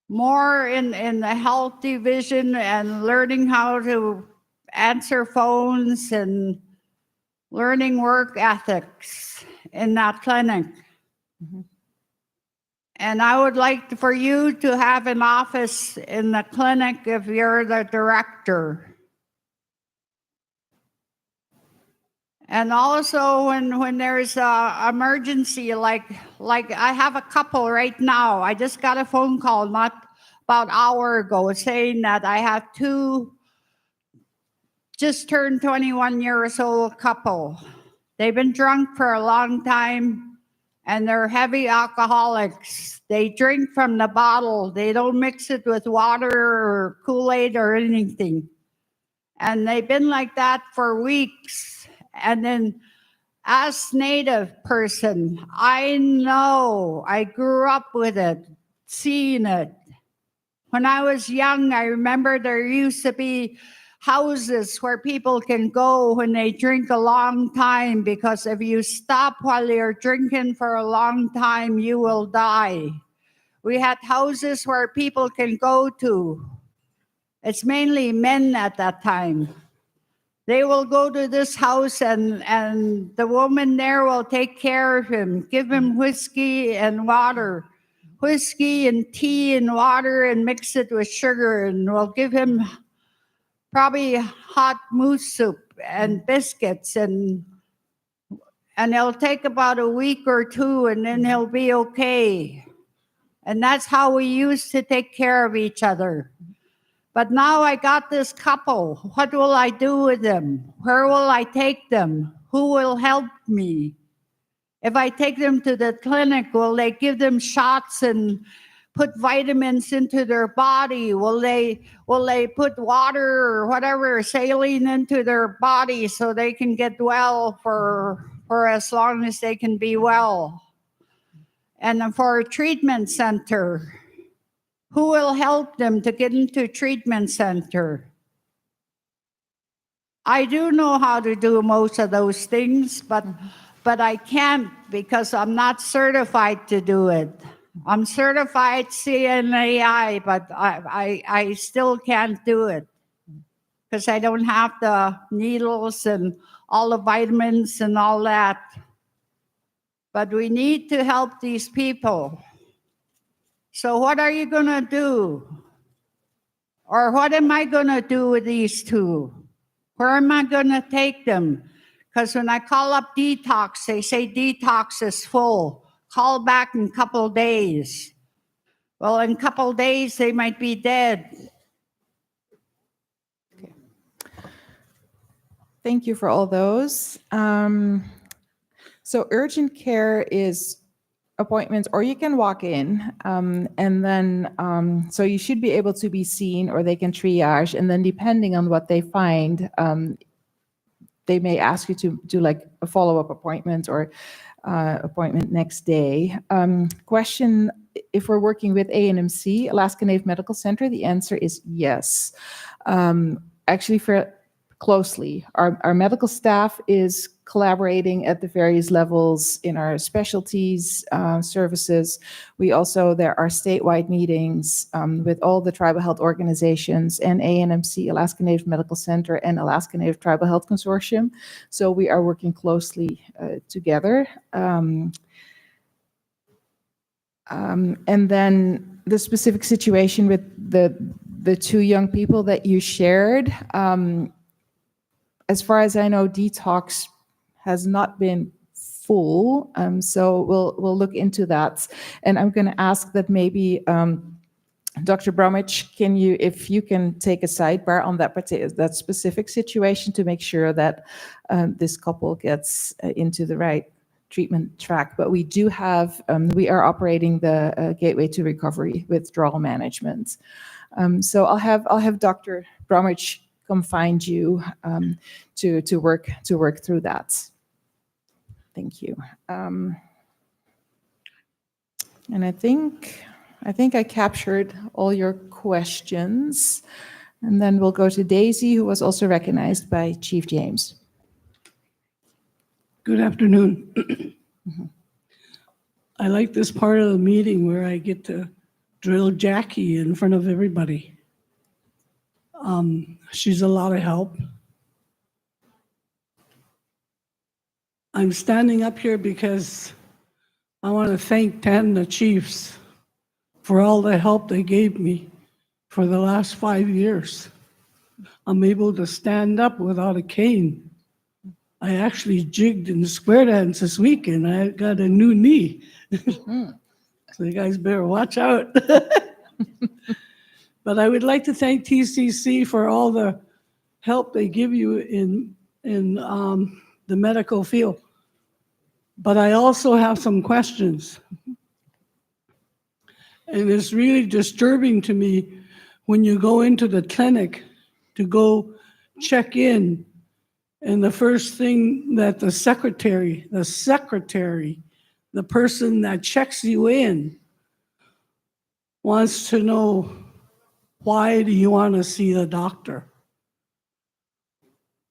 more in the health division and learning how to answer phones and learning work ethics in that clinic. Mm-hmm. And I would like for you to have an office in the clinic if you're the director. And also when there's an emergency, like I have a couple right now. I just got a phone call not about an hour ago saying that I have two just turned 21 years old couple. They've been drunk for a long time and they're heavy alcoholics. They drink from the bottle. They don't mix it with water or Kool-Aid or anything. And they've been like that for weeks. And then as Native person, I know, I grew up with it, seeing it. When I was young, I remember there used to be houses where people can go when they drink a long time, because if you stop while you're drinking for a long time, you will die. We had houses where people can go to. It's mainly men at that time. They will go to this house and the woman there will take care of him, give him whiskey and water, whiskey and tea and water and mix it with sugar, and will give him probably hot moose soup and biscuits, and it'll take about a week or two and then he'll be okay. And that's how we used to take care of each other. But now I got this couple. What will I do with them? Where will I take them? Who will help me? If I take them to the clinic, will they give them shots and put vitamins into their body? Will they put water or whatever, saline into their body so they can get well for as long as they can be well? And for a treatment center, Who will help them to get into a treatment center? I do know how to do most of those things, but I can't because I'm not certified to do it. I'm certified CNAI, but I still can't do it because I don't have the needles and all the vitamins and all that. But we need to help these people. So what are you going to do? Or what am I going to do with these two? Where am I going to take them? Because when I call up detox, they say detox is full. Call back in a couple days. Well, in a couple days, they might be dead. Thank you for all those. So urgent care is appointments, or you can walk in, and then, so you should be able to be seen, or they can triage, and then depending on what they find, they may ask you to do like a follow-up appointment or appointment next day. Question, if we're working with ANMC, Alaska Native Medical Center, the answer is yes. Actually, for closely. Our medical staff is collaborating at the various levels in our specialties services. We also, there are statewide meetings with all the tribal health organizations and ANMC, Alaska Native Medical Center, and Alaska Native Tribal Health Consortium. So we are working closely together. And then the specific situation with the two young people that you shared, as far as I know, detox has not been full, so we'll look into that. And I'm going to ask that maybe Dr. Bromwich, if you can take a sidebar on that specific situation to make sure that this couple gets into the right treatment track. But we do have, we are operating the Gateway to Recovery withdrawal management. So I'll have Dr. Bromwich come find you to work through that. Thank you. And I think I captured all your questions. And then we'll go to Daisy, who was also recognized by Chief James. Good afternoon. I like this part of the meeting where I get to drill Jackie in front of everybody. She's a lot of help. I'm standing up here because I want to thank Tanana Chiefs for all the help they gave me for the last 5 years. I'm able to stand up without a cane. I actually jigged in the square dance this weekend. I got a new knee. So you guys better watch out. But I would like to thank TCC for all the help they give you in the medical field. But I also have some questions. And it's really disturbing to me when you go into the clinic to go check in, and the first thing that the secretary, the person that checks you in, wants to know, why do you want to see the doctor?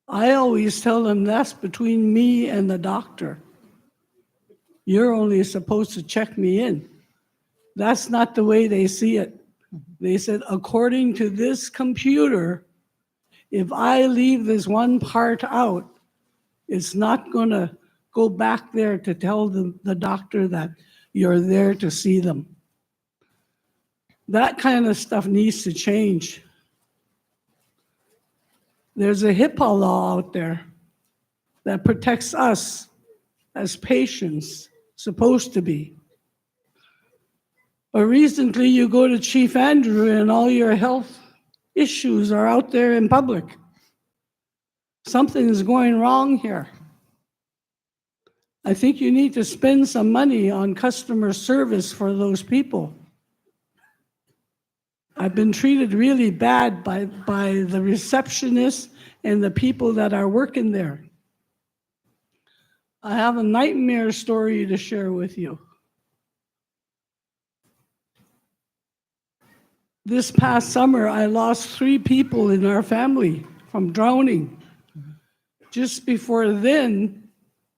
I always tell them that's between me and the doctor. You're only supposed to check me in. That's not the way they see it. They said, according to this computer, if I leave this one part out, it's not going to go back there to tell the doctor that you're there to see them. That kind of stuff needs to change. There's a HIPAA law out there that protects us as patients, supposed to be. But recently you go to Chief Andrew and all your health issues are out there in public. Something is going wrong here. I think you need to spend some money on customer service for those people. I've been treated really bad by the receptionists and the people that are working there. I have a nightmare story to share with you. This past summer, I lost 3 people in our family from drowning. Just before then,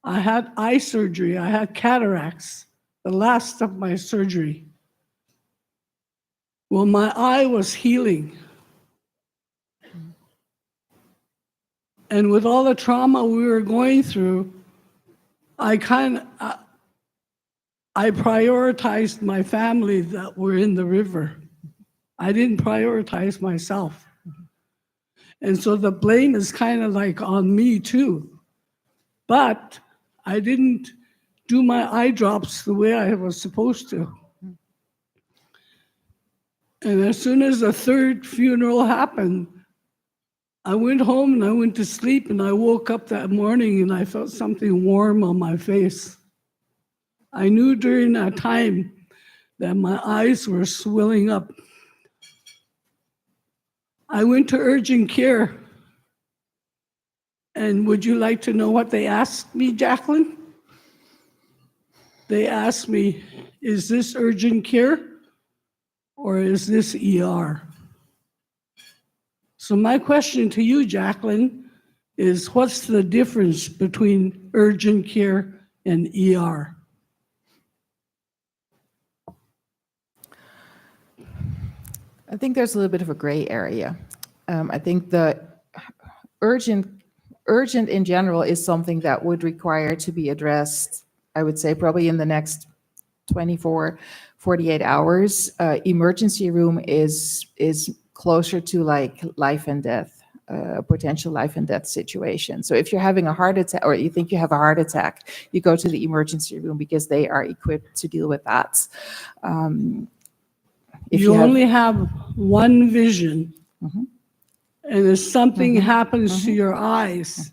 I had eye surgery. I had cataracts, the last of my surgery. Well, my eye was healing. And with all the trauma we were going through, I prioritized my family that were in the river. I didn't prioritize myself. And so the blame is kind of like on me too. But I didn't do my eye drops the way I was supposed to. And as soon as the 3rd funeral happened, I went home and I went to sleep, and I woke up that morning and I felt something warm on my face. I knew during that time that my eyes were swelling up. I went to urgent care. And would you like to know what they asked me, Jacqueline? They asked me, is this urgent care or is this ER? So my question to you, Jacqueline, is what's the difference between urgent care and ER? I think there's a little bit of a gray area. I think the urgent in general is something that would require to be addressed, I would say probably in the next 24, 48 hours. Emergency room is closer to like life and death, potential life and death situation. So if you're having a heart attack or you think you have a heart attack, you go to the emergency room because they are equipped to deal with that. If you only have one vision, and if something happens to your eyes,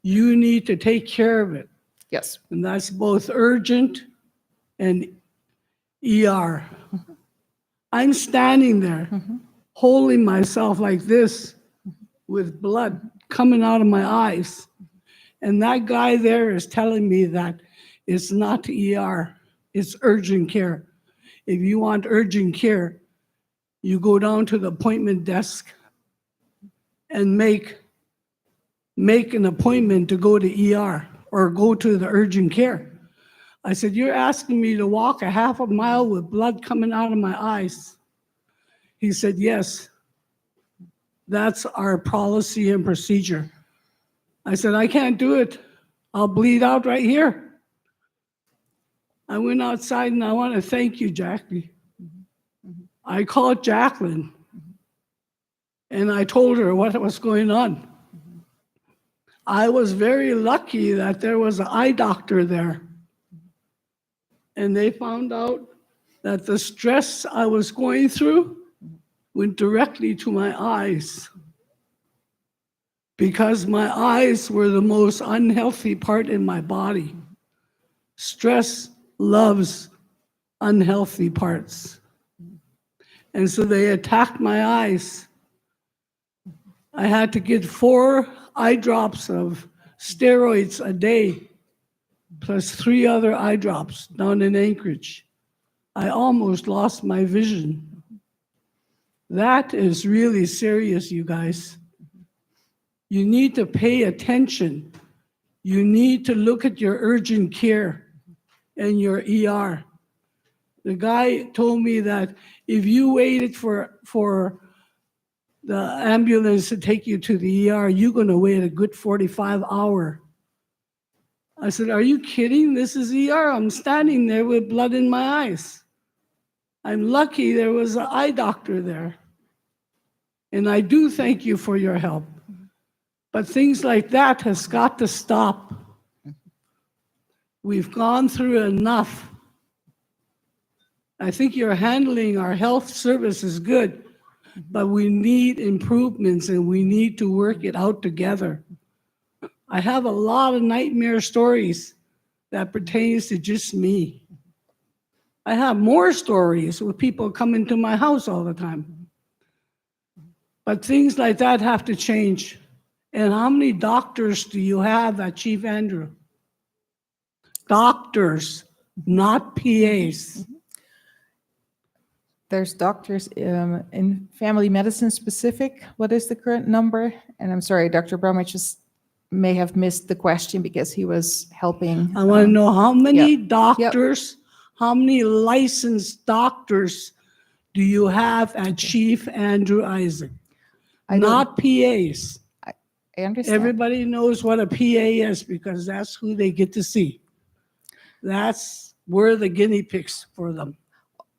you need to take care of it. Yes. And that's both urgent and ER. I'm standing there holding myself like this with blood coming out of my eyes. And that guy there is telling me that it's not ER, it's urgent care. If you want urgent care, you go down to the appointment desk and make an appointment to go to ER or go to the urgent care. I said, you're asking me to walk a half a mile with blood coming out of my eyes. He said, yes, that's our policy and procedure. I said, I can't do it. I'll bleed out right here. I went outside and I want to thank you, Jackie. I called Jacqueline and I told her what was going on. I was very lucky that there was an eye doctor there. And they found out that the stress I was going through went directly to my eyes, because my eyes were the most unhealthy part in my body. Stress loves unhealthy parts. And so they attacked my eyes. I had to get 4 eye drops of steroids a day, plus 3 other eye drops down in Anchorage. I almost lost my vision. That is really serious, you guys. You need to pay attention. You need to look at your urgent care and your ER. The guy told me that if you waited for the ambulance to take you to the ER, you're going to wait a good 45 hours. I said, are you kidding? This is ER. I'm standing there with blood in my eyes. I'm lucky there was an eye doctor there. And I do thank you for your help. But things like that has got to stop. We've gone through enough. I think you're handling our health services good, but we need improvements and we need to work it out together. I have a lot of nightmare stories that pertains to just me. I have more stories with people coming to my house all the time. But things like that have to change. And how many doctors do you have at Chief Andrew? Doctors, not PAs. There's doctors in family medicine specific. What is the current number? And I'm sorry, Dr. Bromwich just may have missed the question because he was helping. I want to know how many Yep. doctors, how many licensed doctors do you have at Chief Andrew Isaac? I don't- Not PAs. I understand. Everybody knows what a PA is because that's who they get to see. We're the guinea pigs for them.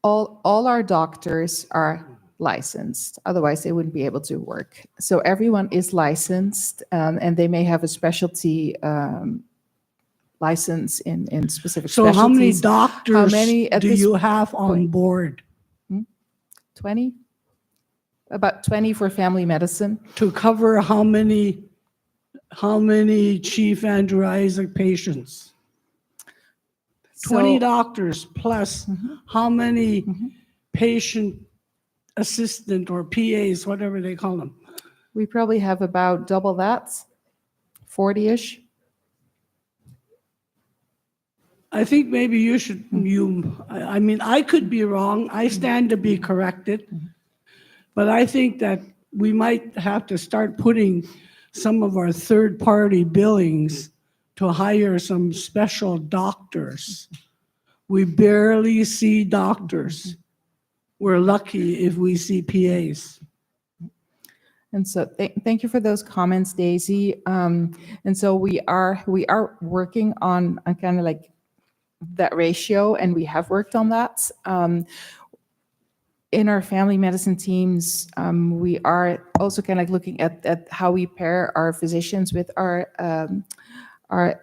All our doctors are licensed, otherwise they wouldn't be able to work. So everyone is licensed, and they may have a specialty license in specific So how many specialties. doctors at do this you have on point? board 20? About 20 for family medicine. to cover how many Chief Andrew Isaac patients? 20 So- doctors plus how many patient assistant or PAs, whatever they call them? We probably have about double that, 40-ish. I think maybe you should, I mean, I could be wrong. I stand to be corrected. But I think that we might have to start putting some of our third-party billings to hire some special doctors. We barely see doctors. We're lucky if we see PAs. And so thank you for those comments, Daisy. And so we are working on kind of like that ratio, and we have worked on that. In our family medicine teams, we are also kind of like looking at how we pair our physicians with our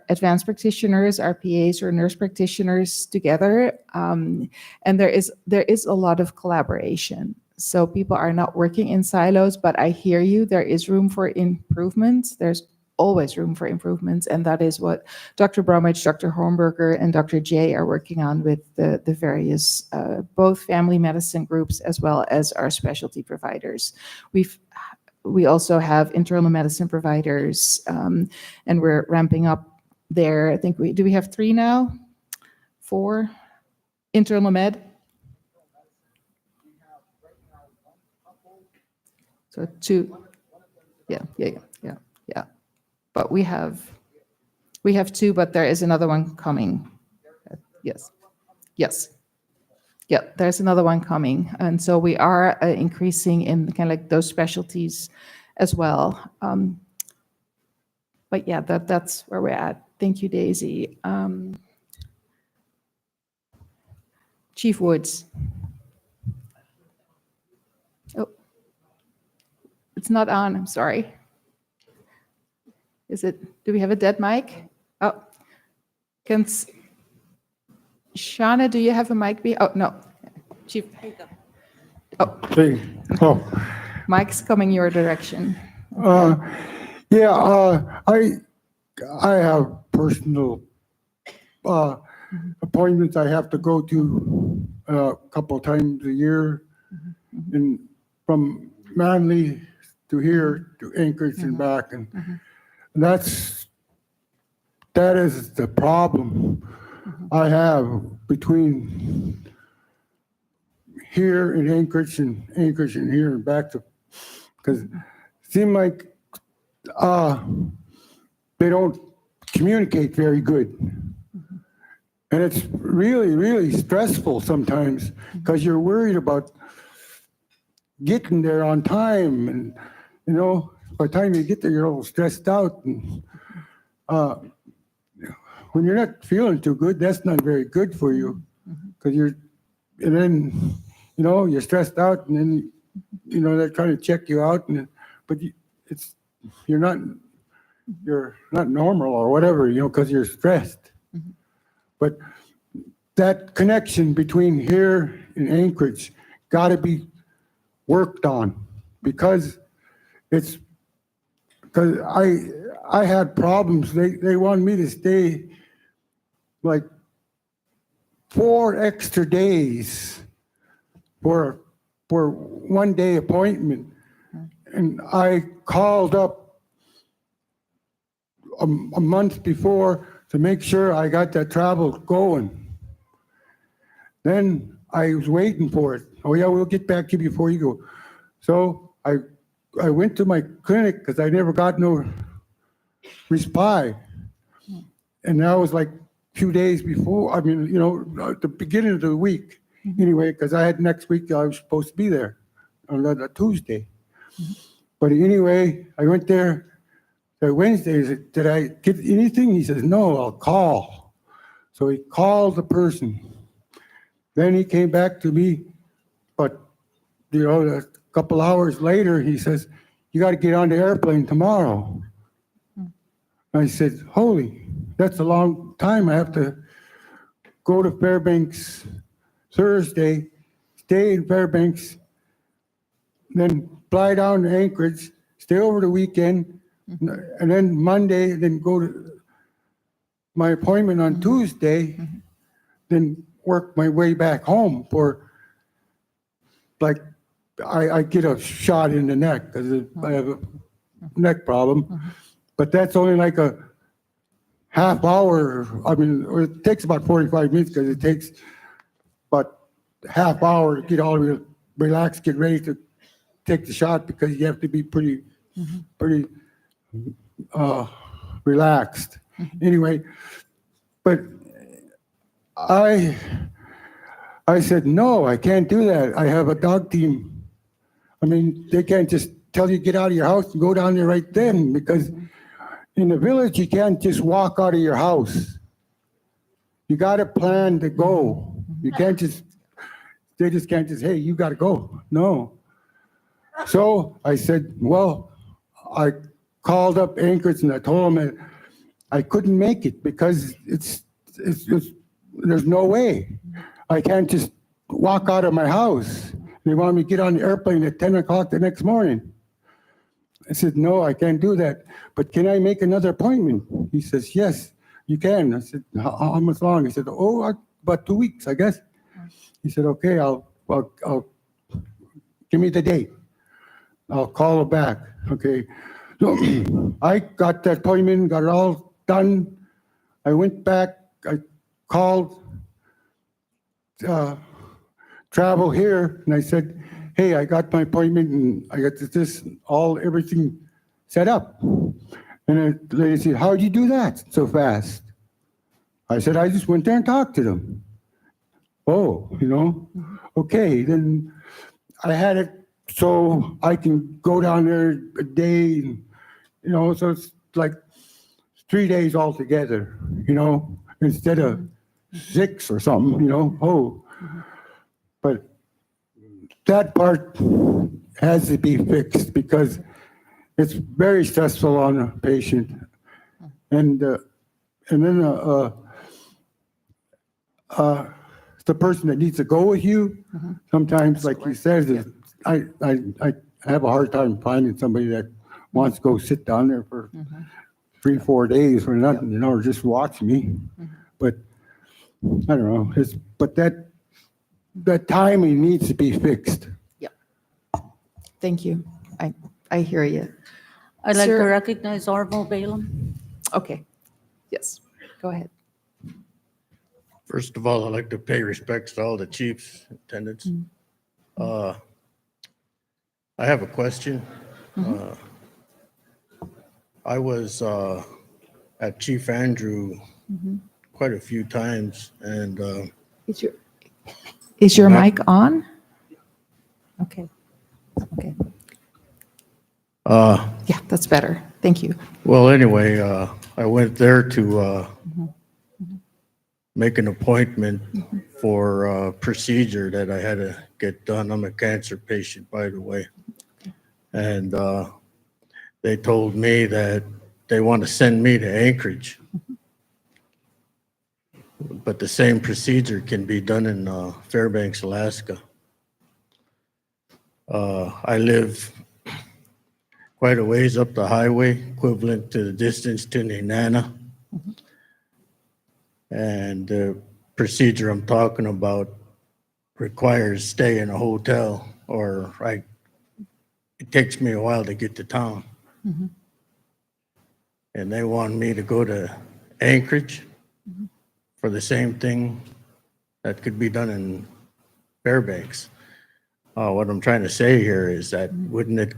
advanced practitioners, our PAs or nurse practitioners together. And there is a lot of collaboration. So people are not working in silos, but I hear you, there is room for improvements. There's always room for improvements. And that is what Dr. Bromwich, Dr. Hornberger, and Dr. Jay are working on with the various, both family medicine groups as well as our specialty providers. We also have internal medicine providers, and we're ramping up there. I think do we have 3 now? 4? Internal med? So 2. Yeah. But we have 2, but there is another one coming. Yes. Yeah, there's another one coming. And so we are increasing in kind of like those specialties as well. But yeah, that's where we're at. Thank you, Daisy. Chief Woods. Oh, it's not on, I'm sorry. Do we have a dead mic? Oh, Shauna, do you have a mic? Oh, no. Chief. Oh. Hey. Oh. Mike's coming your direction. I have personal appointments I have to go to a couple times a year, and from Manly to here to Anchorage and back, and that is the problem I have between here and Anchorage and here and back to, because it seems like they don't communicate very good. And it's really, really stressful sometimes because you're worried about getting there on time. And, by the time you get there, you're all stressed out. And when you're not feeling too good, that's not very good for you because you're stressed out, and then, they're trying to check you out. But you're not normal or whatever, because you're stressed. But that connection between here and Anchorage got to be worked on because I had problems. They wanted me to stay like 4 extra days for 1 day appointment. And I called up a month before to make sure I got that travel going. Then I was waiting for it. Oh yeah, we'll get back to you before you go. So I went to my clinic because I never got no reply. And that was like a few days before, I mean, at the beginning of the week. Anyway, because I had next week, I was supposed to be there on a Tuesday. But anyway, I went there Wednesday. I said, did I get anything? He says, no, I'll call. So he called the person. Then he came back to me, but a couple hours later, he says, you got to get on the airplane tomorrow. I said, holy, that's a long time. I have to go to Fairbanks Thursday, stay in Fairbanks, then fly down to Anchorage, stay over the weekend, and then Monday, then go to my appointment on Tuesday, then work my way back home for, like, I get a shot in the neck because I have a neck problem, but that's only like a half hour. I mean, or it takes about 45 minutes because it takes about half hour to get all the way relaxed, get ready to take the shot because you have to be pretty relaxed. Anyway, but I said, no, I can't do that. I have a dog team. I mean, they can't just tell you get out of your house and go down there right then, because in the village, you can't just walk out of your house. You got to plan to go. You can't just, they just can't just, hey, you got to go. No. So I said, well, I called up Anchorage and I told them that I couldn't make it because it's just, there's no way. I can't just walk out of my house. They want me to get on the airplane at 10 o'clock the next morning. I said, no, I can't do that. But can I make another appointment? He says, yes, you can. I said, how much long? He said, about 2 weeks, I guess. He said, okay, I'll give me the date. I'll call her back. Okay. So I got that appointment, got it all done. I went back, I called travel here, and I said, hey, I got my appointment and I got everything set up. And the lady said, how'd you do that so fast? I said, I just went there and talked to them. Oh, okay, then I had it so I can go down there a day, so it's like 3 days altogether, instead of 6 or something, But that part has to be fixed because it's very stressful on a patient. And then the person that needs to go with you, sometimes, like you said, I have a hard time finding somebody that wants to go sit down there for 3-4 days for nothing, or just watch me. But I don't know. But that timing needs to be fixed. Thank you. I hear you. I'd like to Sir- recognize Orville Balaam. Okay. Yes, go ahead. First of all, I'd like to pay respects to all the chiefs, attendants. I have a question. I was at Chief Andrew quite a few times, and Is your mic on? Okay. Yeah, that's better. Thank you. well, anyway, I went there to make an appointment for a procedure that I had to get done. I'm a cancer patient, by the way. And they told me that they want to send me to Anchorage. But the same procedure can be done in Fairbanks, Alaska. I live quite a ways up the highway, equivalent to the distance to Tanana. And the procedure I'm talking about requires stay in a hotel, or it takes me a while to get to town. And they want me to go to Anchorage for the same thing that could be done in Fairbanks. What I'm trying to say here is that wouldn't it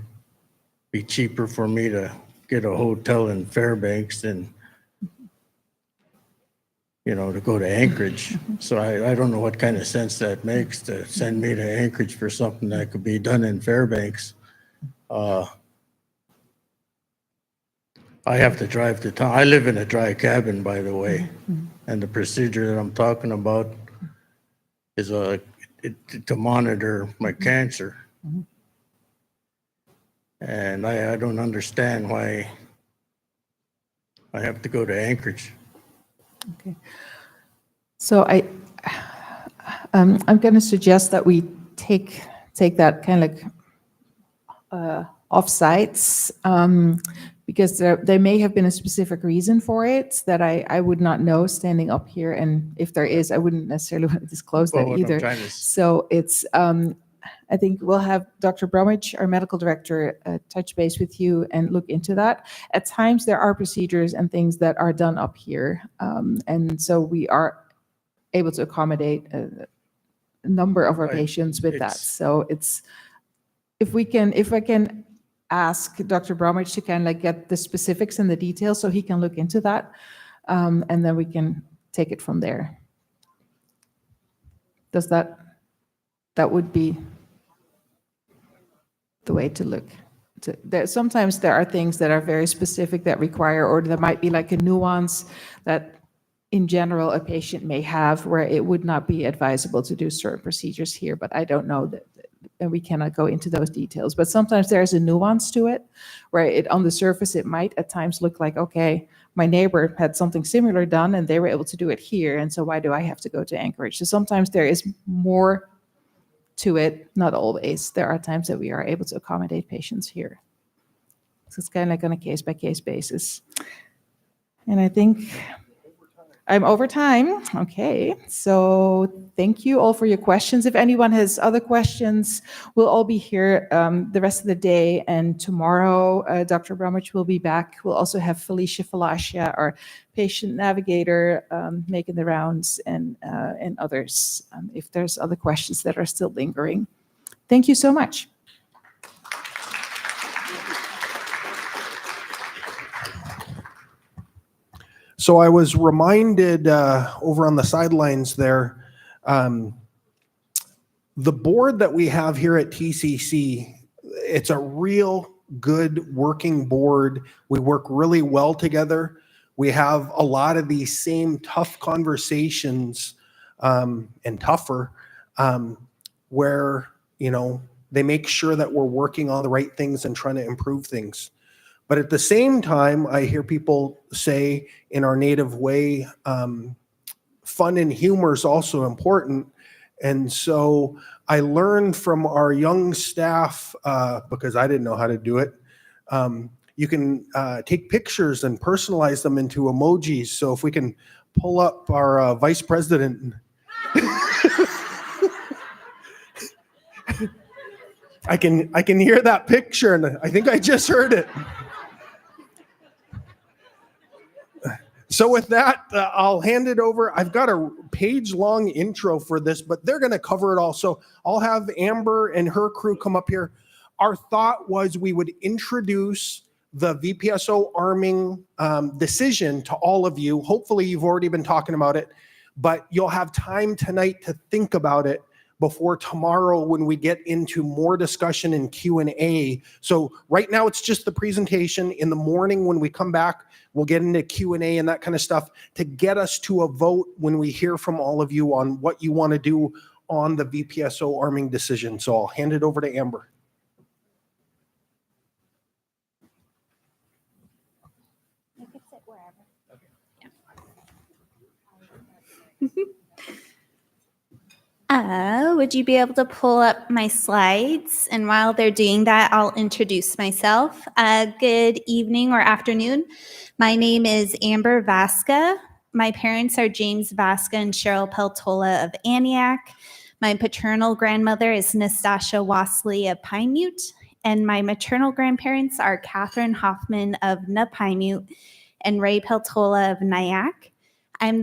be cheaper for me to get a hotel in Fairbanks than, to go to Anchorage? So I don't know what kind of sense that makes to send me to Anchorage for something that could be done in Fairbanks. I have to drive to town. I live in a dry cabin, by the way, and the procedure that I'm talking about is to monitor my cancer. And I don't understand why I have to go to Anchorage. Okay. So I'm going to suggest that we take that kind of off-sites, because there may have been a specific reason for it that I would not know standing up here. And if there is, I wouldn't necessarily want to disclose Well, that what I'm either. trying to So it's, I think we'll have Dr. Bromwich, our medical director, touch base with you and look into that. At times, there are procedures and things that are done up here. And so we are able to accommodate a number of our patients with that. So it's, if I can ask Dr. Bromwich to kind of get the specifics and the details so he can look into that, and then we can take it from there. Does that would be the way to look. Sometimes there are things that are very specific that require, or there might be like a nuance that in general a patient may have where it would not be advisable to do certain procedures here, but I don't know that, and we cannot go into those details. But sometimes there is a nuance to it where it on the surface it might at times look like, okay, my neighbor had something similar done and they were able to do it here, and so why do I have to go to Anchorage? So sometimes there is more to it, not always. There are times that we are able to accommodate patients here. So it's kind of like on a case-by-case basis. And I think I'm over time. Okay, so thank you all for your questions. If anyone has other questions, we'll all be here the rest of the day. And tomorrow, Dr. Bromwich will be back. We'll also have Felicia Falascia, our patient navigator, making the rounds, and others, if there's other questions that are still lingering. Thank you so much. So I was reminded over on the sidelines there, the board that we have here at TCC, it's a real good working board. We work really well together. We have a lot of these same tough conversations, and tougher, where, they make sure that we're working on the right things and trying to improve things. But at the same time, I hear people say in our native way, fun and humor is also important. And so I learned from our young staff, because I didn't know how to do it, you can take pictures and personalize them into emojis. So if we can pull up our vice president. I can hear that picture, and I think I just heard it. So with that, I'll hand it over. I've got a page-long intro for this, but they're going to cover it all. So I'll have Amber and her crew come up here. Our thought was we would introduce the VPSO arming decision to all of you. Hopefully you've already been talking about it, but you'll have time tonight to think about it before tomorrow when we get into more discussion and Q&A. So right now it's just the presentation. In the morning when we come back, we'll get into Q&A and that kind of stuff to get us to a vote when we hear from all of you on what you want to do on the VPSO arming decision. So I'll hand it over to Amber. You can sit wherever. Would you be able to pull up my slides? And while they're doing that, I'll introduce myself. Good evening or afternoon. My name is Amber Vasca. My parents are James Vasca and Cheryl Peltola of Antioch. My paternal grandmother is Nastasia Wasley of Pine Mute. And my maternal grandparents are Catherine Hoffman of Napinemute and Ray Peltola of Nyack. I'm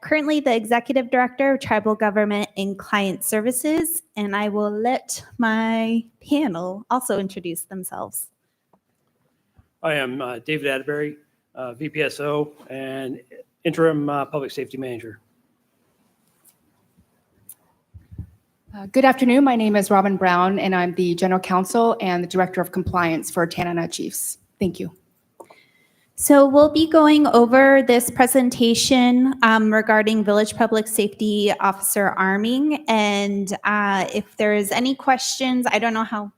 currently the Executive Director of Tribal Government and Client Services, and I will let my panel also introduce themselves. I am David Atterbury, VPSO and Interim Public Safety Manager. Good afternoon. My name is Robin Brown, and I'm the General Counsel and the Director of Compliance for Tanana Chiefs. Thank you. So we'll be going over this presentation regarding Village Public Safety Officer arming. And if there's any questions, I don't know how,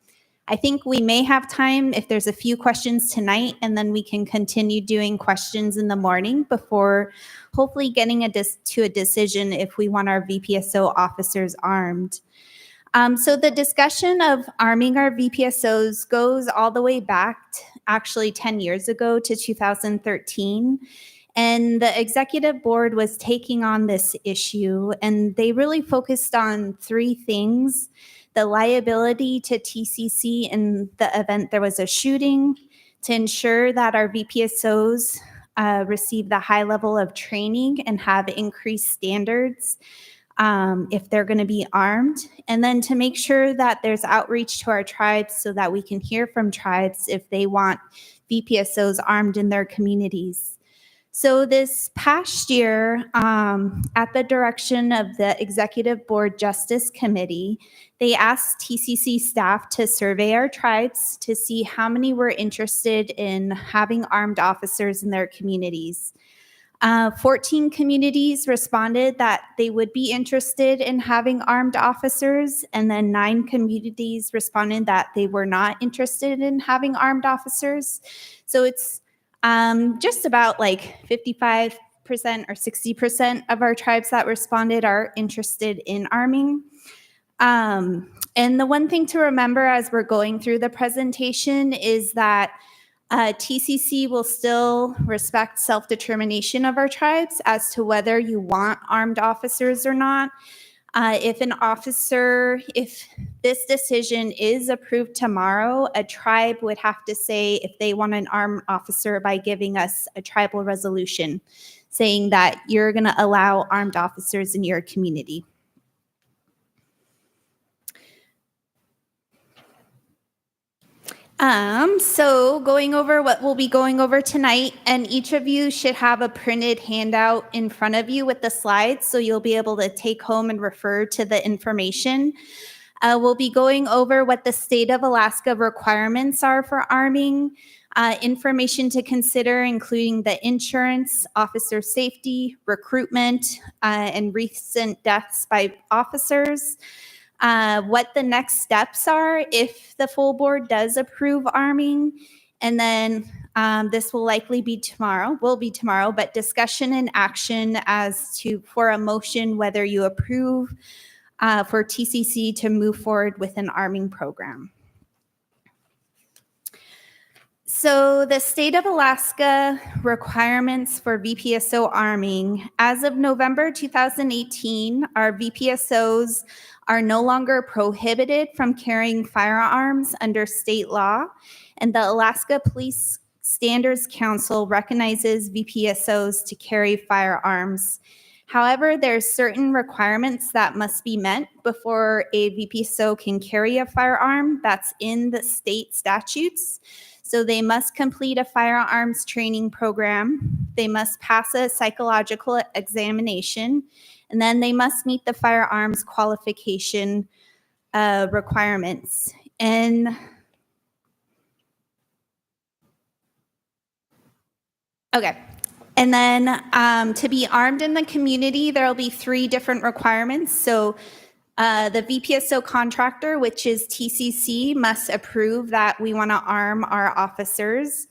I think we may have time if there's a few questions tonight, and then we can continue doing questions in the morning before hopefully getting to a decision if we want our VPSO officers armed. So the discussion of arming our VPSOs goes all the way back actually 10 years ago to 2013. And the executive board was taking on this issue, and they really focused on three things: the liability to TCC in the event there was a shooting, to ensure that our VPSOs receive the high level of training and have increased standards if they're going to be armed, and then to make sure that there's outreach to our tribes so that we can hear from tribes if they want VPSOs armed in their communities. So this past year, at the direction of the Executive Board Justice Committee, they asked TCC staff to survey our tribes to see how many were interested in having armed officers in their communities. 14 communities responded that they would be interested in having armed officers, and then 9 communities responded that they were not interested in having armed officers. So it's just about like 55% or 60% of our tribes that responded are interested in arming. And the one thing to remember as we're going through the presentation is that TCC will still respect self-determination of our tribes as to whether you want armed officers or not. If this decision is approved tomorrow, a tribe would have to say if they want an armed officer by giving us a tribal resolution saying that you're going to allow armed officers in your community. So going over what we'll be going over tonight, and each of you should have a printed handout in front of you with the slides, so you'll be able to take home and refer to the information. We'll be going over what the state of Alaska requirements are for arming, information to consider, including the insurance, officer safety, recruitment, and recent deaths by officers. What the next steps are if the full board does approve arming. And then this will likely be tomorrow, but discussion and action as to for a motion whether you approve for TCC to move forward with an arming program. So the state of Alaska requirements for VPSO arming. As of November 2018, our VPSOs are no longer prohibited from carrying firearms under state law, and the Alaska Police Standards Council recognizes VPSOs to carry firearms. However, there are certain requirements that must be met before a VPSO can carry a firearm. That's in the state statutes. So they must complete a firearms training program. They must pass a psychological examination, and then they must meet the firearms qualification requirements. And then to be armed in the community, there will be 3 different requirements. So the VPSO contractor, which is TCC, must approve that we want to arm our officers.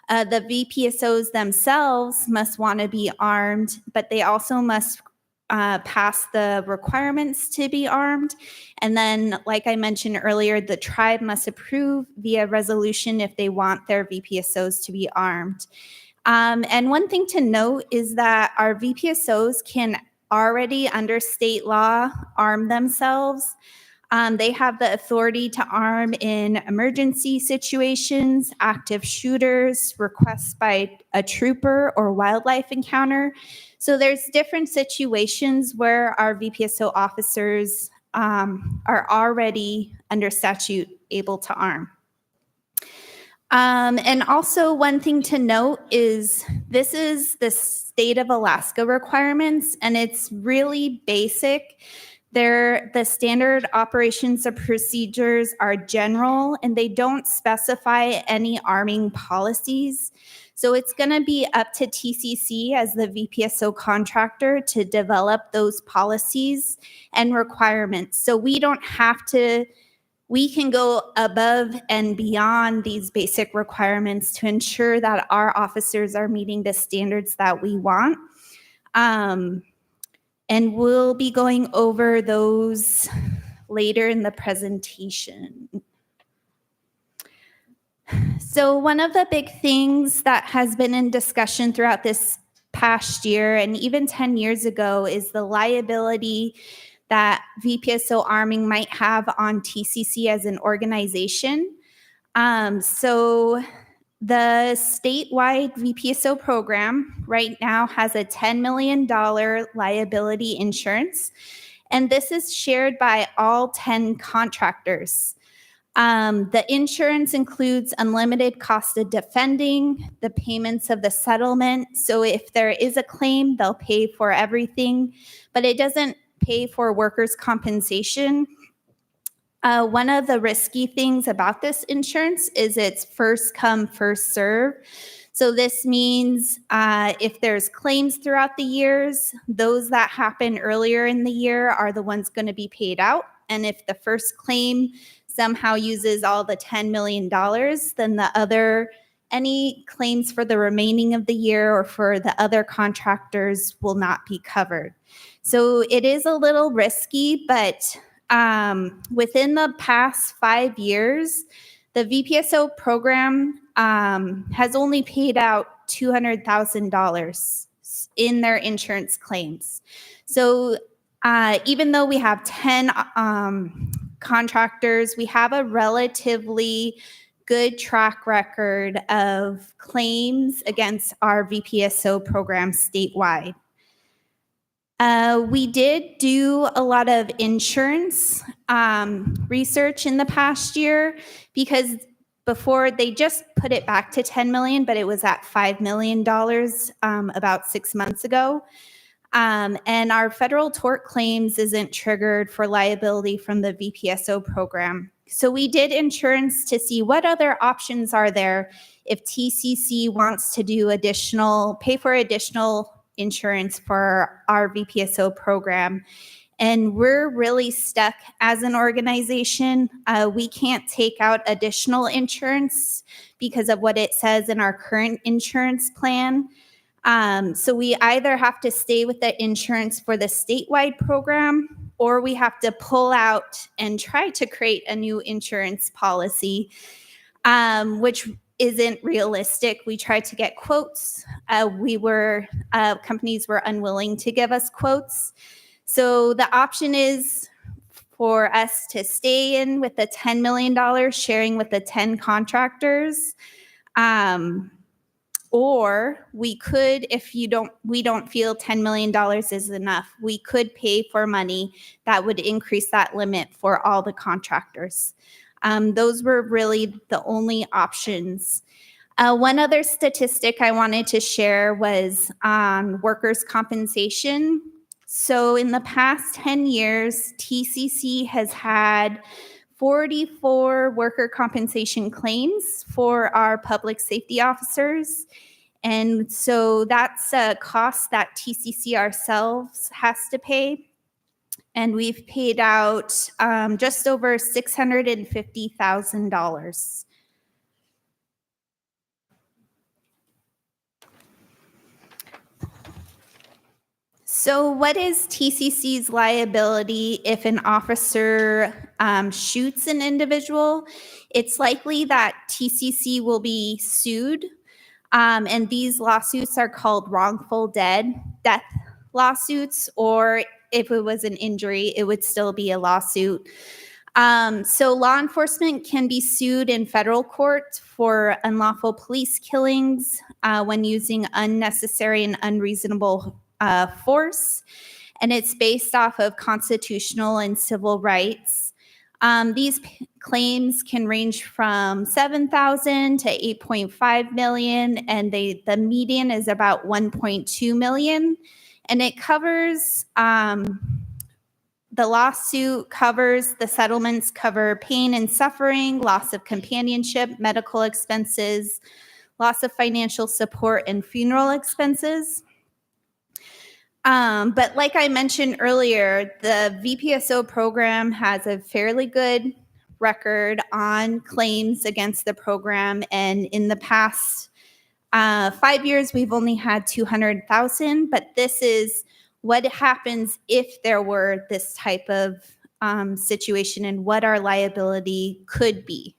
The VPSOs themselves must want to be armed, but they also must pass the requirements to be armed. And then, like I mentioned earlier, the tribe must approve via resolution if they want their VPSOs to be armed. And one thing to note is that our VPSOs can already, under state law, arm themselves. They have the authority to arm in emergency situations, active shooters, requests by a trooper or wildlife encounter. So there's different situations where our VPSO officers are already under statute able to arm. And also one thing to note is this is the state of Alaska requirements, and it's really basic. The standard operations and procedures are general, and they don't specify any arming policies. So it's going to be up to TCC as the VPSO contractor to develop those policies and requirements. So we don't have to, we can go above and beyond these basic requirements to ensure that our officers are meeting the standards that we want. And we'll be going over those later in the presentation. So one of the big things that has been in discussion throughout this past year and even 10 years ago is the liability that VPSO arming might have on TCC as an organization. So the statewide VPSO program right now has a $10 million liability insurance, and this is shared by all 10 contractors. The insurance includes unlimited cost of defending, the payments of the settlement. So if there is a claim, they'll pay for everything, but it doesn't pay for workers' compensation. One of the risky things about this insurance is it's first come, first serve. So this means if there's claims throughout the years, those that happen earlier in the year are the ones going to be paid out. And if the first claim somehow uses all the $10 million, then any claims for the remaining of the year or for the other contractors will not be covered. So it is a little risky, but within the past 5 years, the VPSO program has only paid out $200,000 in their insurance claims. So even though we have 10 contractors, we have a relatively good track record of claims against our VPSO program statewide. We did do a lot of insurance research in the past year because before they just put it back to 10 million, but it was at $5 million about 6 months ago. And our federal tort claims isn't triggered for liability from the VPSO program. So we did insurance to see what other options are there if TCC wants to do pay for additional insurance for our VPSO program. And we're really stuck as an organization. We can't take out additional insurance because of what it says in our current insurance plan. So we either have to stay with the insurance for the statewide program, or we have to pull out and try to create a new insurance policy, which isn't realistic. We tried to get quotes. Companies were unwilling to give us quotes. So the option is for us to stay in with the $10 million, sharing with the 10 contractors. Or we could, if we don't feel $10 million is enough, we could pay for money that would increase that limit for all the contractors. Those were really the only options. One other statistic I wanted to share was on workers' compensation. So in the past 10 years, TCC has had 44 worker compensation claims for our public safety officers. And so that's a cost that TCC ourselves has to pay. And we've paid out just over $650,000. So what is TCC's liability if an officer shoots an individual? It's likely that TCC will be sued, and these lawsuits are called wrongful death lawsuits, or if it was an injury, it would still be a lawsuit. So law enforcement can be sued in federal court for unlawful police killings when using unnecessary and unreasonable force, and it's based off of constitutional and civil rights. These claims can range from 7,000 to 8.5 million, and the median is about 1.2 million. And it covers, the lawsuit covers, the settlements cover pain and suffering, loss of companionship, medical expenses, loss of financial support, and funeral expenses. But like I mentioned earlier, the VPSO program has a fairly good record on claims against the program. And in the past 5 years, we've only had 200,000, but this is what happens if there were this type of situation and what our liability could be.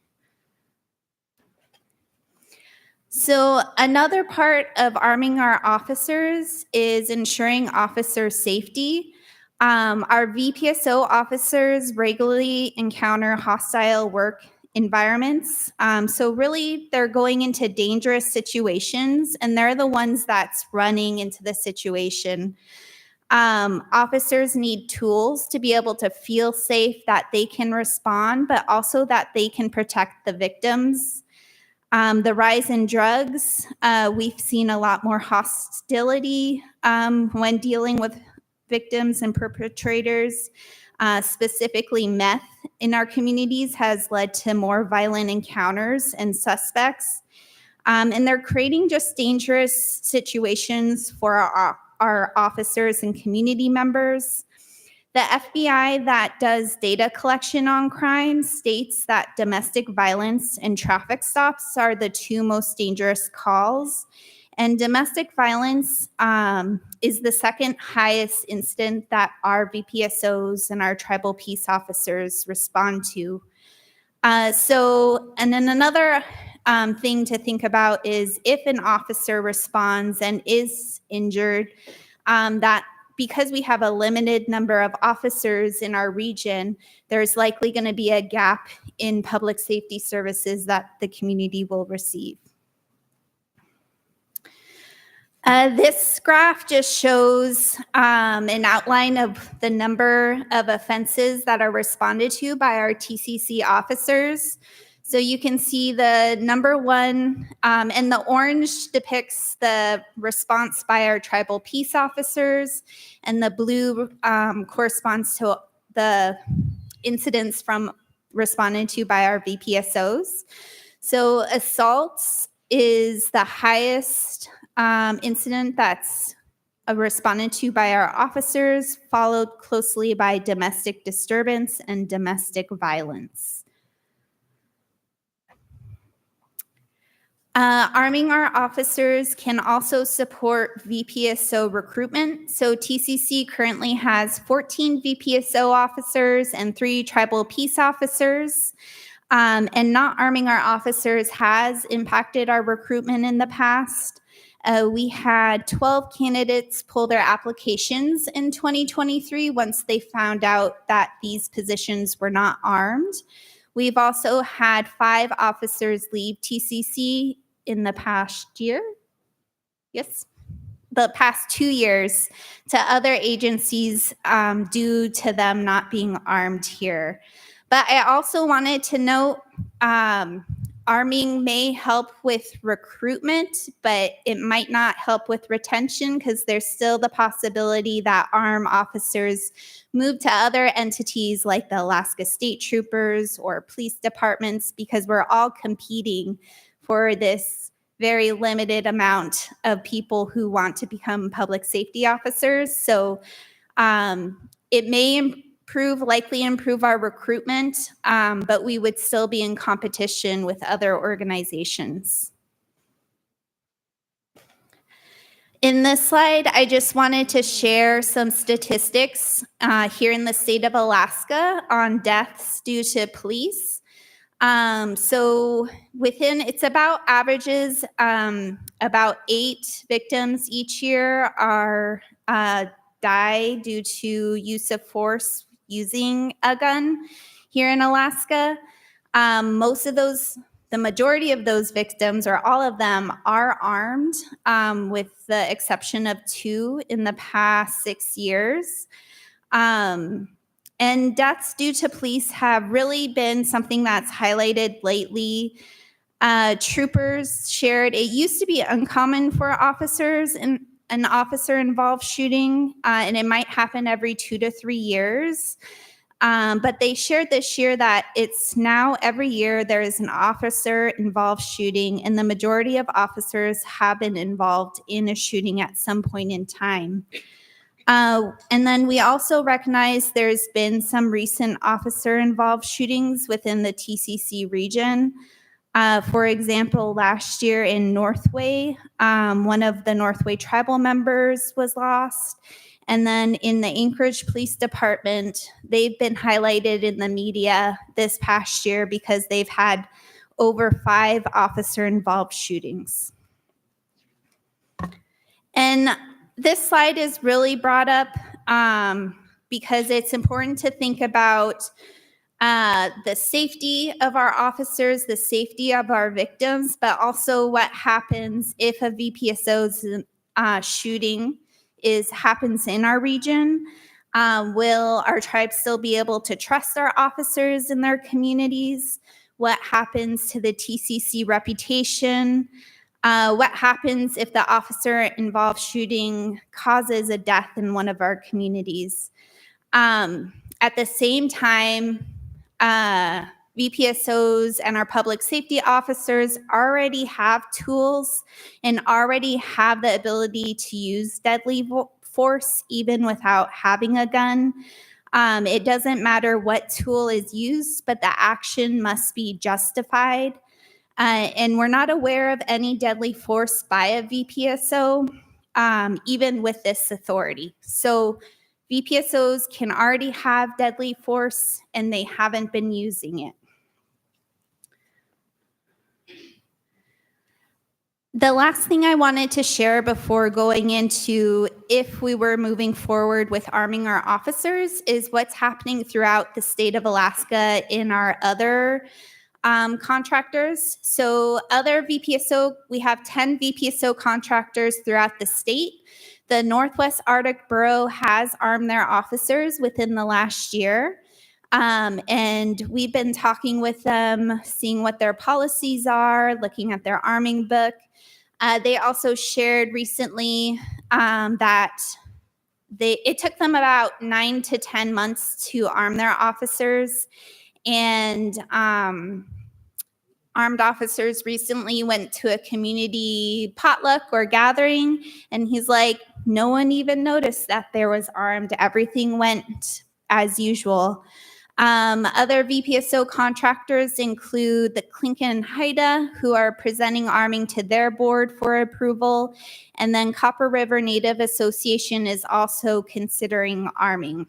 So another part of arming our officers is ensuring officer safety. Our VPSO officers regularly encounter hostile work environments. So really, they're going into dangerous situations, and they're the ones that's running into the situation. Officers need tools to be able to feel safe that they can respond, but also that they can protect the victims. The rise in drugs, we've seen a lot more hostility when dealing with victims and perpetrators. Specifically, meth in our communities has led to more violent encounters and suspects. And they're creating just dangerous situations for our officers and community members. The FBI that does data collection on crime states that domestic violence and traffic stops are the two most dangerous calls. And domestic violence is the second highest incident that our VPSOs and our tribal peace officers respond to. And then another thing to think about is if an officer responds and is injured, that because we have a limited number of officers in our region, there's likely going to be a gap in public safety services that the community will receive. This graph just shows an outline of the number of offenses that are responded to by our TCC officers. So you can see the number one, and the orange depicts the response by our tribal peace officers, and the blue corresponds to the incidents from responded to by our VPSOs. So assaults is the highest incident that's responded to by our officers, followed closely by domestic disturbance and domestic violence. Arming our officers can also support VPSO recruitment. So TCC currently has 14 VPSO officers and 3 tribal peace officers. And not arming our officers has impacted our recruitment in the past. We had 12 candidates pull their applications in 2023 once they found out that these positions were not armed. We've also had 5 officers leave TCC in the past year. Yes, the past 2 years to other agencies due to them not being armed here. But I also wanted to note arming may help with recruitment, but it might not help with retention because there's still the possibility that armed officers move to other entities like the Alaska State Troopers or police departments because we're all competing for this very limited amount of people who want to become public safety officers. So it may likely improve our recruitment, but we would still be in competition with other organizations. In this slide, I just wanted to share some statistics here in the state of Alaska on deaths due to police. So it's about averages, about 8 victims each year are die due to use of force using a gun here in Alaska. The majority of those victims, or all of them, are armed, with the exception of 2 in the past 6 years. And deaths due to police have really been something that's highlighted lately. Troopers shared it used to be uncommon for officers in an officer-involved shooting, and it might happen every 2 to 3 years. But they shared this year that it's now every year there is an officer-involved shooting, and the majority of officers have been involved in a shooting at some point in time. And then we also recognize there's been some recent officer-involved shootings within the TCC region. For example, last year in Northway, one of the Northway tribal members was lost. And then in the Anchorage Police Department, they've been highlighted in the media this past year because they've had over 5 officer-involved shootings. And this slide is really brought up because it's important to think about the safety of our officers, the safety of our victims, but also what happens if a VPSO's shooting happens in our region. Will our tribe still be able to trust our officers in their communities? What happens to the TCC reputation? What happens if the officer-involved shooting causes a death in one of our communities? At the same time, VPSOs and our public safety officers already have tools and already have the ability to use deadly force even without having a gun. It doesn't matter what tool is used, but the action must be justified. And we're not aware of any deadly force by a VPSO, even with this authority. So VPSOs can already have deadly force and they haven't been using it. The last thing I wanted to share before going into if we were moving forward with arming our officers is what's happening throughout the state of Alaska in our other contractors. So other VPSO, we have 10 VPSO contractors throughout the state. The Northwest Arctic Borough has armed their officers within the last year. And we've been talking with them, seeing what their policies are, looking at their arming book. They also shared recently that it took them about 9 to 10 months to arm their officers. And armed officers recently went to a community potluck or gathering, and he's like, no one even noticed that there was armed. Everything went as usual. Other VPSO contractors include the Clinton and Haida, who are presenting arming to their board for approval, and then Copper River Native Association is also considering arming.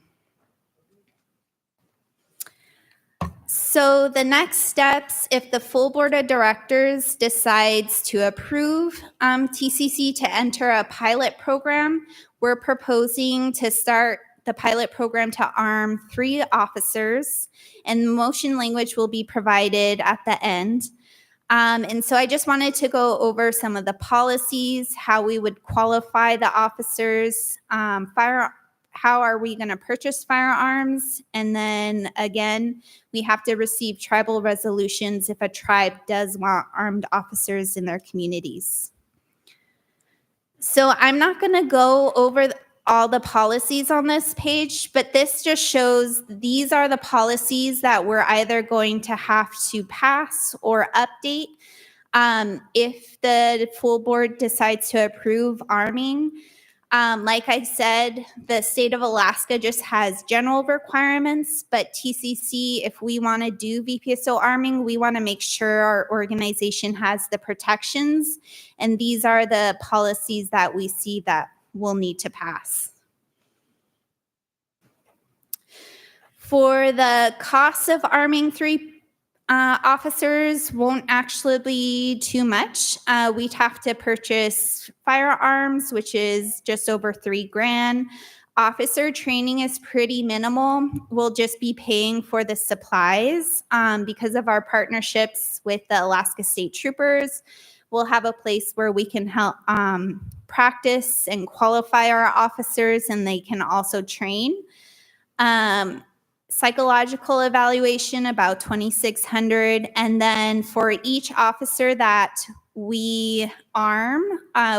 So the next steps, if the full board of directors decides to approve TCC to enter a pilot program, we're proposing to start the pilot program to arm 3 officers, and motion language will be provided at the end. And so I just wanted to go over some of the policies, how we would qualify the officers, how are we going to purchase firearms, and then again, we have to receive tribal resolutions if a tribe does want armed officers in their communities. So I'm not going to go over all the policies on this page, but this just shows these are the policies that we're either going to have to pass or update if the full board decides to approve arming. Like I said, the state of Alaska just has general requirements, but TCC, if we want to do VPSO arming, we want to make sure our organization has the protections, and these are the policies that we see that we'll need to pass. For the cost of arming 3 officers won't actually be too much. We'd have to purchase firearms, which is just over $3,000. officer training is pretty minimal. We'll just be paying for the supplies because of our partnerships with the Alaska State Troopers. We'll have a place where we can help practice and qualify our officers, and they can also train. Psychological evaluation, about $2,600. And then for each officer that we arm,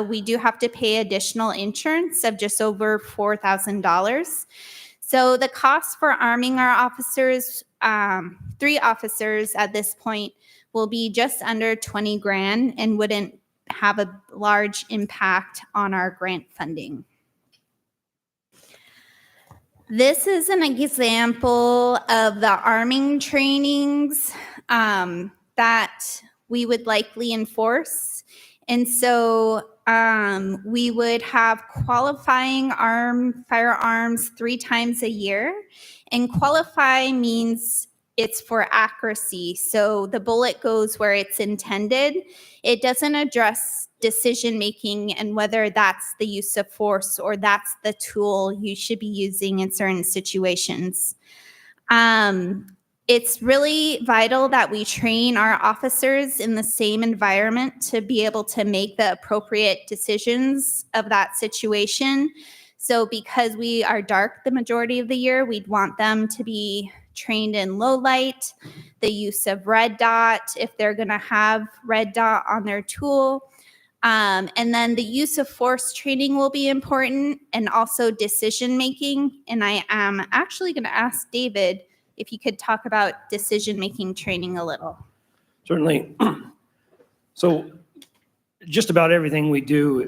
we do have to pay additional insurance of just over $4,000. So the cost for arming our officers, 3 officers at this point, will be just under 20 grand and wouldn't have a large impact on our grant funding. This is an example of the arming trainings that we would likely enforce. And so we would have qualifying firearms 3 times a year. And qualify means it's for accuracy. So the bullet goes where it's intended. It doesn't address decision-making and whether that's the use of force or that's the tool you should be using in certain situations. It's really vital that we train our officers in the same environment to be able to make the appropriate decisions of that situation. So because we are dark the majority of the year, we'd want them to be trained in low light, the use of red dot if they're going to have red dot on their tool. And then the use of force training will be important, and also decision making. And I am actually going to ask David if you could talk about decision making training a little. Certainly. So just about everything we do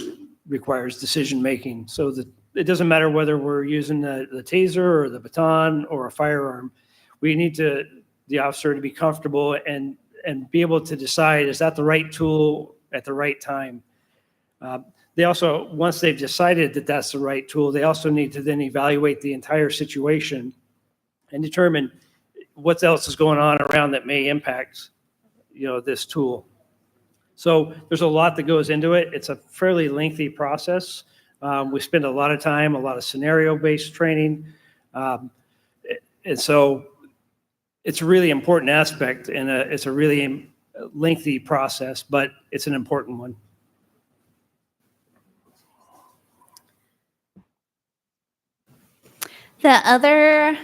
requires decision making. So that it doesn't matter whether we're using the taser or the baton or a firearm. We need the officer to be comfortable and be able to decide, is that the right tool at the right time? They also, once they've decided that that's the right tool, they also need to then evaluate the entire situation and determine what else is going on around that may impact, this tool. So there's a lot that goes into it. It's a fairly lengthy process. We spend a lot of time, a lot of scenario-based training. And so it's a really important aspect, and it's a really lengthy process, but it's an important one. The other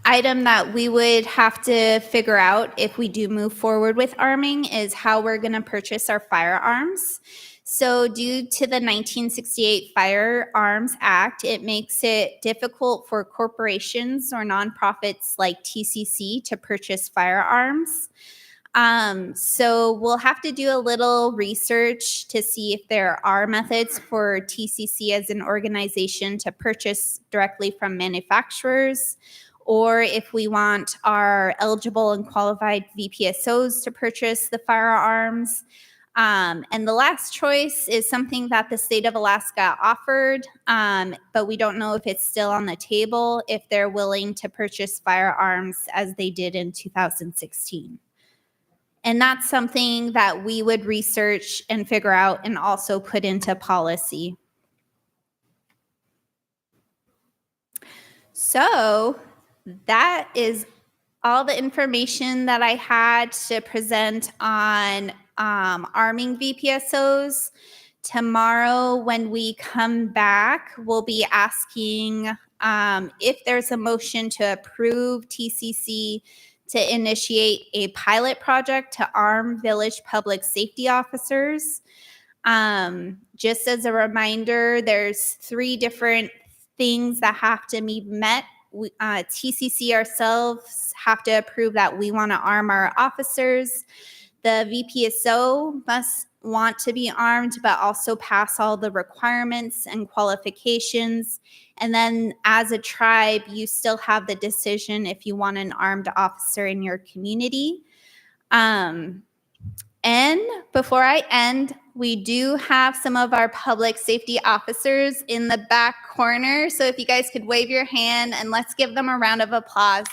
item that we would have to figure out if we do move forward with arming is how we're going to purchase our firearms. So due to the 1968 Firearms Act, it makes it difficult for corporations or nonprofits like TCC to purchase firearms. So we'll have to do a little research to see if there are methods for TCC as an organization to purchase directly from manufacturers, or if we want our eligible and qualified VPSOs to purchase the firearms. And the last choice is something that the state of Alaska offered, but we don't know if it's still on the table, if they're willing to purchase firearms as they did in 2016. And that's something that we would research and figure out and also put into policy. So that is all the information that I had to present on arming VPSOs. Tomorrow, when we come back, we'll be asking if there's a motion to approve TCC to initiate a pilot project to arm village public safety officers. Just as a reminder, there's 3 different things that have to be met. TCC ourselves have to approve that we want to arm our officers. The VPSO must want to be armed, but also pass all the requirements and qualifications. And then as a tribe, you still have the decision if you want an armed officer in your community. And before I end, we do have some of our public safety officers in the back corner. So if you guys could wave your hand and let's give them a round of applause.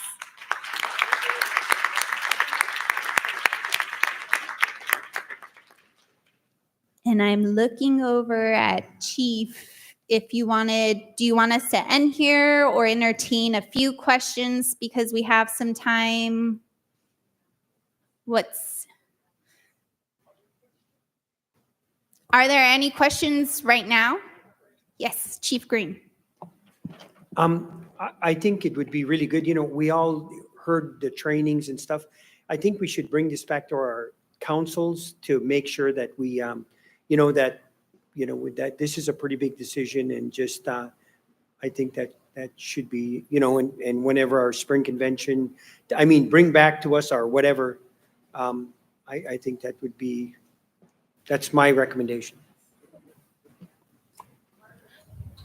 And I'm looking over at Chief if you do you want us to end here or entertain a few questions because we have some time? Are there any questions right now? Yes, Chief Green. I think it would be really good, we all heard the trainings and stuff. I think we should bring this back to our councils to make sure that we, that this is a pretty big decision and just, I think that should be, and whenever our spring convention, bring back to us or whatever, I think that's my recommendation.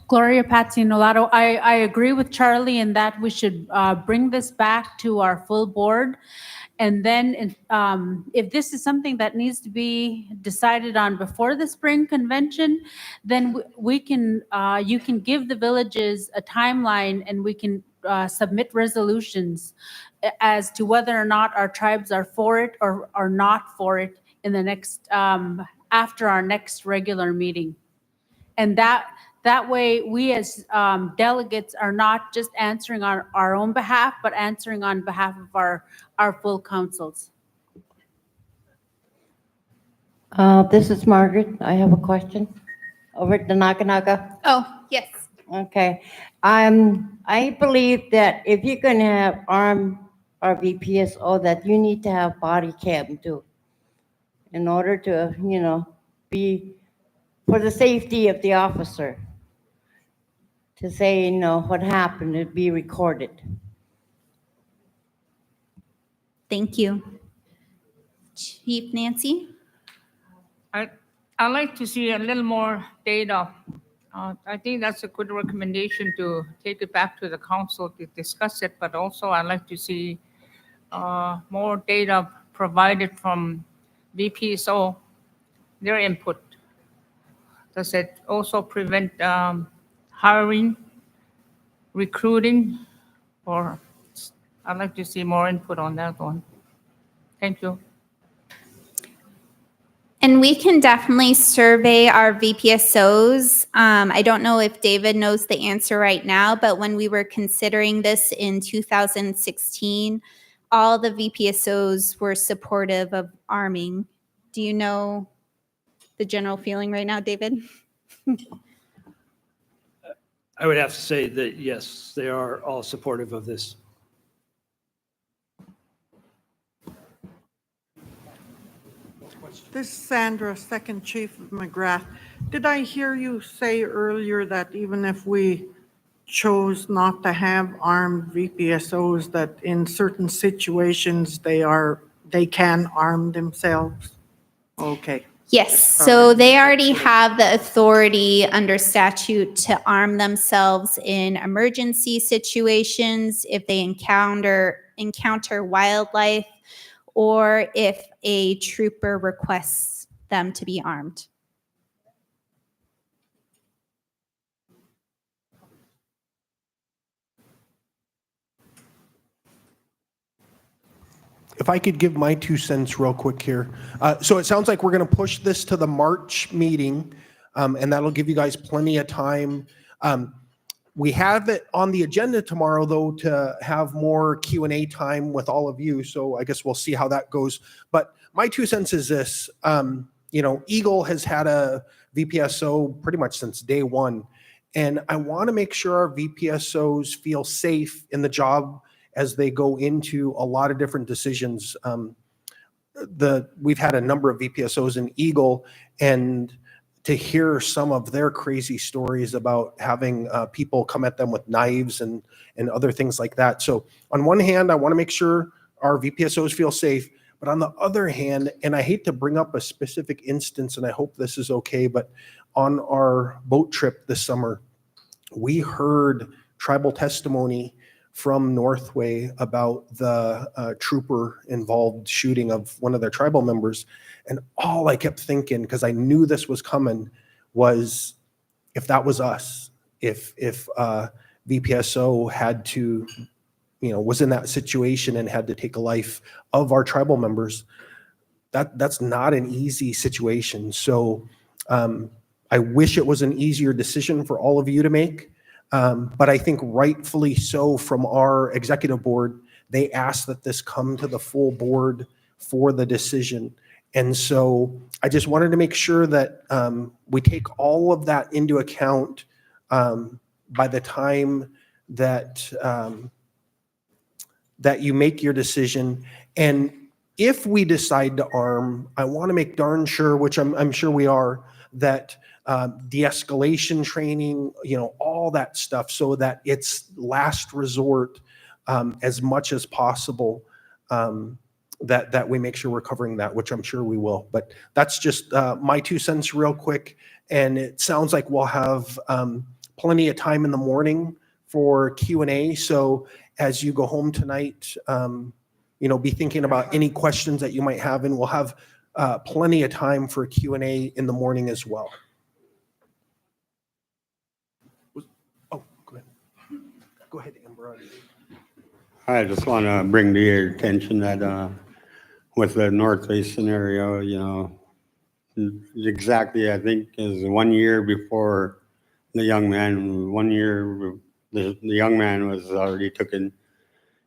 Gloria Patsy Nolato, I agree with Charlie in that we should bring this back to our full board. And then if this is something that needs to be decided on before the spring convention, then we can, you can give the villages a timeline and we can submit resolutions as to whether or not our tribes are for it or are not for it in the next, after our next regular meeting. And that way, we as delegates are not just answering on our own behalf, but answering on behalf of our full councils. This is Margaret. I have a question. Over at the Nakanaga. Oh, yes. Okay. I believe that if you're going to have armed or VPSO, that you need to have body cam too, in order to, be for the safety of the officer. To say, what happened, it'd be recorded. Thank you. Chief Nancy? I'd like to see a little more data. I think that's a good recommendation to take it back to the council to discuss it, but also I'd like to see more data provided from VPSO, their input. Does it also prevent hiring, recruiting, or I'd like to see more input on that one. Thank you. And we can definitely survey our VPSOs. I don't know if David knows the answer right now, but when we were considering this in 2016, all the VPSOs were supportive of arming. Do you know the general feeling right now, David? I would have to say that, yes, they are all supportive of this. This is Sandra, Second Chief of McGrath. Did I hear you say earlier that even if we chose not to have armed VPSOs, that in certain situations they can arm themselves? Okay. Yes, so they already have the authority under statute to arm themselves in emergency situations if they encounter wildlife or if a trooper requests them to be armed. If I could give my 2 cents real quick here. So it sounds like we're going to push this to the March meeting, and that'll give you guys plenty of time. We have it on the agenda tomorrow, though, to have more Q&A time with all of you. So I guess we'll see how that goes. But my 2 cents is this. Eagle has had a VPSO pretty much since day one. And I want to make sure our VPSOs feel safe in the job as they go into a lot of different decisions. We've had a number of VPSOs in Eagle, and to hear some of their crazy stories about having people come at them with knives and other things like that. So on one hand, I want to make sure our VPSOs feel safe, but on the other hand, and I hate to bring up a specific instance, and I hope this is okay, but on our boat trip this summer, we heard tribal testimony from Northway about the trooper involved shooting of one of their tribal members. And all I kept thinking, because I knew this was coming, was if that was us, if VPSO had to, was in that situation and had to take a life of our tribal members, that's not an easy situation. So I wish it was an easier decision for all of you to make, but I think rightfully so from our executive board, they asked that this come to the full board for the decision. And so I just wanted to make sure that we take all of that into account by the time that that you make your decision. And if we decide to arm, I want to make darn sure, which I'm sure we are, that de-escalation training, all that stuff, so that it's last resort as much as possible, that we make sure we're covering that, which I'm sure we will. But that's just my 2 cents real quick. And it sounds like we'll have plenty of time in the morning for Q&A. So as you go home tonight, be thinking about any questions that you might have, and we'll have plenty of time for Q&A in the morning as well. Oh, go ahead. Go ahead, Amber. I just want to bring to your attention that with the North Bay scenario, exactly, I think, is 1 year before the young man, 1 year, the young man was already taken,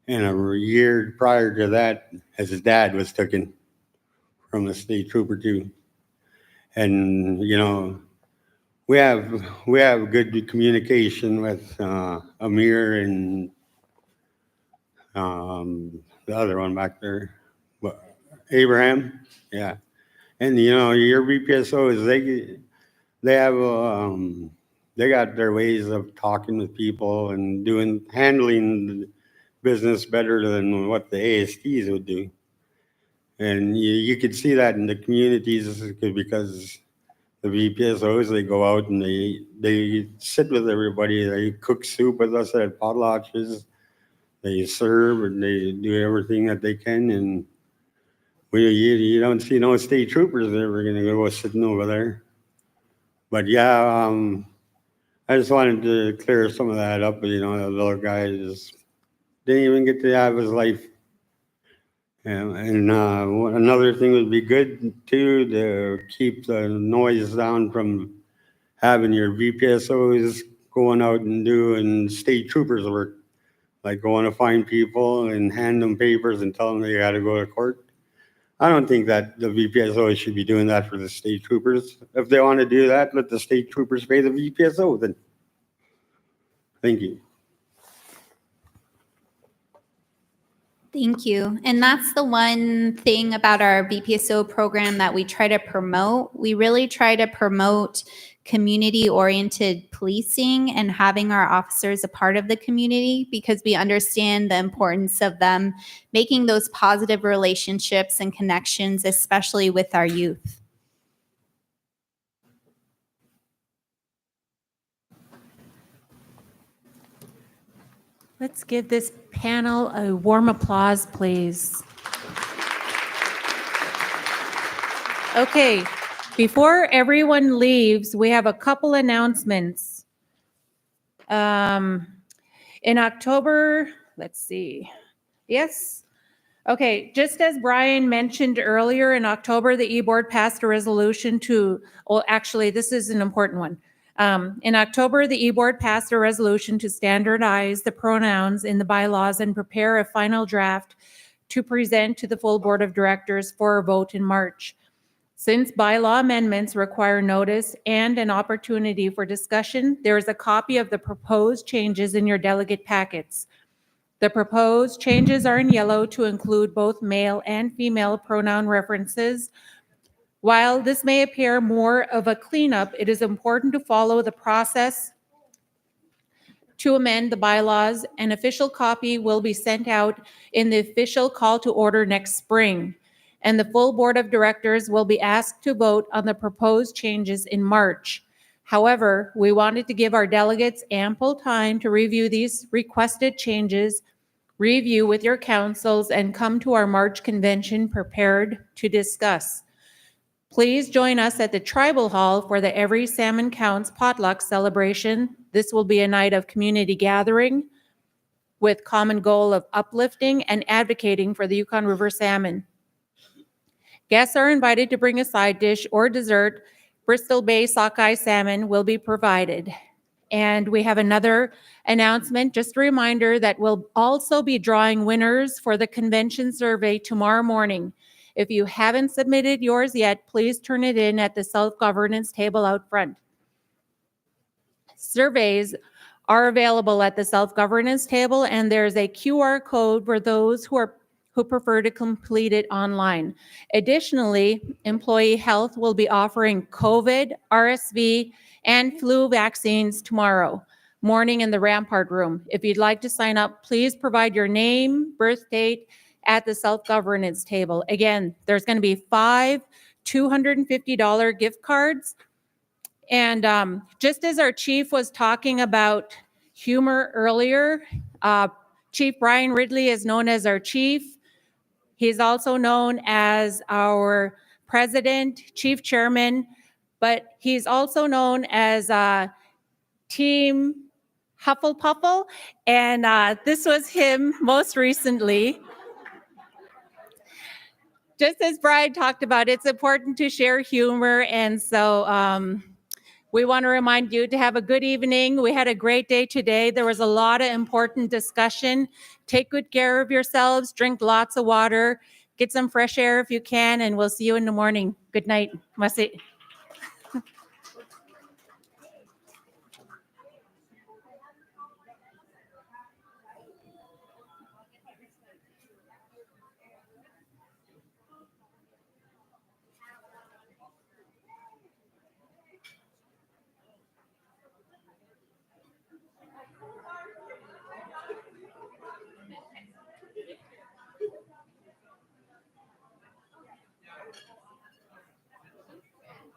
and a year prior to that, his dad was taken from the state trooper too. And, we have good communication with Amir and the other one back there, Abraham, yeah. And your VPSOs, they got their ways of talking with people and handling the business better than what the ASTs would do. And you could see that in the communities because the VPSOs, they go out and they sit with everybody. They cook soup with us at potlatches. They serve and they do everything that they can. And you don't see no state troopers ever going to go sitting over there. But yeah, I just wanted to clear some of that up. The little guy just didn't even get to have his life. And another thing would be good too, to keep the noise down from having your VPSOs going out and doing state troopers work, like going to find people and hand them papers and tell them they got to go to court. I don't think that the VPSO should be doing that for the state troopers. If they want to do that, let the state troopers pay the VPSO then. Thank you. Thank you. And that's the one thing about our VPSO program that we try to promote. We really try to promote community-oriented policing and having our officers a part of the community, because we understand the importance of them making those positive relationships and connections, especially with our youth. Let's give this panel a warm applause, please. Okay, before everyone leaves, we have a couple announcements. In October, let's see. Yes? Okay, just as Brian mentioned earlier, in October, the E-Board passed a resolution actually, this is an important one. In October, the E-Board passed a resolution to standardize the pronouns in the bylaws and prepare a final draft to present to the full Board of Directors for a vote in March. Since bylaw amendments require notice and an opportunity for discussion, there is a copy of the proposed changes in your delegate packets. The proposed changes are in yellow to include both male and female pronoun references. While this may appear more of a cleanup, it is important to follow the process to amend the bylaws. An official copy will be sent out in the official call to order next spring, and the full Board of Directors will be asked to vote on the proposed changes in March. However, we wanted to give our delegates ample time to review these requested changes, review with your councils, and come to our March convention prepared to discuss. Please join us at the Tribal Hall for the Every Salmon Counts potluck celebration. This will be a night of community gathering with common goal of uplifting and advocating for the Yukon River salmon. Guests are invited to bring a side dish or dessert. Bristol Bay sockeye salmon will be provided. And we have another announcement, just a reminder that we'll also be drawing winners for the convention survey tomorrow morning. If you haven't submitted yours yet, please turn it in at the self-governance table out front. Surveys are available at the self-governance table, and there's a QR code for those who prefer to complete it online. Additionally, Employee Health will be offering COVID, RSV, and flu vaccines tomorrow morning in the Rampart Room. If you'd like to sign up, please provide your name, birth date at the self-governance table. Again, there's going to be 5 $250 gift cards. And just as our chief was talking about humor earlier, Chief Brian Ridley is known as our chief. He's also known as our president, chief chairman, but he's also known as Team Hufflepuffle, and this was him most recently. Just as Brian talked about, it's important to share humor, and so we want to remind you to have a good evening. We had a great day today. There was a lot of important discussion. Take good care of yourselves, drink lots of water, get some fresh air if you can, and we'll see you in the morning. Good night. Masi.